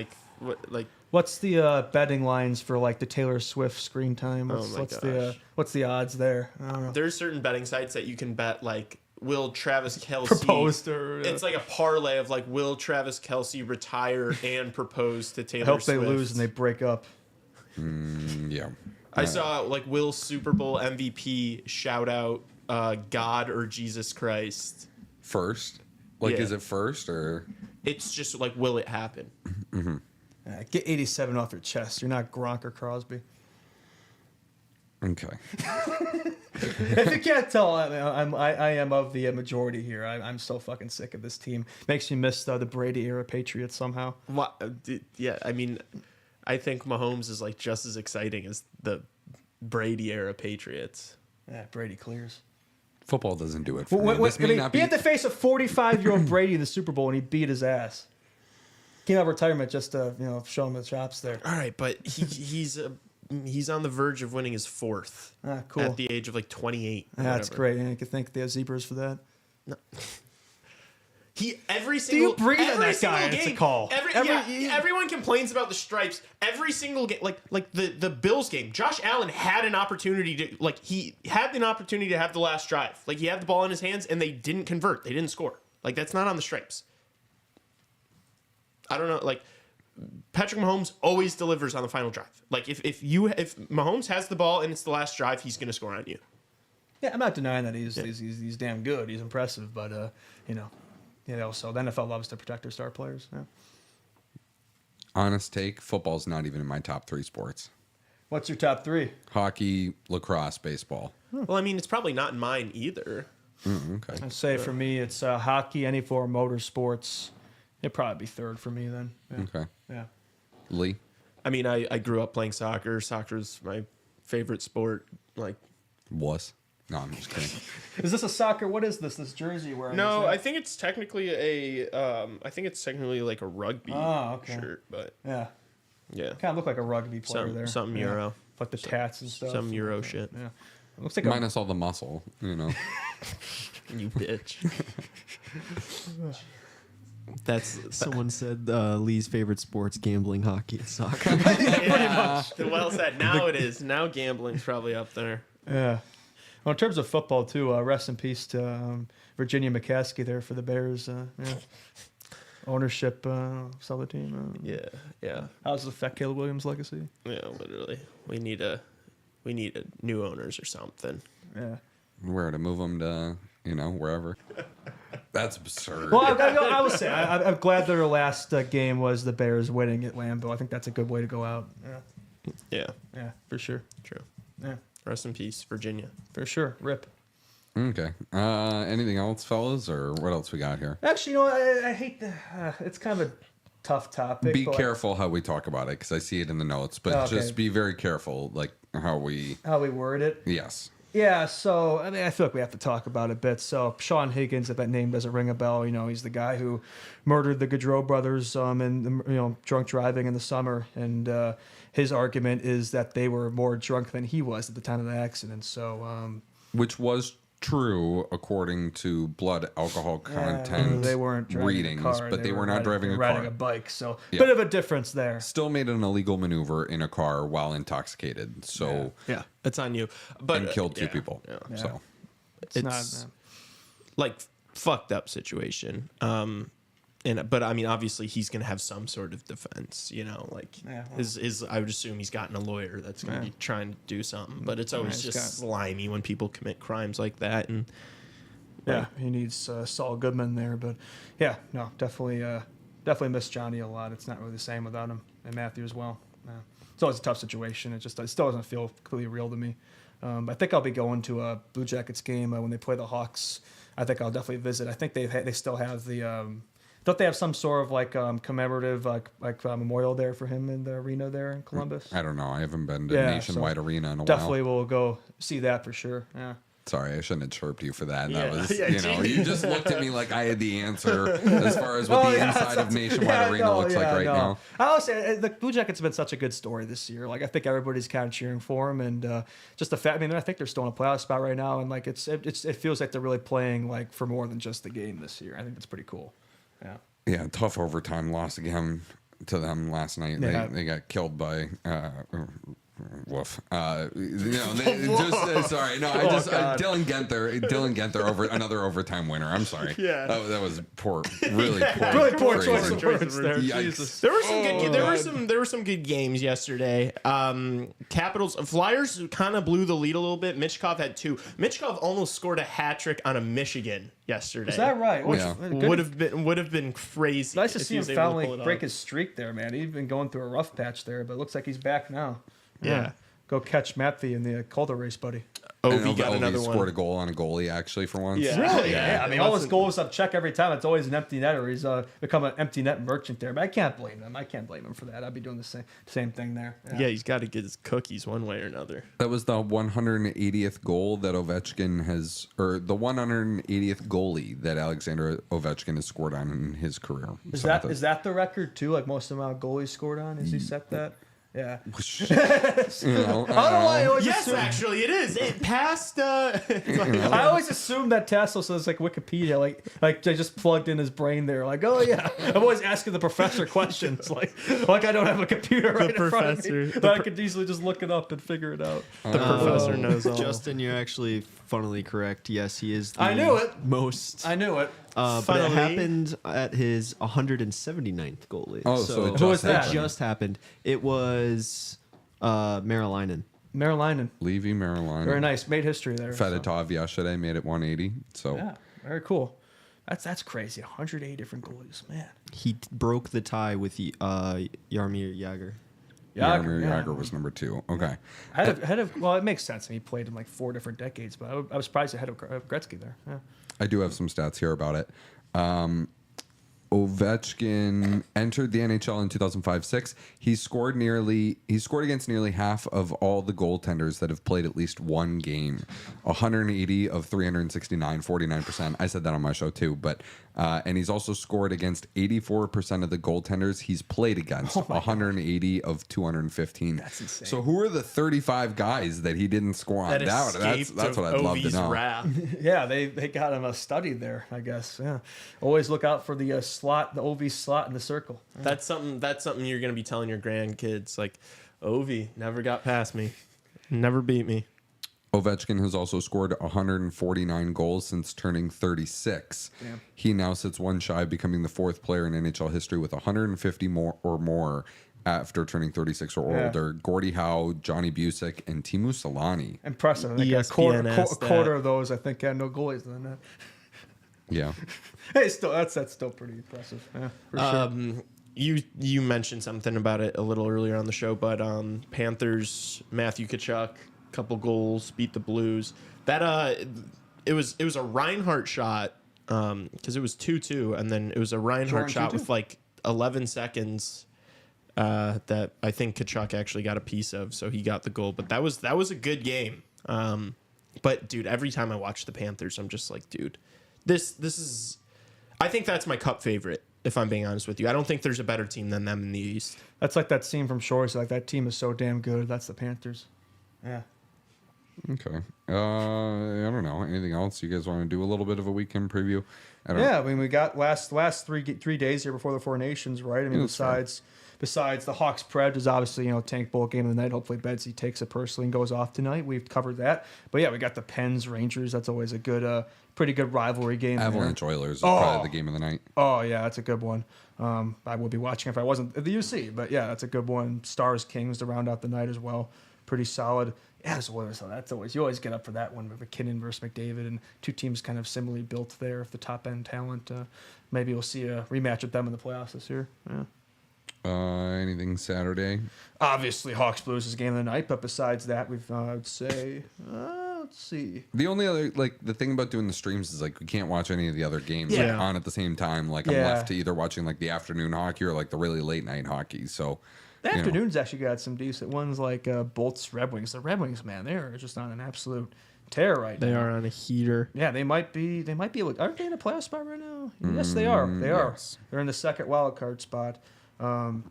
S3: What's the betting lines for the Taylor Swift screen time? What's the odds there? I don't know.
S2: There's certain betting sites that you can bet will Travis Kelce
S3: Propose to her, yeah.
S2: It's like a parlay of will Travis Kelce retire and propose to Taylor
S3: I hope
S2: Swift.
S3: they lose and they break up.
S1: Yeah.
S2: I saw will Super Bowl MVP shout out God or Jesus Christ
S1: First?
S2: Yeah.
S1: Is it first or?
S2: It's just will it happen?
S1: Mm-hmm.
S3: Get 87 off your chest. You're not Gronk or Crosby.
S1: Okay.
S3: If you can't tell, I am of the majority here. I'm so fucking sick of this team. Makes me miss the Brady era Patriots somehow.
S2: Yeah, I mean, I think Mahomes is just as exciting as the Brady era Patriots.
S3: Yeah, Brady clears.
S1: Football doesn't do it for me.
S3: He had to face a 45-year-old Brady in the Super Bowl and he beat his ass. Came out of retirement just to show him the chops there.
S2: All right, but he's on the verge of winning his fourth.
S3: Cool.
S2: At the age of 28.
S3: Yeah, that's great. And you can thank the zebras for that.
S2: No. Every single
S3: breathe on that guy
S2: game,
S3: and it's a call.
S2: Everyone complains about the stripes. Every single game, like the Bills game, Josh Allen had an opportunity to he had an opportunity to have the last drive. He had the ball in his hands and they didn't convert. They didn't score. That's not on the stripes. I don't know. Patrick Mahomes always delivers on the final drive. If Mahomes has the ball and it's the last drive, he's going to score on you.
S3: Yeah, I'm not denying that he's damn good. He's impressive, but so the NFL loves to protect their star players. Yeah.
S1: Honest take, football's not even in my top 3 sports.
S3: What's your top 3?
S1: Hockey, lacrosse, baseball.
S2: Well, I mean, it's probably not in mine either.
S1: Okay.
S3: I'd say for me, it's hockey, any form of motorsports. It'd probably be third for me then. Yeah.
S1: Okay.
S3: Yeah.
S1: Lee?
S2: I mean, I grew up playing soccer. Soccer's my favorite sport.
S1: Was? No, I'm just kidding.
S3: Is this a soccer? What is this? This jersey wearing?
S2: No, I think it's technically a rugby shirt, but
S3: yeah. Kind of look like a rugby player there.
S2: Something Euro.
S3: Like the tats and stuff.
S2: Some Euro shit.
S3: Yeah. It looks like
S1: minus all the muscle,
S2: You bitch.
S4: Someone said Lee's favorite sports, gambling, hockey, and soccer.
S2: Pretty much. Well said. Now it is. Now gambling's probably up there.
S3: Yeah. Well, in terms of football too, rest in peace to Virginia McCaskey there for the Bears. Ownership sell the team.
S2: Yeah.
S3: How does it affect Caleb Williams' legacy?
S2: Yeah, literally. We need new owners or something.
S3: Yeah.
S1: Where to move them to, wherever. That's absurd.
S3: Well, I will say, I'm glad their last game was the Bears winning at Lambeau. I think that's a good way to go out.
S2: Yeah.
S3: Yeah, for sure.
S2: True.
S3: Yeah.
S2: Rest in peace, Virginia.
S3: For sure. Rip.
S1: Okay. Anything else, fellas, or what else we got here?
S3: Actually, I hate the. It's kind of a tough topic.
S1: Be
S3: but,
S1: careful how we talk about it, because I see it in the notes. But
S3: Okay.
S1: just be very careful, like how we
S3: word it.
S1: Yes.
S3: Yeah, so I mean, I feel like we have to talk about it a bit. So Sean Higgins, if that name doesn't ring a bell, he's the guy who murdered the Gaudreau brothers in drunk driving in the summer, and his argument is that they were more drunk than he was at the time of the accident. So,
S1: which was true according to blood alcohol content.
S3: They weren't driving
S1: readings,
S3: a car.
S1: but they were not driving a car.
S3: Riding a bike. So
S1: Yeah.
S3: bit of a difference there.
S1: Still made an illegal maneuver in a car while intoxicated. So
S2: yeah, it's on you. But
S1: and killed two people.
S2: Yeah.
S1: So
S2: it's
S3: not,
S2: like fucked up situation. But I mean, obviously he's gonna have some sort of defense. I would assume he's gotten a lawyer that's gonna be trying to do something. But it's always just slimy when people commit crimes like that. And
S3: yeah, he needs Saul Goodman there. But yeah, no, definitely miss Johnny a lot. It's not really the same without him, and Matthew as well. It's always a tough situation. It still doesn't feel completely real to me. I think I'll be going to a Blue Jackets game when they play the Hawks. I think I'll definitely visit. I think they still have the. Don't they have some sort of like commemorative memorial there for him in the arena there in Columbus?
S1: I don't know. I haven't been to Nationwide Arena in a
S3: definitely
S1: while.
S3: We'll go see that for sure. Yeah.
S1: Sorry, I shouldn't have chirped you for that.
S2: Yeah.
S1: That was,
S2: Yeah,
S1: you just looked at me like I had the answer as far as what the inside of Nationwide Arena looks like right now.
S3: I always say the Blue Jackets have been such a good story this year. Like I think everybody's kind of cheering for them, and just the fact. I mean, I think they're still in a playoff spot right now, and like it feels like they're really playing like for more than just the game this year. I think that's pretty cool. Yeah.
S1: Yeah, tough overtime loss again to them last night.
S3: Yeah.
S1: They got killed by woof. Sorry, no, Dylan Genther over another overtime winner. I'm sorry.
S2: Yeah.
S1: That was poor, really poor,
S3: really poor
S1: phrasing.
S3: choice of words there.
S1: Yikes.
S3: Jesus.
S2: There were some good games yesterday. Capitals Flyers kind of blew the lead a little bit. Michkov had 2. Michkov almost scored a hat trick on a Michigan yesterday.
S3: Is that right?
S1: Yeah.
S2: Would have been crazy.
S3: Nice to
S2: if
S3: see
S2: he
S3: him
S2: was able to
S3: finally
S2: pull it
S3: break
S2: off.
S3: his streak there, man. He'd been going through a rough patch there, but it looks like he's back now.
S2: Yeah.
S3: Go catch Matthew in the Calder race, buddy.
S2: Ovi got another one.
S1: Scored a goal on a goalie actually for once.
S2: Yeah.
S3: Really?
S2: Yeah.
S3: I mean, all his goals up check every time. It's always an empty net, or he's become an empty net merchant there. But I can't blame him. I can't blame him for that. I'd be doing the same thing there.
S2: Yeah, he's got to get his cookies one way or another.
S1: That was the 180th goal that Ovechkin has, or the 180th goalie that Alexander Ovechkin has scored on in his career.
S3: Is that the record too? Like most amount of goalies scored on? Has he set that? Yeah.
S2: Yes, actually, it is. It passed.
S3: I always assume that Tassos is like Wikipedia, like they just plugged in his brain there. Like, oh yeah, I'm always asking the professor questions, like I don't have a computer right in front of me, but I could easily just look it up and figure it out.
S2: The professor knows all.
S4: Justin, you're actually funnily correct. Yes, he is.
S3: I knew it.
S4: Most.
S3: I knew it.
S4: But it happened at his 179th goal.
S1: So it
S3: who was that?
S4: It just happened. It was Maralainen.
S1: Levy Maralainen.
S3: Very nice. Made history there.
S1: Fedotov yesterday made it 180. So
S3: yeah, very cool. That's crazy. 108 different goalies, man.
S4: He broke the tie with Jaromir Jagr.
S1: Jaromir Jagr was number 2. Okay.
S3: Well, it makes sense. I mean, he played in like 4 different decades, but I was surprised ahead of Gretzky there. Yeah.
S1: I do have some stats here about it. Ovechkin entered the NHL in 2005-06. He scored against nearly half of all the goaltenders that have played at least one game. 180 of 369, 49%. I said that on my show too, but and he's also scored against 84% of the goaltenders he's played against. 180 of 215.
S3: That's insane.
S1: So who are the 35 guys that he didn't score on? That's what I'd love to know.
S3: Yeah, they got him studied there, I guess. Yeah, always look out for the slot, the OV slot in the circle. Yeah.
S2: That's something you're gonna be telling your grandkids. Like, Ovi never got past me, never beat me.
S1: Ovechkin has also scored 149 goals since turning 36.
S3: Damn.
S1: He now sits one shy of becoming the 4th player in NHL history with 150 more after turning 36 or older. Gordie Howe, Johnny Busick, and Teemu Selanne.
S3: Impressive. I think a quarter of those, I think, had no goalies in that.
S1: Yeah.
S3: Hey, that's still pretty impressive. Yeah, for sure.
S2: You mentioned something about it a little earlier on the show, but Panthers, Matthew Tkachuk, couple goals, beat the Blues. That it was a Reinhart shot because it was 2-2, and then it was a Reinhart shot with like 11 seconds that I think Kachuk actually got a piece of, so he got the goal. But that was a good game. But dude, every time I watch the Panthers, I'm just like, dude, this is. I think that's my cup favorite. If I'm being honest with you, I don't think there's a better team than them in the East.
S3: That's like that scene from Shores. Like that team is so damn good. That's the Panthers. Yeah.
S1: Okay. I don't know. Anything else you guys want to do? A little bit of a weekend preview?
S3: Yeah, I mean, we got last 3 days here before the Four Nations, right? I mean,
S1: Yeah,
S3: besides the Hawks Preds is obviously, Tank Bowl game of the night. Hopefully Betsy takes it personally and goes off tonight. We've covered that. But yeah, we got the Pens Rangers. That's always a good, pretty good rivalry game.
S1: Avalanche Oilers is probably the game of the night.
S3: Oh yeah, that's a good one. I would be watching if I wasn't at the UC, but yeah, that's a good one. Stars Kings to round out the night as well. Pretty solid. Yeah, so that's always, you always get up for that one with McKinnon versus McDavid, and two teams kind of similarly built there. If the top end talent, maybe we'll see a rematch with them in the playoffs this year. Yeah.
S1: Anything Saturday?
S3: Obviously, Hawks Blues is game of the night, but besides that, I would say, let's see.
S1: The only other, the thing about doing the streams is, we can't watch any of the other games on at the same time. I'm left to either watching, the afternoon hockey or, the really late night hockey. So,
S3: the afternoon's actually got some decent ones, like Bolts Red Wings. The Red Wings, man, they're just on an absolute tear right now.
S2: They are on a heater.
S3: Yeah, they might be. Aren't they in a playoff spot right now? Yes, they are. They are.
S1: Yes.
S3: They're in the second wild card spot. Won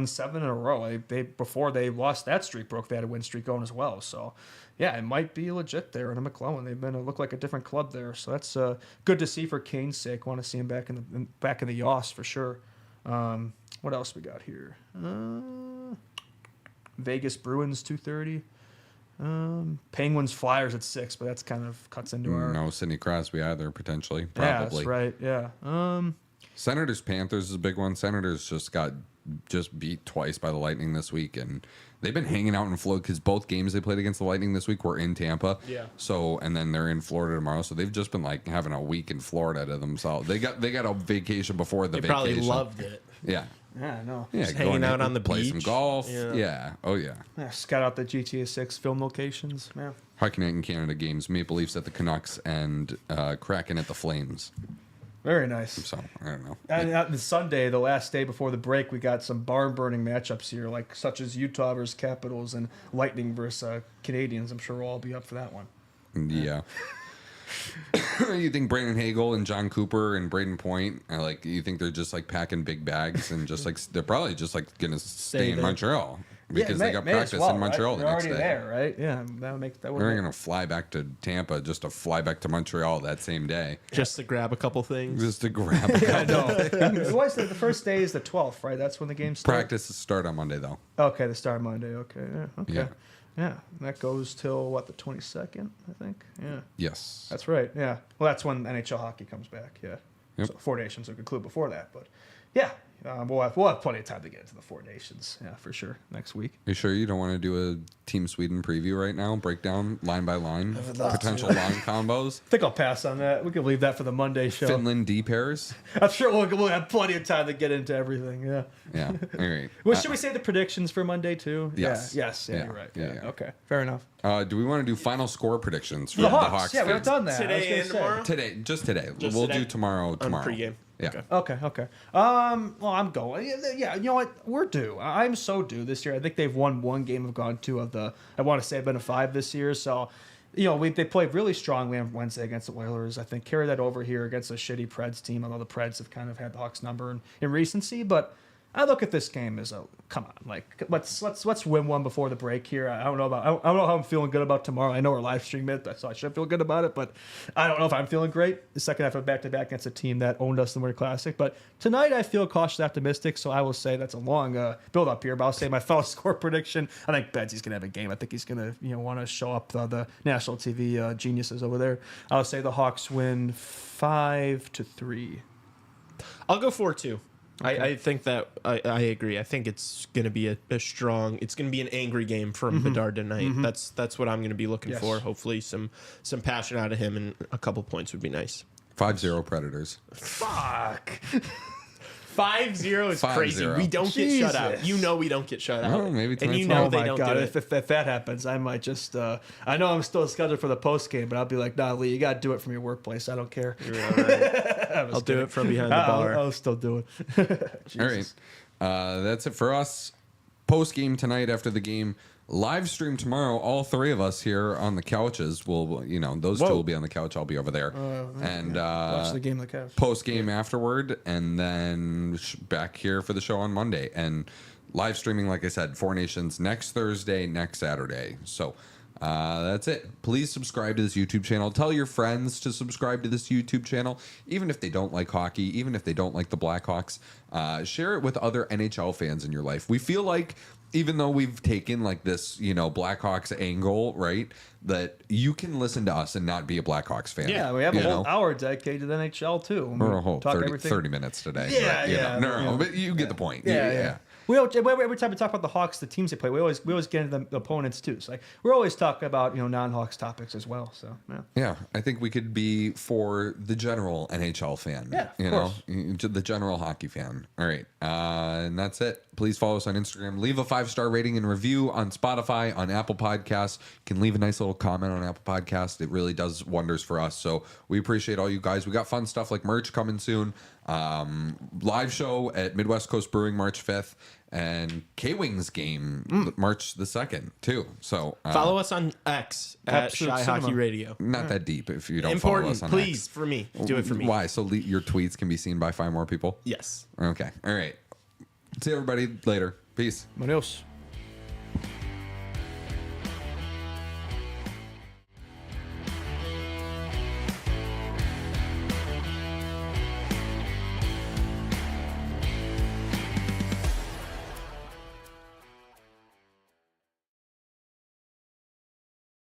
S3: 7 in a row. They before they lost that streak broke, they had a win streak going as well. So, yeah, it might be legit there in McClellan. They've been look like a different club there. So that's good to see for Kane's sake. Want to see him back in the Yoss for sure. What else we got here? Vegas Bruins 2:30. Penguins Flyers at 6, but that's kind of cuts into our.
S1: No Sidney Crosby either, potentially. Probably.
S3: Yeah, that's right. Yeah.
S1: Senators Panthers is a big one. Senators just beat twice by the Lightning this week, and they've been hanging out in Florida because both games they played against the Lightning this week were in Tampa.
S2: Yeah.
S1: So, and then they're in Florida tomorrow. So they've just been having a week in Florida to themselves. They got a vacation before the
S2: They
S1: vacation.
S2: probably loved it.
S1: Yeah.
S3: Yeah, I know.
S1: Yeah,
S2: Just hanging out on the
S1: play
S2: beach.
S1: some golf.
S2: Yeah.
S1: Oh yeah.
S3: Yeah, scout out the GTA 6 film locations. Yeah.
S1: Hockey Night in Canada games. Maple Leafs at the Canucks and Kraken at the Flames.
S3: Very nice.
S1: So I don't know.
S3: And on Sunday, the last day before the break, we got some barn-burning matchups here, such as Utah versus Capitals and Lightning versus Canadians. I'm sure we'll all be up for that one.
S1: Yeah. You think Brandon Hagel and John Cooper and Braden Point are you think they're just packing big bags and just they're probably just gonna stay in
S2: there.
S1: Montreal because they got practice in Montreal the next day.
S3: They're already there, right? Yeah, that
S1: They're gonna fly back to Tampa just to fly back to Montreal that same day.
S2: Just to grab a couple things.
S1: Just to grab.
S3: I know. The first day is the 12th, right? That's when the game starts.
S1: Practice start on Monday though.
S3: Okay, the start Monday. Okay, yeah. Okay.
S1: Yeah.
S3: Yeah, and that goes till the 22nd, I think. Yeah.
S1: Yes.
S3: That's right. Yeah. Well, that's when NHL hockey comes back. Yeah.
S1: Yep.
S3: So Four Nations will conclude before that, but yeah, we'll have plenty of time to get into the Four Nations. Yeah, for sure. Next week.
S1: You sure you don't want to do a Team Sweden preview right now? Break down line by line potential line combos.
S3: I think I'll pass on that. We can leave that for the Monday show.
S1: Finland D pairs.
S3: I'm sure we'll have plenty of time to get into everything. Yeah.
S1: Yeah. All right.
S3: Well, should we say the predictions for Monday too?
S1: Yes.
S3: Yeah. Yes. Yeah,
S1: Yeah.
S3: you're right.
S1: Yeah,
S3: Yeah.
S1: yeah.
S3: Okay. Fair enough.
S1: Do we want to do final score predictions for
S3: The
S1: the
S3: Hawks.
S1: Hawks?
S3: Yeah, we haven't done that.
S2: Today and tomorrow?
S1: Today, just today.
S2: Just
S1: we'll
S2: today?
S1: do tomorrow.
S2: On
S1: Tomorrow.
S2: pregame.
S1: Yeah.
S2: Okay.
S3: Okay. Well, I'm going. Yeah. You know what? We're due. I'm so due this year. I think they've won one game. Have gone 2 of the. I want to say I've been a 5 this year. So, they played really strongly on Wednesday against the Oilers. I think carry that over here against a shitty Preds team. Although the Preds have kind of had the Hawks number in recency, but I look at this game as come on, let's win one before the break here. I don't know how I'm feeling good about tomorrow. I know we're live streaming it, so I should feel good about it, but I don't know if I'm feeling great. The second half of back-to-back against a team that owned us in the Winter Classic, but tonight I feel cautiously optimistic, so I will say that's a long build-up here, but I'll say my final score prediction, I think Bedsy's going to have a game. I think he's going to want to show up the national TV geniuses over there. I'll say the Hawks win 5-3.
S2: I'll go 4-2.
S3: Okay.
S2: I think that I agree. I think it's going to be a strong. It's going to be an angry game from Bedard tonight. That's what I'm going to be looking for. Hopefully, some passion out of him and a couple points would be nice.
S1: 5-0 Predators.
S3: Fuck.
S2: 5-0 is crazy.
S1: 5-0.
S2: We don't get shut out.
S3: Jesus.
S2: You know we don't get shut out.
S1: Well, maybe
S2: and you
S1: tonight's
S2: know
S3: Oh
S2: they
S3: my
S2: don't
S3: God!
S2: do it.
S3: If that happens, I might just. I know I'm still scheduled for the post game, but I'll be like, "Nah, Lee, you got to do it from your workplace. I don't care.
S2: I'll do it from behind the bar.
S3: I'll still do it."
S1: All right. That's it for us. Post game tonight after the game. Live stream tomorrow. All three of us here on the couches will, those two will be on the couch. I'll be over there. And
S3: Watch the game on the couch.
S1: Post game afterward, and then back here for the show on Monday. And live streaming, like I said, Four Nations next Thursday, next Saturday. So that's it. Please subscribe to this YouTube channel. Tell your friends to subscribe to this YouTube channel, even if they don't like hockey, even if they don't like the Blackhawks. Share it with other NHL fans in your life. We feel like, even though we've taken like this, Blackhawks angle, right, that you can listen to us and not be a Blackhawks fan.
S3: Yeah, we have a whole hour dedicated to the NHL too.
S1: Or a whole
S3: Talk
S1: 30 minutes today.
S3: Yeah,
S1: But, but you get the point.
S3: Yeah. Every time we talk about the Hawks, the teams they play, we always get into the opponents too. So we're always talking about non-Hawks topics as well. So
S1: yeah, I think we could be for the general NHL fan.
S3: Yeah, of course.
S1: The general hockey fan. All right, and that's it. Please follow us on Instagram. Leave a 5-star rating and review on Spotify, on Apple Podcasts. You can leave a nice little comment on Apple Podcasts. It really does wonders for us. So we appreciate all you guys. We got fun stuff like merch coming soon. Live show at Midwest Coast Brewing March 5th. And K-Wings game March the 2nd, too. So
S2: follow us on X at
S3: Absolute
S2: Shy
S3: Cinema.
S2: Hockey Radio.
S1: not that deep if you don't
S2: Important,
S1: follow us on
S2: please,
S1: X.
S2: for me. Do it for me.
S1: Why? So your tweets can be seen by 5 more people?
S2: Yes.
S1: Okay. All right. See everybody later. Peace.
S3: Adios.